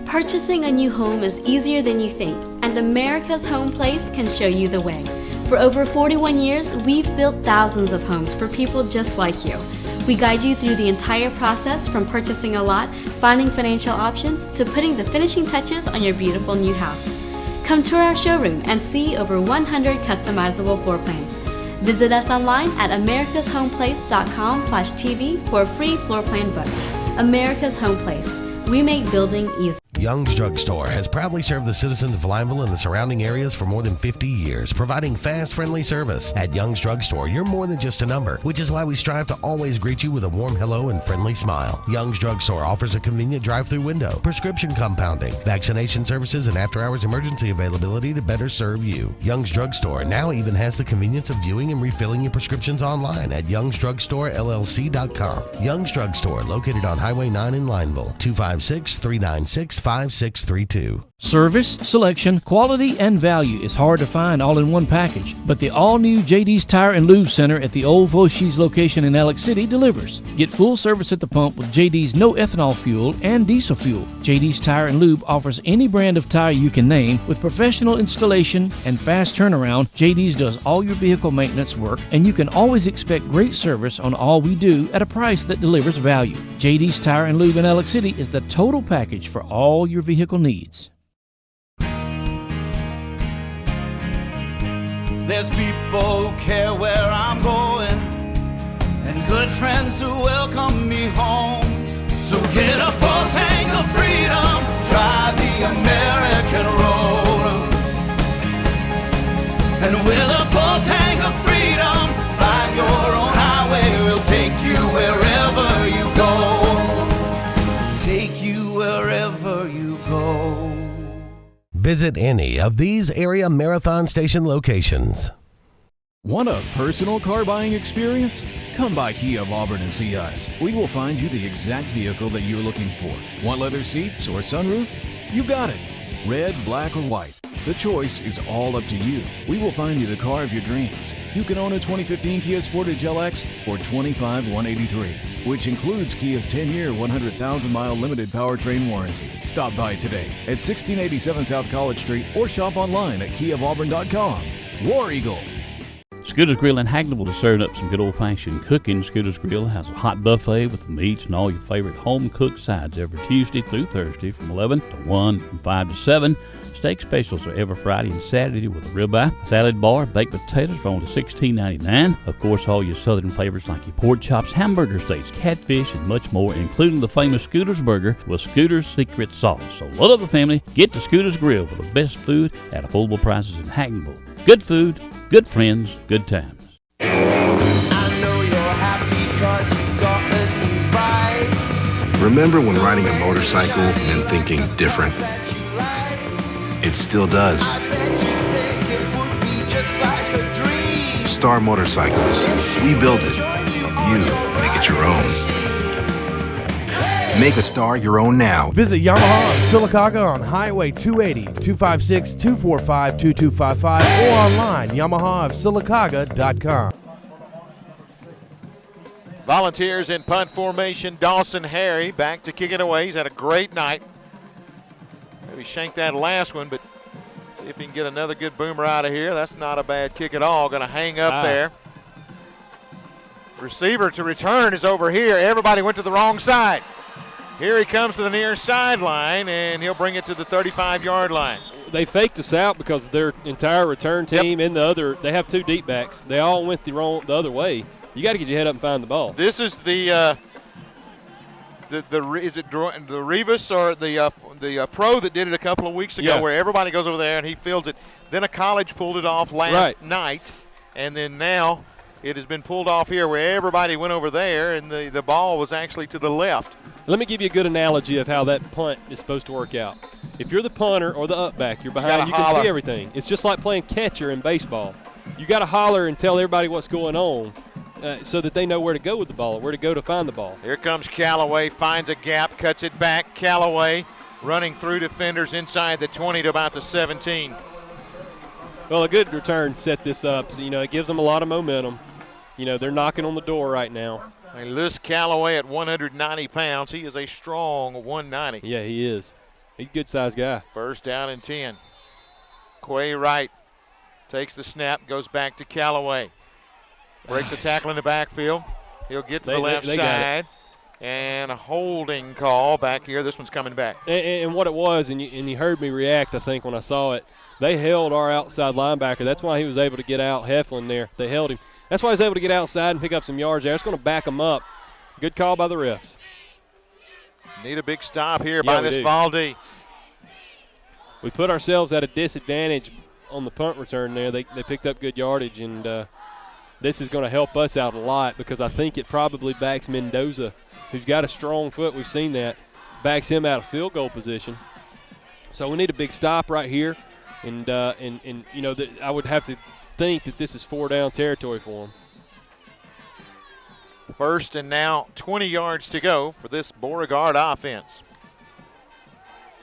Purchasing a new home is easier than you think, and America's Home Place can show you the way. For over 41 years, we've built thousands of homes for people just like you. We guide you through the entire process, from purchasing a lot, finding financial options, to putting the finishing touches on your beautiful new house. Come tour our showroom and see over 100 customizable floor plans. Visit us online at americashomeplace.com/TV for a free floor plan book. America's Home Place. We make building easy. Young's Drug Store has proudly served the citizens of Lineville and the surrounding areas for more than 50 years, providing fast, friendly service. At Young's Drug Store, you're more than just a number, which is why we strive to always greet you with a warm hello and friendly smile. Young's Drug Store offers a convenient drive-through window, prescription compounding, vaccination services, and after-hours emergency availability to better serve you. Young's Drug Store now even has the convenience of viewing and refilling your prescriptions online at youngsdrugstorellc.com. Young's Drug Store, located on Highway 9 in Lineville, 256-396-5632. Service, selection, quality, and value is hard to find all in one package, but the all-new JD's Tire and Lube Center at the old Voshi's location in Alex City delivers. Get full service at the pump with JD's no ethanol fuel and diesel fuel. JD's Tire and Lube offers any brand of tire you can name with professional installation and fast turnaround. JD's does all your vehicle maintenance work, and you can always expect great service on all we do at a price that delivers value. JD's Tire and Lube in Alex City is the total package for all your vehicle needs. There's people who care where I'm going, and good friends who welcome me home. So get a full tank of freedom, drive the American road. And with a full tank of freedom, find your own highway. We'll take you wherever you go. Take you wherever you go. Visit any of these area Marathon Station locations. Want a personal car buying experience? Come by Kia of Auburn and see us. We will find you the exact vehicle that you're looking for. Want leather seats or sunroof? You got it. Red, black, or white. The choice is all up to you. We will find you the car of your dreams. You can own a 2015 Kia Sportage LX for $25,183, which includes Kia's 10-year, 100,000-mile limited powertrain warranty. Stop by today at 1687 South College Street or shop online at kiaofauburn.com. War Eagle. Scooter's Grill in Hagneville is serving up some good old-fashioned cooking. Scooter's Grill has a hot buffet with meats and all your favorite home-cooked sides every Tuesday through Thursday from 11 to 1 and 5 to 7. Steak specials are every Friday and Saturday with a ribeye, salad bar, baked potatoes for only $16.99. Of course, all your southern favorites like your pork chops, hamburger steaks, catfish, and much more, including the famous Scooter's Burger with Scooter's Secret Sauce. So load up the family, get to Scooter's Grill for the best food at affordable prices in Hagneville. Good food, good friends, good times. I know you're happy 'cause you got a new ride. Remember when riding a motorcycle meant thinking different? It still does. Star Motorcycles. We build it. You make it your own. Make a Star your own now. Visit Yamaha of Sylacauga on Highway 280, 256-245-2255, or online, yamahaofsylacauga.com. Volunteers in punt formation. Dawson Harry back to kick it away. He's had a great night. Maybe shanked that last one, but see if he can get another good boomer out of here. That's not a bad kick at all. Going to hang up there. Receiver to return is over here. Everybody went to the wrong side. Here he comes to the near sideline, and he'll bring it to the 35-yard line. They faked us out because their entire return team and the other, they have two deep backs. They all went the other way. You got to get your head up and find the ball. This is is it the Rivas or the pro that did it a couple of weeks ago, where everybody goes over there and he fields it. Then a college pulled it off last night, and then now it has been pulled off here where everybody went over there, and the ball was actually to the left. Let me give you a good analogy of how that punt is supposed to work out. If you're the punter or the up back, you're behind, you can see everything. It's just like playing catcher in baseball. You got to holler and tell everybody what's going on so that they know where to go with the ball, where to go to find the ball. Here comes Callaway, finds a gap, cuts it back. Callaway running through defenders inside the 20 to about the 17. Well, a good return set this up. So, it gives them a lot of momentum. They're knocking on the door right now. And Liz Callaway at 190 pounds. He is a strong 190. Yeah, he is. He's a good-sized guy. First down and 10. Quay Wright takes the snap, goes back to Callaway. Breaks a tackle in the backfield. He'll get to the left side. And a holding call back here. This one's coming back. And what it was, and you heard me react, I think, when I saw it, they held our outside linebacker. That's why he was able to get out Heflin there. They held him. That's why he was able to get outside and pick up some yards there. It's going to back him up. Good call by the refs. Need a big stop here by this Valdi. We put ourselves at a disadvantage on the punt return there. They picked up good yardage, and this is going to help us out a lot because I think it probably backs Mendoza, who's got a strong foot. We've seen that. Backs him out of field goal position. So we need a big stop right here, and I would have to think that this is 4-down territory for him. First and now 20 yards to go for this Beauregard offense.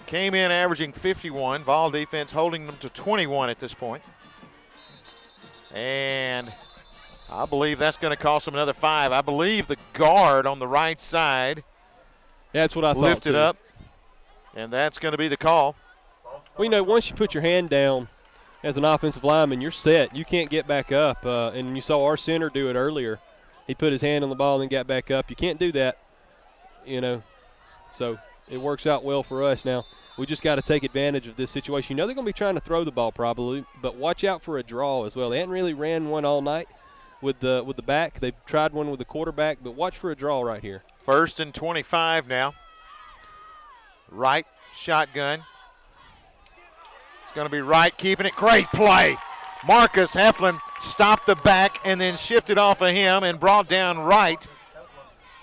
Came in averaging 51. Vol defense holding them to 21 at this point. And I believe that's going to cost them another 5. I believe the guard on the right side. That's what I thought. Lifted up, and that's going to be the call. Well, once you put your hand down as an offensive lineman, you're set. You can't get back up. And you saw our center do it earlier. He put his hand on the ball and then got back up. You can't do that, So it works out well for us. Now, we just got to take advantage of this situation. They're going to be trying to throw the ball probably, but watch out for a draw as well. They hadn't really ran one all night with the back. They've tried one with the quarterback, but watch for a draw right here. First and 25 now. Right shotgun. It's going to be Wright keeping it. Great play. Marcus Heflin stopped the back and then shifted off of him and brought down Wright.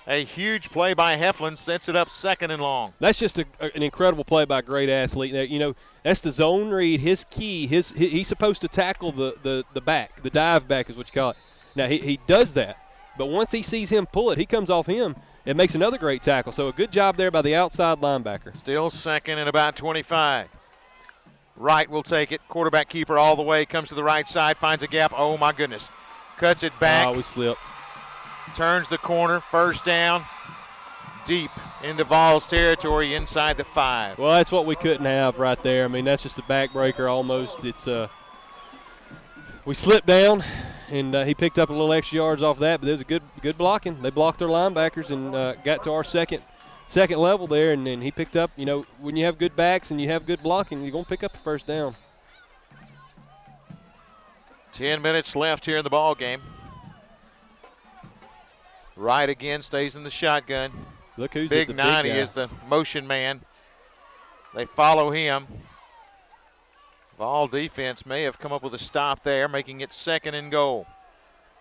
A huge play by Heflin sets it up 2nd and long. That's just an incredible play by a great athlete. You know, that's the zone read. His key, he's supposed to tackle the back. The dive back is what you call it. Now, he does that. But once he sees him pull it, he comes off him. It makes another great tackle. So a good job there by the outside linebacker. Still 2nd and about 25. Wright will take it. Quarterback keeper all the way. Comes to the right side. Finds a gap. Oh, my goodness. Cuts it back. Oh, we slipped. Turns the corner. 1st down. Deep into Vols territory inside the 5. Well, that's what we couldn't have right there. I mean, that's just a backbreaker almost. It's we slipped down, and he picked up a little extra yards off that, but there's a good blocking. They blocked their linebackers and got to our second level there, and then he picked up, you know, when you have good backs and you have good blocking, you're going to pick up the 1st down. 10 minutes left here in the ball game. Wright again stays in the shotgun. Look who's Big the 90 big guy. is the motion man. They follow him. Vol defense may have come up with a stop there, making it 2nd and goal.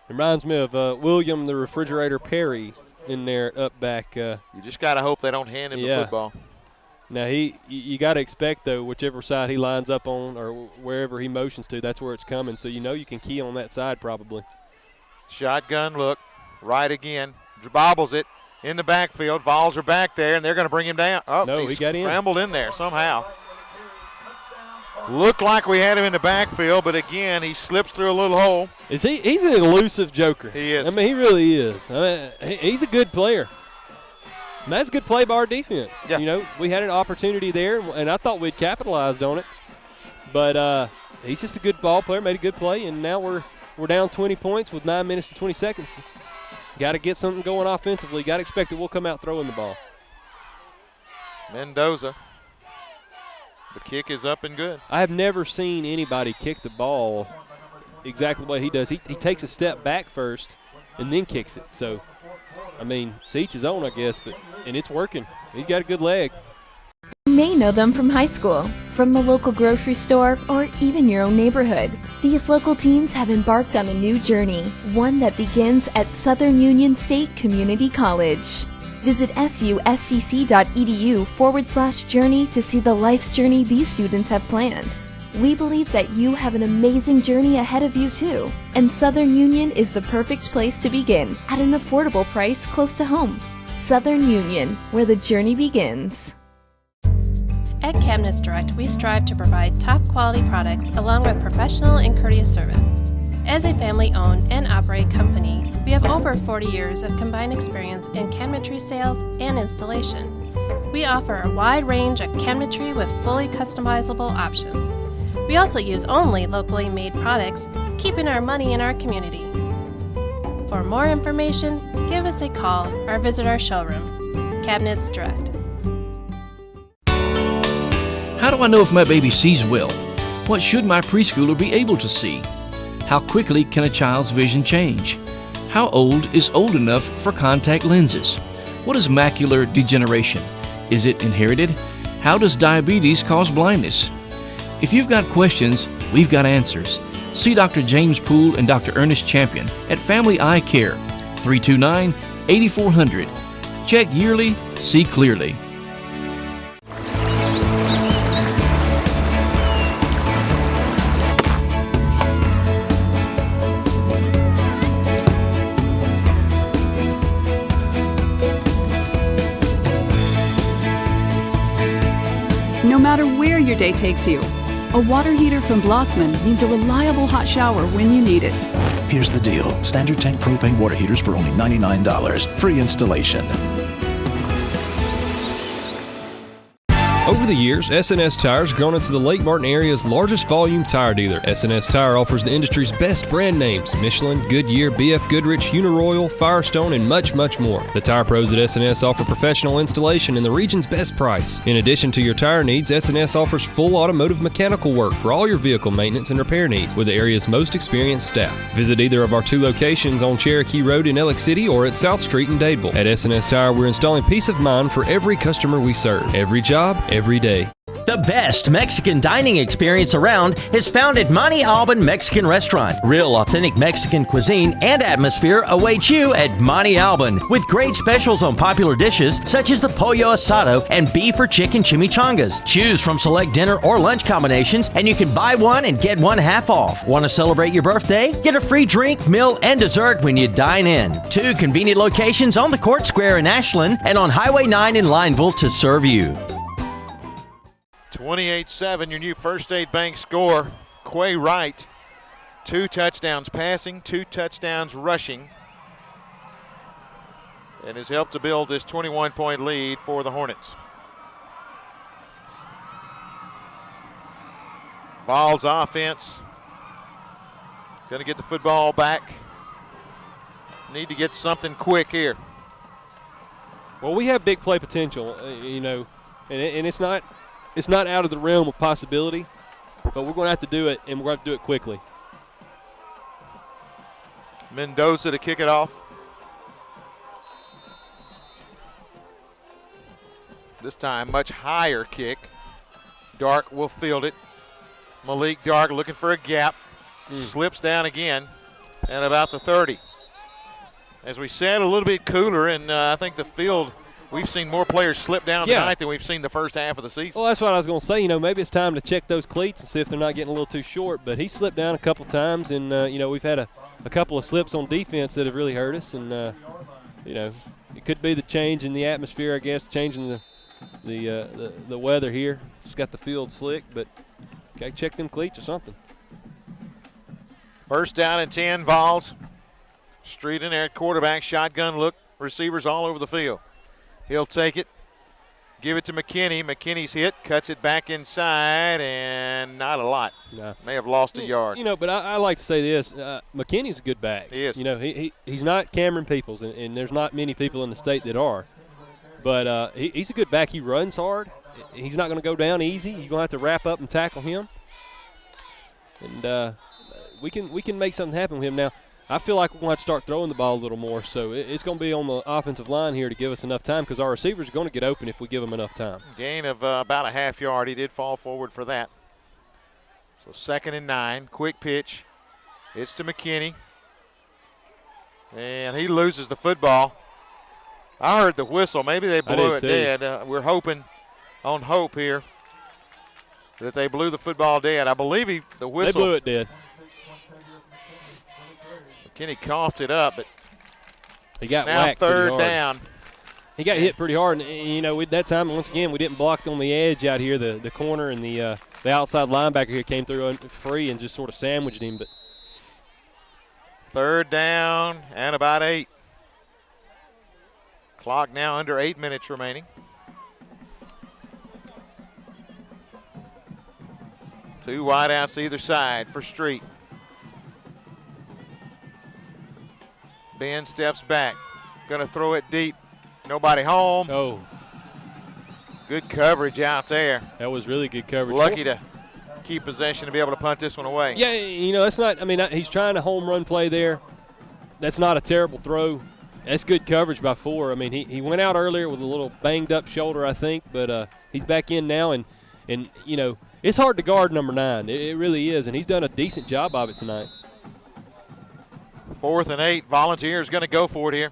Reminds me of William the Refrigerator Perry in there up back. You just got to hope they don't hand him the football. Now, you got to expect, though, whichever side he lines up on or wherever he motions to, that's where it's coming. So you know you can key on that side probably. Shotgun look. Right again. Bobbles it in the backfield. Vols are back there, and they're going to bring him down. Oh, no, he got in. Scrambled in there somehow. Looked like we had him in the backfield, but again, he slips through a little hole. He's an elusive joker. He is. I mean, he really is. I mean, he's a good player. And that's a good play by our defense. Yeah. You know, we had an opportunity there, and I thought we'd capitalized on it. But he's just a good ball player, made a good play, and now we're down 20 points with 9 minutes and 20 seconds. Got to get something going offensively. Got to expect that we'll come out throwing the ball. Mendoza. The kick is up and good. I have never seen anybody kick the ball exactly the way he does. He takes a step back first and then kicks it. So, I mean, to each his own, I guess, and it's working. He's got a good leg. You may know them from high school, from the local grocery store, or even your own neighborhood. These local teens have embarked on a new journey, one that begins at Southern Union State Community College. Visit suscc.edu/journey to see the life's journey these students have planned. We believe that you have an amazing journey ahead of you too, and Southern Union is the perfect place to begin at an affordable price close to home. Southern Union, where the journey begins. At Cabinets Direct, we strive to provide top-quality products along with professional and courteous service. As a family-owned and operated company, we have over 40 years of combined experience in cabinetry sales and installation. We offer a wide range of cabinetry with fully customizable options. We also use only locally made products, keeping our money in our community. For more information, give us a call or visit our showroom. Cabinets Direct. How do I know if my baby sees well? What should my preschooler be able to see? How quickly can a child's vision change? How old is old enough for contact lenses? What is macular degeneration? Is it inherited? How does diabetes cause blindness? If you've got questions, we've got answers. See Dr. James Poole and Dr. Ernest Champion at Family Eye Care, 329-8400. Check yearly, see clearly. No matter where your day takes you, a water heater from Blossman means a reliable hot shower when you need it. Here's the deal. Standard tank propane water heaters for only $99. Free installation. Over the years, S&S Tire has grown into the Lake Martin area's largest volume tire dealer. S&S Tire offers the industry's best brand names: Michelin, Goodyear, BF Goodrich, Uniroyal, Firestone, and much, much more. The tire pros at S&S offer professional installation and the region's best price. In addition to your tire needs, S&S offers full automotive mechanical work for all your vehicle maintenance and repair needs with the area's most experienced staff. Visit either of our 2 locations on Cherokee Road in Ellick City or at South Street in Dadeville. At S&S Tire, we're installing peace of mind for every customer we serve. Every job, every day. The The best Mexican dining experience around is found at Monte Alban Mexican Restaurant. Real authentic Mexican cuisine and atmosphere awaits you at Monte Alban with great specials on popular dishes such as the pollo asado and beef or chicken chimichangas. Choose from select dinner or lunch combinations and you can buy one and get one half off. Want to celebrate your birthday? Get a free drink, meal, and dessert when you dine in. 2 convenient locations on the Court Square in Ashland and on Highway 9 in Lineville to serve you. 28-7, your new First State Bank score. Quay Wright, 2 touchdowns passing, 2 touchdowns rushing, and has helped to build this 21-point lead for the Hornets. Vols offense going to get the football back. Need to get something quick here. Well, we have big play potential, and it's not out of the realm of possibility, but we're going to have to do it, and we're going to have to do it quickly. Mendoza to kick it off. This time, much higher kick. Dark will field it. Malik Dark looking for a gap. Slips down again, and about the 30. As we said, a little bit cooler, and I think the field, we've seen more players slip down tonight than we've seen the first half of the season. Well, that's what I was going to say. Maybe it's time to check those cleats and see if they're not getting a little too short. But he slipped down a couple times, and, we've had a couple of slips on defense that have really hurt us. And, it could be the change in the atmosphere, I guess, changing the weather here. It's got the field slick, but got to check them cleats or something. First down and 10, Vols. Street in there at quarterback, shotgun look, receivers all over the field. He'll take it, give it to McKinney. McKinney's hit, cuts it back inside, and not a lot. No. May have lost a yard. But I like to say this. McKinney's a good back. He is. He's not Cameron Peoples, and there's not many people in the state that are. But he's a good back. He runs hard. He's not going to go down easy. You're going to have to wrap up and tackle him. And we can make something happen with him. Now, I feel like we're going to have to start throwing the ball a little more. So it's going to be on the offensive line here to give us enough time because our receivers are going to get open if we give them enough time. Gain of about a half yard. He did fall forward for that. So 2nd and 9. Quick pitch. It's to McKinney. And he loses the football. I heard the whistle. Maybe they blew it dead. We're hoping on hope here that they blew the football dead. I believe the whistle. They blew it dead. McKinney coughed it up, but he got now whacked 3rd down. He got hit pretty hard, and at that time, once again, we didn't block on the edge out here. The corner and the outside linebacker here came through free and just sort of sandwiched him. But 3rd down and about 8. Clock now under 8 minutes remaining. Two wideouts either side for Street. Ben steps back. Going to throw it deep. Nobody home. Oh. Good coverage out there. That was really good coverage. Lucky to keep possession to be able to punt this one away. Yeah, that's not – he's trying a home run play there. That's not a terrible throw. That's good coverage by 4. He went out earlier with a little banged-up shoulder, I think, but he's back in now. And it's hard to guard number 9. It really is, and he's done a decent job of it tonight. 4th and 8. Volunteers going to go for it here.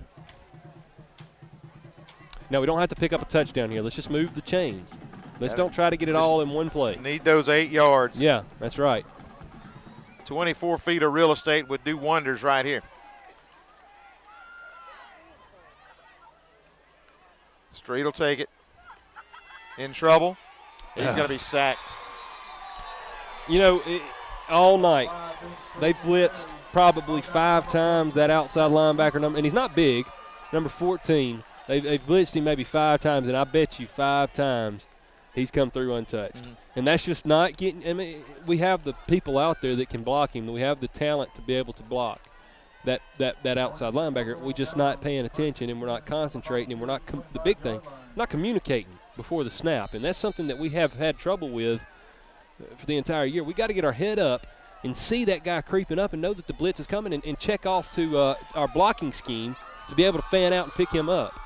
No, we don't have to pick up a touchdown here. Let's just move the chains. Let's don't try to get it all in one play. Need those 8 yards. Yeah, that's right. 24 feet of real estate would do wonders right here. Street will take it. In trouble. He's going to be sacked. All night they blitzed probably 5 times that outside linebacker number, and he's not big, number 14. They've blitzed him maybe 5 times, and I bet you 5 times he's come through untouched. Mm-hmm. And that's just not getting we have the people out there that can block him. We have the talent to be able to block that outside linebacker. We're just not paying attention, and we're not concentrating, and we're not the big thing, not communicating before the snap. And that's something that we have had trouble with for the entire year. We got to get our head up and see that guy creeping up and know that the blitz is coming and check off to our blocking scheme to be able to fan out and pick him up.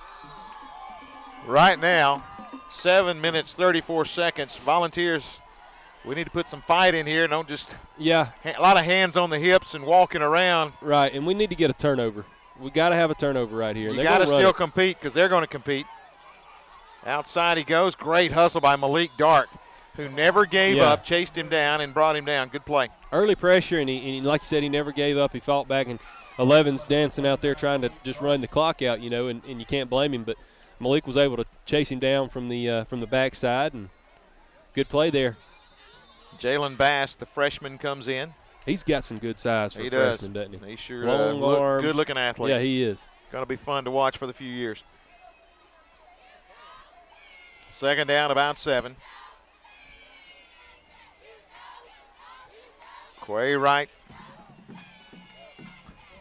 Right now, 7 minutes, 34 seconds. Volunteers, we need to put some fight in here. Don't just a lot of hands on the hips and walking around. Right, and we need to get a turnover. We got to have a turnover right here. You got to still compete because they're going to compete. Outside he goes. Great hustle by Malik Dark, who never gave up, chased him down, and brought him down. Good play. Early pressure, and he, like you said, he never gave up. He fought back, and 11's dancing out there trying to just run the clock out, you know, and you can't blame him. But Malik was able to chase him down from the backside, and good play there. Jalen Bass, the freshman, comes in. He's got some good size for a freshman, doesn't he? He sure Long arms. Good-looking athlete. Yeah, he is. Going to be fun to watch for the few years. Second down, about 7. Quay Wright.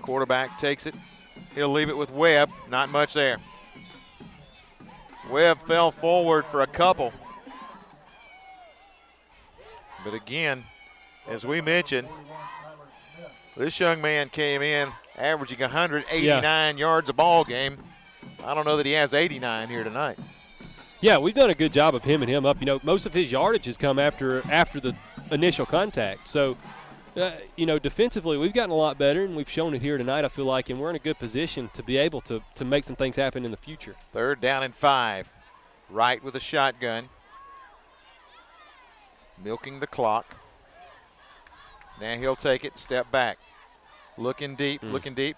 Quarterback takes it. He'll leave it with Webb. Not much there. Webb fell forward for a couple. But again, as we mentioned, this young man came in averaging 189 yards a ball game. I don't know that he has 89 here tonight. Yeah, we've done a good job of him up. You know, most of his yardage has come after the initial contact. So, you know, defensively we've gotten a lot better, and we've shown it here tonight, I feel like, and we're in a good position to be able to make some things happen in the future. Third down and 5. Wright with a shotgun. Milking the clock. Now he'll take it, step back. Looking deep,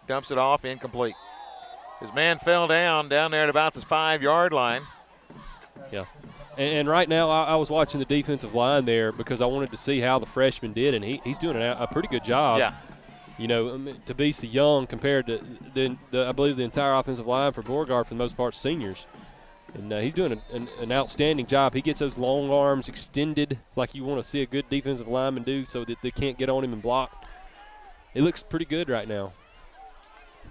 dumps it off, incomplete. His man fell down there at about the 5-yard line. Yeah. And right now I was watching the defensive line there because I wanted to see how the freshman did, and he's doing a pretty good job. Yeah. You know, I mean, to be so young compared to I believe the entire offensive line for Beauregard for the most part seniors. And he's doing an outstanding job. He gets those long arms extended like you want to see a good defensive lineman do so that they can't get on him and block. It looks pretty good right now.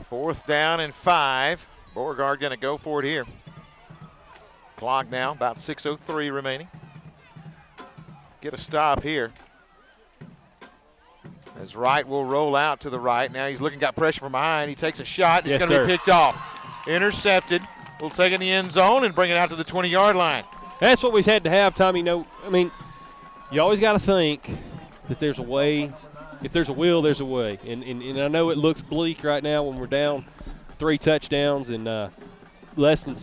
Fourth down and 5. Beauregard going to go for it here. Clock now, about 6:03 remaining. Get a stop here. As Wright will roll out to the right. Now he's got pressure from behind. He takes a shot. It's going to be picked off. Intercepted. We'll take it in the end zone and bring it out to the 20-yard line. That's what we had to have, Tommy. No, I mean, you always got to think that there's a way. If there's a will, there's a way. And I know it looks bleak right now when we're down 3 touchdowns and less than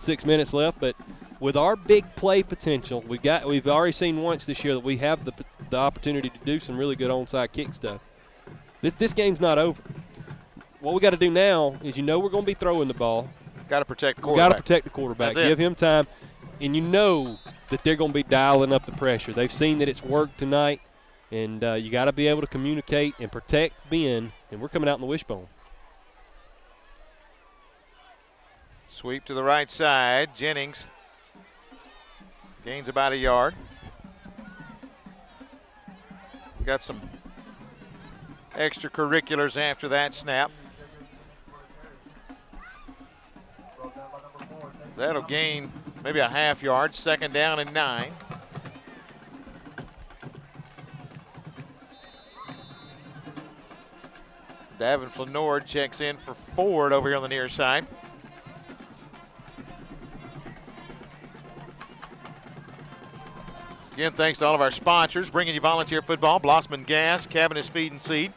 6 minutes left. But with our big play potential, we've already seen once this year that we have the opportunity to do some really good onside kick stuff. This game's not over. What we got to do now is, we're going to be throwing the ball. Got to protect the quarterback. Got to protect the quarterback. Give him time. And you know that they're going to be dialing up the pressure. They've seen that it's worked tonight. And you got to be able to communicate and protect Ben. And we're coming out in the wishbone. Sweep to the right side. Jennings gains about a yard. We got some extracurriculars after that snap. That'll gain maybe a half yard. Second down and 9. Davin Flanord checks in for Ford over here on the near side. Again, thanks to all of our sponsors, bringing you volunteer football, Blossman Gas, Cabinets Feed and Seed,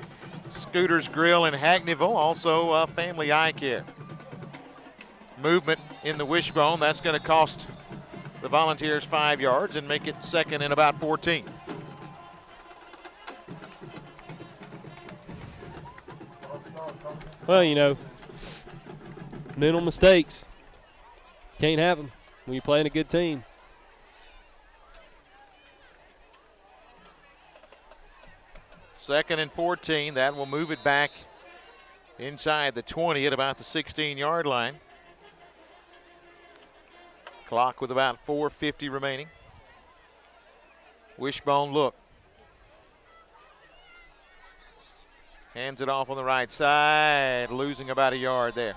Scooters Grill in Hackneyville, also Family Eye Care. Movement in the wishbone, that's going to cost the Volunteers 5 yards and make it second and about 14. Well, mental mistakes. Can't have them when you're playing a good team. Second and 14. That will move it back inside the 20 at about the 16-yard line. Clock with about 4:50 remaining. Wishbone look. Hands it off on the right side, losing about a yard there.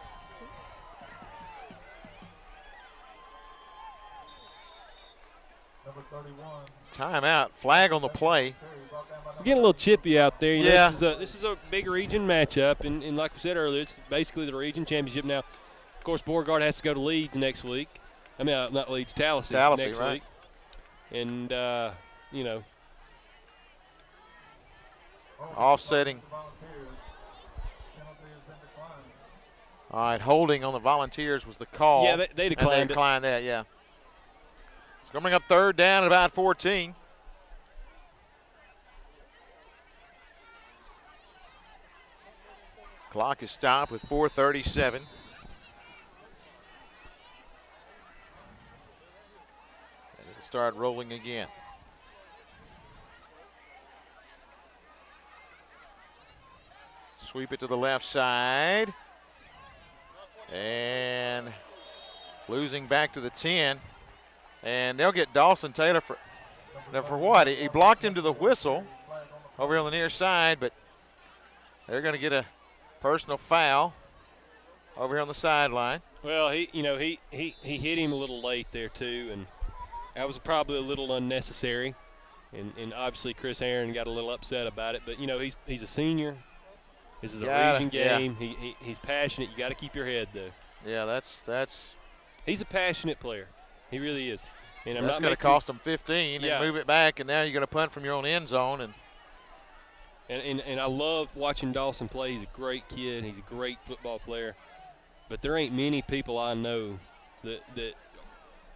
Timeout, flag on the play. Getting a little chippy out there. This is a big region matchup, and like we said earlier, it's basically the region championship now. Of course, Beauregard has to go to Leeds next week, I mean, not Leeds, Tallahassee next right. week. And, you know. Offsetting. All right, holding on the Volunteers was the call. Yeah, they declined and they declined that, yeah. It's going to bring up third down at about 14. Clock is stopped with 4:37. And it'll start rolling again. Sweep it to the left side. And losing back to the 10. And they'll get Dawson Taylor for what? He blocked him to the whistle over here on the near side, but they're going to get a personal foul over here on the sideline. Well, he hit him a little late there too, and that was probably a little unnecessary. And obviously Chris Aaron got a little upset about it, but you know he's a senior. This is a region game. Yeah. He's passionate. You got to keep your head though. Yeah, that's. He's a passionate player. He really is. And that's going to cost him 15 and move it back, and now you're going to punt from your own end zone. And I love watching Dawson play. He's a great kid. He's a great football player. But there ain't many people I know that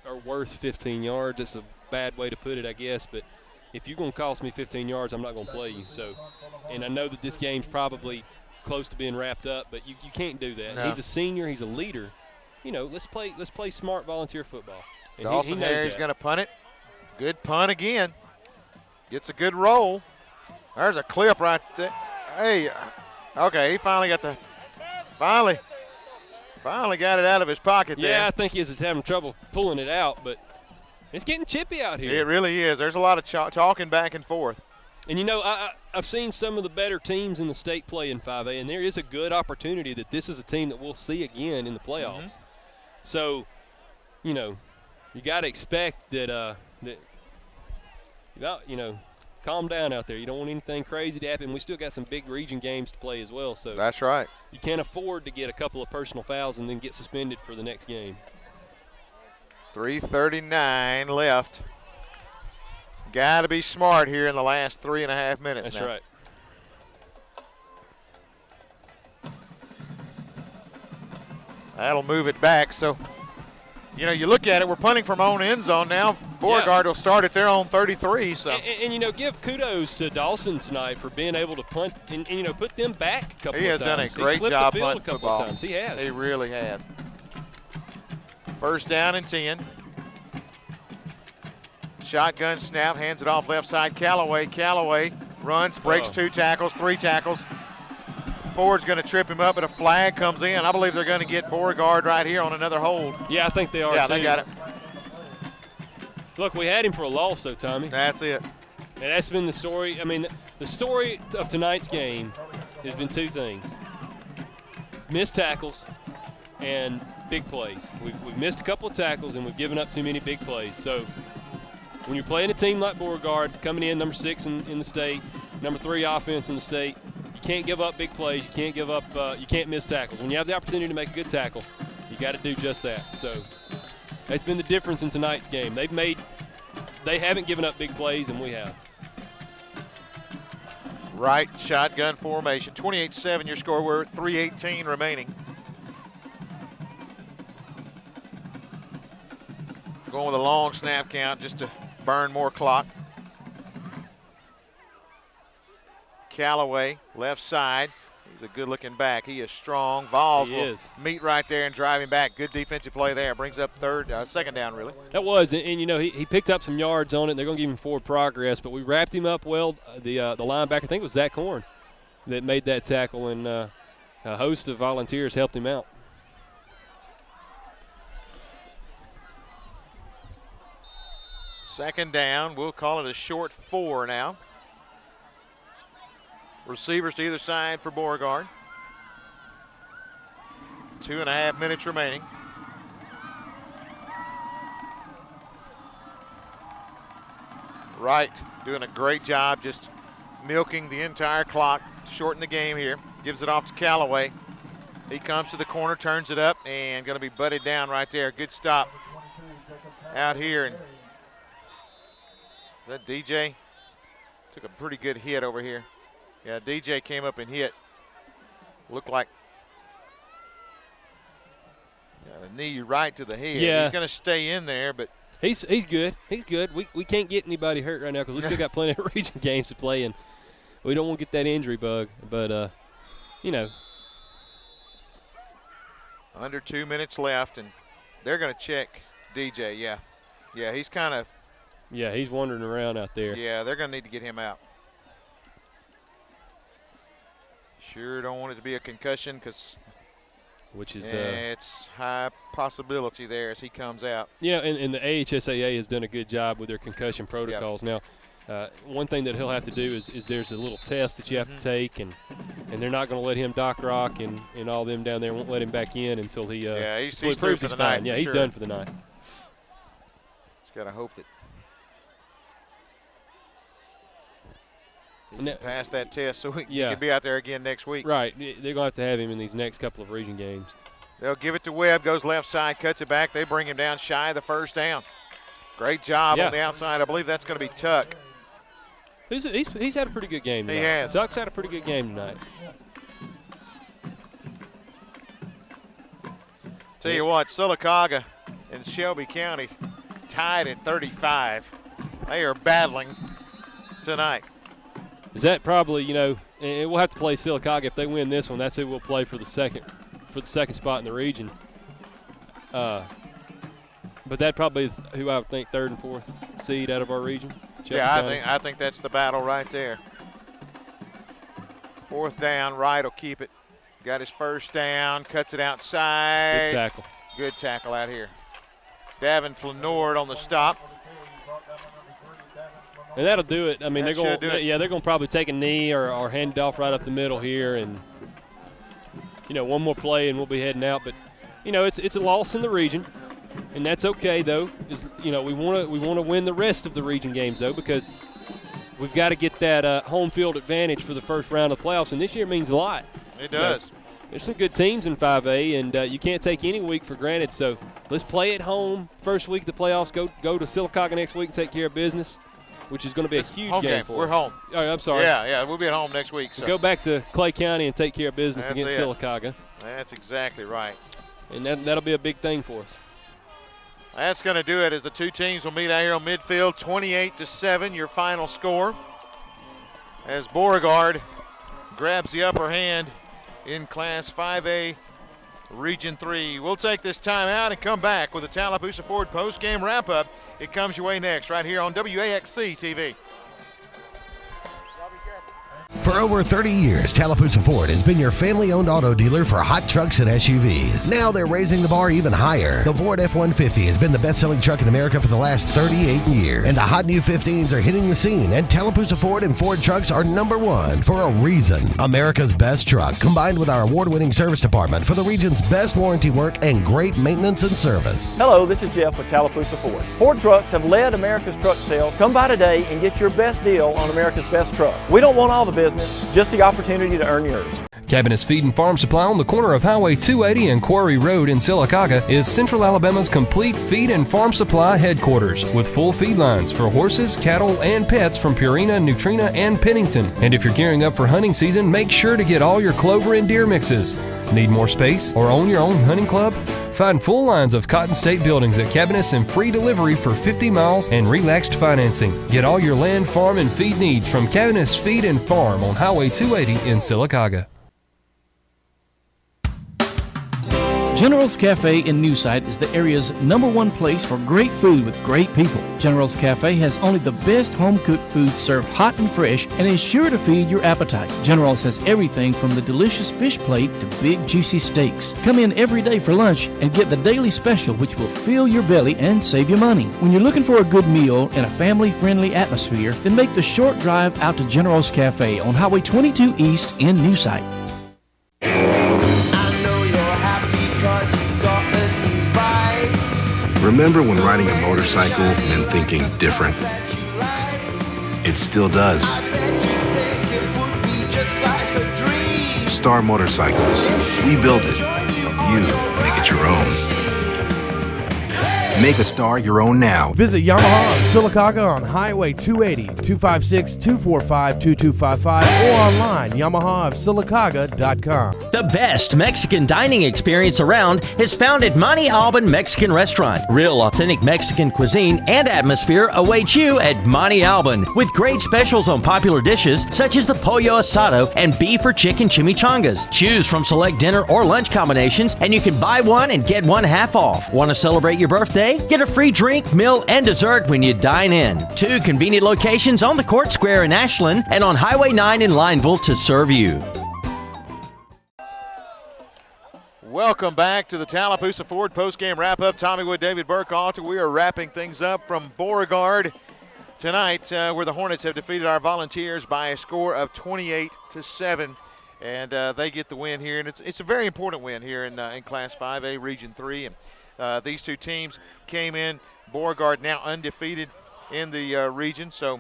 are worth 15 yards. That's a bad way to put it, I guess. But if you're going to cost me 15 yards, I'm not going to play you. So, and I know that this game's probably close to being wrapped up, but you can't do that. No. He's a senior. He's a leader. You know, let's play smart volunteer football. And Dawson he knows Harry's that. going to punt it. Good punt again. Gets a good roll. There's a clip right there. Hey, okay, he finally got finally got it out of his pocket there. Yeah, I think he's having trouble pulling it out, but it's getting chippy out here. It really is. There's a lot of talking back and forth. And, you know, I've seen some of the better teams in the state play in 5A, and there is a good opportunity that this is a team that we'll see again in the playoffs. Mm-hmm. So, you know, you got to expect that, you know, calm down out there. You don't want anything crazy to happen. We still got some big region games to play as well. So that's right. You can't afford to get a couple of personal fouls and then get suspended for the next game. 3:39 left. Got to be smart here in the last 3.5 minutes. That's right. That'll move it back. So, you know, you look at it, we're punting from our own end zone now. Beauregard will start at their own 33. So, and you know, give kudos to Dawson tonight for being able to punt and you know, put them back a couple of times. He has done a great job punting a couple football. of times. He has. He really has. First down and 10. Shotgun snap, hands it off left side. Callaway runs, breaks 2 tackles, 3 tackles. Ford's going to trip him up, but a flag comes in. I believe they're going to get Beauregard right here on another hold. Yeah, I think they are, Yeah, too. they got it. Look, we had him for a loss, though, Tommy. That's it. And that's been the story. I mean, the story of tonight's game has been 2 things. Missed tackles and big plays. We've missed a couple of tackles, and we've given up too many big plays. So when you're playing a team like Beauregard, coming in number 6 in the state, number 3 offense in the state, you can't give up big plays. You can't give up. You can't miss tackles. When you have the opportunity to make a good tackle, you got to do just that. So that's been the difference in tonight's game. They haven't given up big plays, and we have. Right shotgun formation. 28-7 your score. We're at 3:18 remaining. Going with a long snap count just to burn more clock. Callaway, left side. He's a good-looking back. He is strong. Vols will meet right there and drive him back. Good defensive play there. Brings up second down, really. That was, and you know, he picked up some yards on it. They're going to give him forward progress, but we wrapped him up well. The linebacker, I think it was Zach Horn, that made that tackle, and a host of volunteers helped him out. Second down. We'll call it a short 4 now. Receivers to either side for Beauregard. 2.5 minutes remaining. Wright doing a great job just milking the entire clock, shorten the game here. Gives it off to Callaway. He comes to the corner, turns it up, and going to be butted down right there. Good stop out here. And is that DJ? Took a pretty good hit over here. Yeah, DJ came up and hit. Looked like a knee right to the head. Yeah. He's going to stay in there, but he's good. He's good. We can't get anybody hurt right now because we still got plenty of region games to play, and we don't want to get that injury bug. But, you know. Under 2 minutes left, and they're going to check DJ, yeah. Yeah, he's kind of. Yeah, he's wandering around out there. Yeah, they're going to need to get him out. Sure don't want it to be a concussion because it's high possibility there as he comes out. You know, and the AHSAA has done a good job with their concussion protocols. Yep. Now, one thing that he'll have to do is there's a little test that you have to take, and they're not going to let him dock rock and all them down there. Won't let him back in until he he's proves through he's for the fine. night. Yeah, he's sure. done for the night. Just got to hope that he can pass that test so he can be out there again next week. Right. They're going to have him in these next couple of region games. They'll give it to Webb, goes left side, cuts it back. They bring him down shy of the first down. Great job on the outside. I believe that's going to be Tuck. He's had a pretty good game tonight. He has. Tuck's had a pretty good game tonight. Tell you what, Sylacauga and Shelby County tied at 35. They are battling tonight. Is that probably, you know, and we'll have to play Sylacauga. If they win this one, that's who we'll play for the second spot in the region. But that probably is who I would think third and fourth seed out of our region. Yeah, I think that's the battle right there. Fourth down, Wright will keep it. Got his first down, cuts it outside. Good tackle. Good tackle out here. Davin Flanord on the stop. And that'll do it. I mean, they're going to probably take a knee or hand it off right up the middle here, and you know, one more play and we'll be heading out. But you know, it's a loss in the region, and that's okay though. You know, we want to win the rest of the region games though, because we've got to get that home field advantage for the first round of the playoffs, and this year means a lot. It does. You know, there's some good teams in 5A, and you can't take any week for granted. So let's play at home first week of the playoffs. Go to Sylacauga next week and take care of business, which is going to be a huge game for us. We're home. Oh, I'm sorry. Yeah, we'll be at home next week. So. Go back to Clay County and take care of business against Sylacauga. That's exactly right. And that'll be a big thing for us. That's going to do it as the two teams will meet out here on midfield. 28-7, your final score. As Beauregard grabs the upper hand in Class 5A Region 3. We'll take this time out and come back with a Tallapoosa Ford post-game wrap-up. It comes your way next right here on WAXC TV. For over 30 years, Tallapoosa Ford has been your family-owned auto dealer for hot trucks and SUVs. Now they're raising the bar even higher. The Ford F-150 has been the best-selling truck in America for the last 38 years. And the hot new 15s are hitting the scene, and Tallapoosa Ford and Ford trucks are #1 for a reason. America's best truck, combined with our award-winning service department for the region's best warranty work and great maintenance and service. Hello, this is Jeff with Tallapoosa Ford. Ford trucks have led America's truck sales. Come by today and get your best deal on America's best truck. We don't want all the business, just the opportunity to earn yours. Cabinet's Feed and Farm Supply on the corner of Highway 280 and Quarry Road in Sylacauga is Central Alabama's complete feed and farm supply headquarters with full feed lines for horses, cattle, and pets from Purina, Nutrina, and Pennington. And if you're gearing up for hunting season, make sure to get all your clover and deer mixes. Need more space or own your own hunting club? Find full lines of Cotton State buildings at Cabinets and free delivery for 50 miles and relaxed financing. Get all your land, farm, and feed needs from Cabinets Feed and Farm on Highway 280 in Sylacauga. General's Cafe in Newside is the area's #1 place for great food with great people. General's Cafe has only the best home-cooked food served hot and fresh and is sure to feed your appetite. General's has everything from the delicious fish plate to big juicy steaks. Come in every day for lunch and get the daily special, which will fill your belly and save you money. When you're looking for a good meal in a family-friendly atmosphere, then make the short drive out to General's Cafe on Highway 22 East in Newside. Remember when riding a motorcycle meant thinking different? It still does. Star Motorcycles. We build it. You make it your own. Make a star your own now. Visit Yamaha of Sylacauga on Highway 280, 256-245-2255, or online, yamahaofsylacauga.com. The best Mexican dining experience around is found at Monte Alban Mexican Restaurant. Real authentic Mexican cuisine and atmosphere awaits you at Monte Alban, with great specials on popular dishes such as the pollo asado and beef or chicken chimichangas. Choose from select dinner or lunch combinations, and you can buy one and get one half off. Want to celebrate your birthday? Get a free drink, meal, and dessert when you dine in. 2 convenient locations on the Court Square in Ashland and on Highway 9 in Lineville to serve you. Welcome back to the Tallapoosa Ford postgame wrap-up. Tommy Wood, David Burkhalter. We are wrapping things up from Beauregard tonight, where the Hornets have defeated our Volunteers by a score of 28-7, and they get the win here. And it's a very important win here in Class 5A Region 3. And these two teams came in. Beauregard now undefeated in the region, so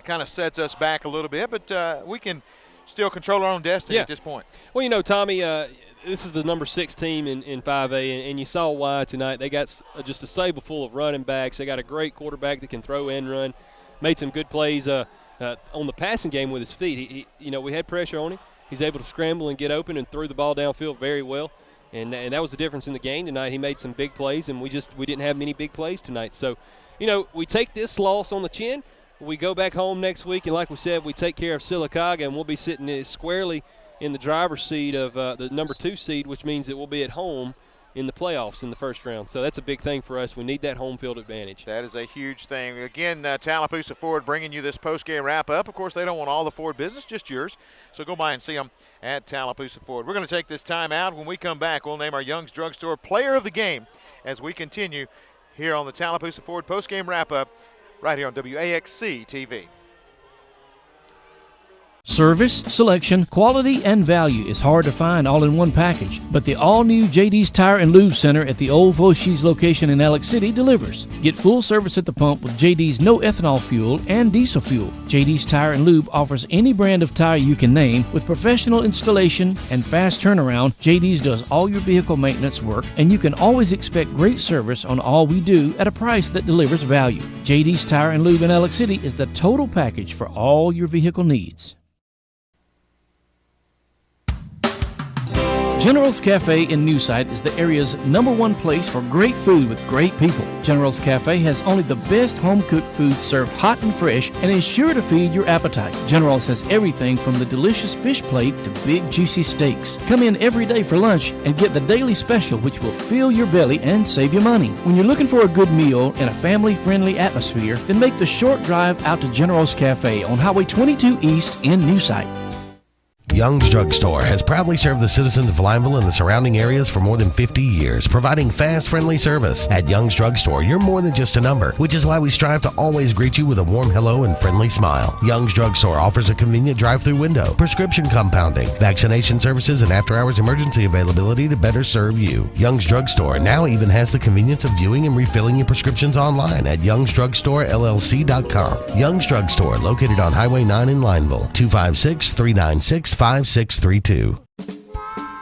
kind of sets us back a little bit, but we can still control our own destiny at this point. Well, you know, Tommy, this is the number 6 team in 5A, and you saw why tonight. They got just a stable full of running backs. They got a great quarterback that can throw and run. Made some good plays on the passing game with his feet. He we had pressure on him. He's able to scramble and get open and throw the ball downfield very well. And that was the difference in the game tonight. He made some big plays, and we didn't have many big plays tonight. So, we take this loss on the chin. We go back home next week, and like we said, we take care of Sylacauga, and we'll be sitting squarely in the driver's seat of the number 2 seed, which means that we'll be at home in the playoffs in the first round. So that's a big thing for us. We need that home field advantage. That is a huge thing. Again, Tallapoosa Ford bringing you this post-game wrap-up. Of course, they don't want all the Ford business, just yours. So go by and see them at Tallapoosa Ford. We're going to take this time out. When we come back, we'll name our Young's Drugstore Player of the Game as we continue here on the Tallapoosa Ford post-game wrap-up right here on WAXC TV. Service, selection, quality, and value is hard to find all in one package, but the all-new JD's Tire and Lube Center at the Old Foshis location in Alex City delivers. Get full service at the pump with JD's no ethanol fuel and diesel fuel. JD's Tire and Lube offers any brand of tire you can name with professional installation and fast turnaround. JD's does all your vehicle maintenance work, and you can always expect great service on all we do at a price that delivers value. JD's Tire and Lube in Alex City is the total package for all your vehicle needs. General's Cafe in Newside is the area's #1 place for great food with great people. General's Cafe has only the best home-cooked food served hot and fresh and is sure to feed your appetite. General's has everything from the delicious fish plate to big juicy steaks. Come in every day for lunch and get the daily special, which will fill your belly and save you money. When you're looking for a good meal in a family-friendly atmosphere, then make the short drive out to General's Cafe on Highway 22 East in Newside. Young's Drugstore has proudly served the citizens of Lineville and the surrounding areas for more than 50 years, providing fast, friendly service. At Young's Drugstore, you're more than just a number, which is why we strive to always greet you with a warm hello and friendly smile. Young's Drugstore offers a convenient drive-through window, prescription compounding, vaccination services, and after-hours emergency availability to better serve you. Young's Drugstore now even has the convenience of viewing and refilling your prescriptions online at youngsdrugstorellc.com. Young's Drugstore, located on Highway 9 in Lineville, 256-396-5632.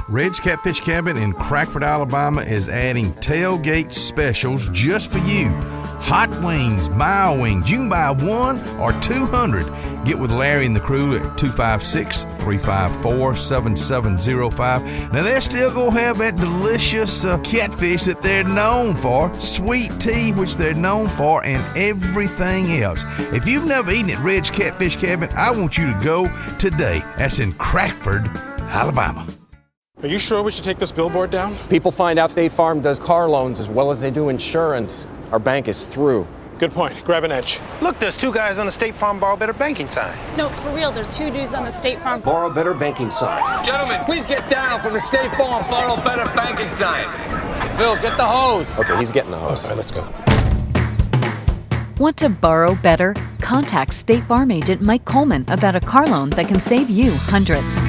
Red's Catfish Cabin in Crackford, Alabama is adding tailgate specials just for you. Hot wings, mile wings. You can buy 1 or 200. Get with Larry and the crew at 256-354-7705. Now, they're still going to have that delicious catfish that they're known for, sweet tea, which they're known for, and everything else. If you've never eaten at Red's Catfish Cabin, I want you to go today. That's in Crackford, Alabama. Are you sure we should take this billboard down? People find out State Farm does car loans as well as they do insurance. Our bank is through. Good point. Grab an edge. Look, there's 2 guys on the State Farm Borrow Better banking sign. No, for real, there's 2 dudes on the State Farm Borrow Better banking sign. Gentlemen, please get down from the State Farm Borrow Better banking sign. Phil, get the hose. Okay, he's getting the hose. All right, let's go. Want to borrow better? Contact State Farm agent Mike Coleman about a car loan that can save you hundreds.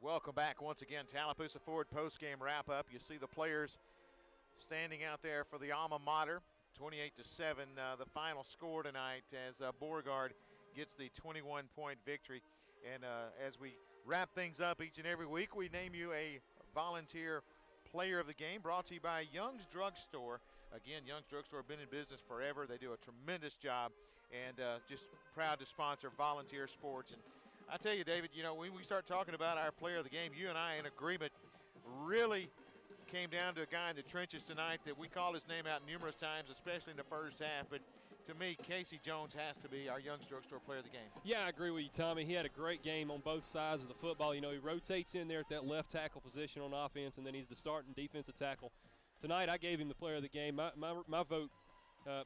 Welcome back once again. Tallapoosa Ford post-game wrap-up. You see the players standing out there for the alma mater. 28-7, the final score tonight as Beauregard gets the 21-point victory. And as we wrap things up each and every week, we name you a volunteer player of the game, brought to you by Young's Drug Store. Again, Young's Drug Store have been in business forever. They do a tremendous job, and just proud to sponsor volunteer sports. And I tell you, David, you know, when we start talking about our player of the game, you and I in agreement really came down to a guy in the trenches tonight that we called his name out numerous times, especially in the first half. But to me, Casey Jones has to be our Young's Drug Store player of the game. Yeah, I agree with you, Tommy. He had a great game on both sides of the football. You know, he rotates in there at that left tackle position on offense, and then he's the starting defensive tackle. Tonight, I gave him the player of the game. My vote,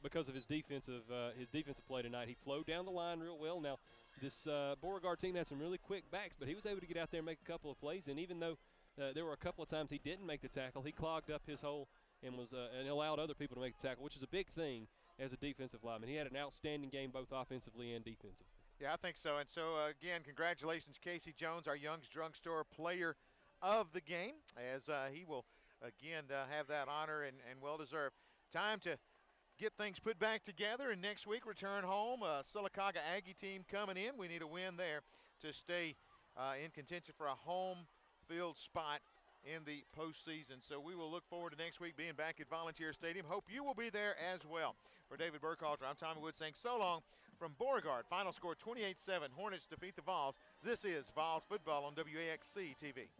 because of his defensive play tonight. He flowed down the line real well. Now, this Beauregard team had some really quick backs, but he was able to get out there and make a couple of plays. And even though there were a couple of times he didn't make the tackle, he clogged up his hole and allowed other people to make the tackle, which is a big thing as a defensive lineman. He had an outstanding game both offensively and defensively. Yeah, I think so. And so, again, congratulations, Casey Jones, our Young's Drug Store player of the game, as he will, again, have that honor and well-deserved. Time to get things put back together, and next week return home. Sylacauga Aggie team coming in. We need a win there to stay in contention for a home field spot in the postseason. So we will look forward to next week being back at Volunteer Stadium. Hope you will be there as well. For David Burkhalter, I'm Tommy Wood saying so long from Beauregard. Final score 28-7. Hornets defeat the Vols. This is Vols football on WAXC TV.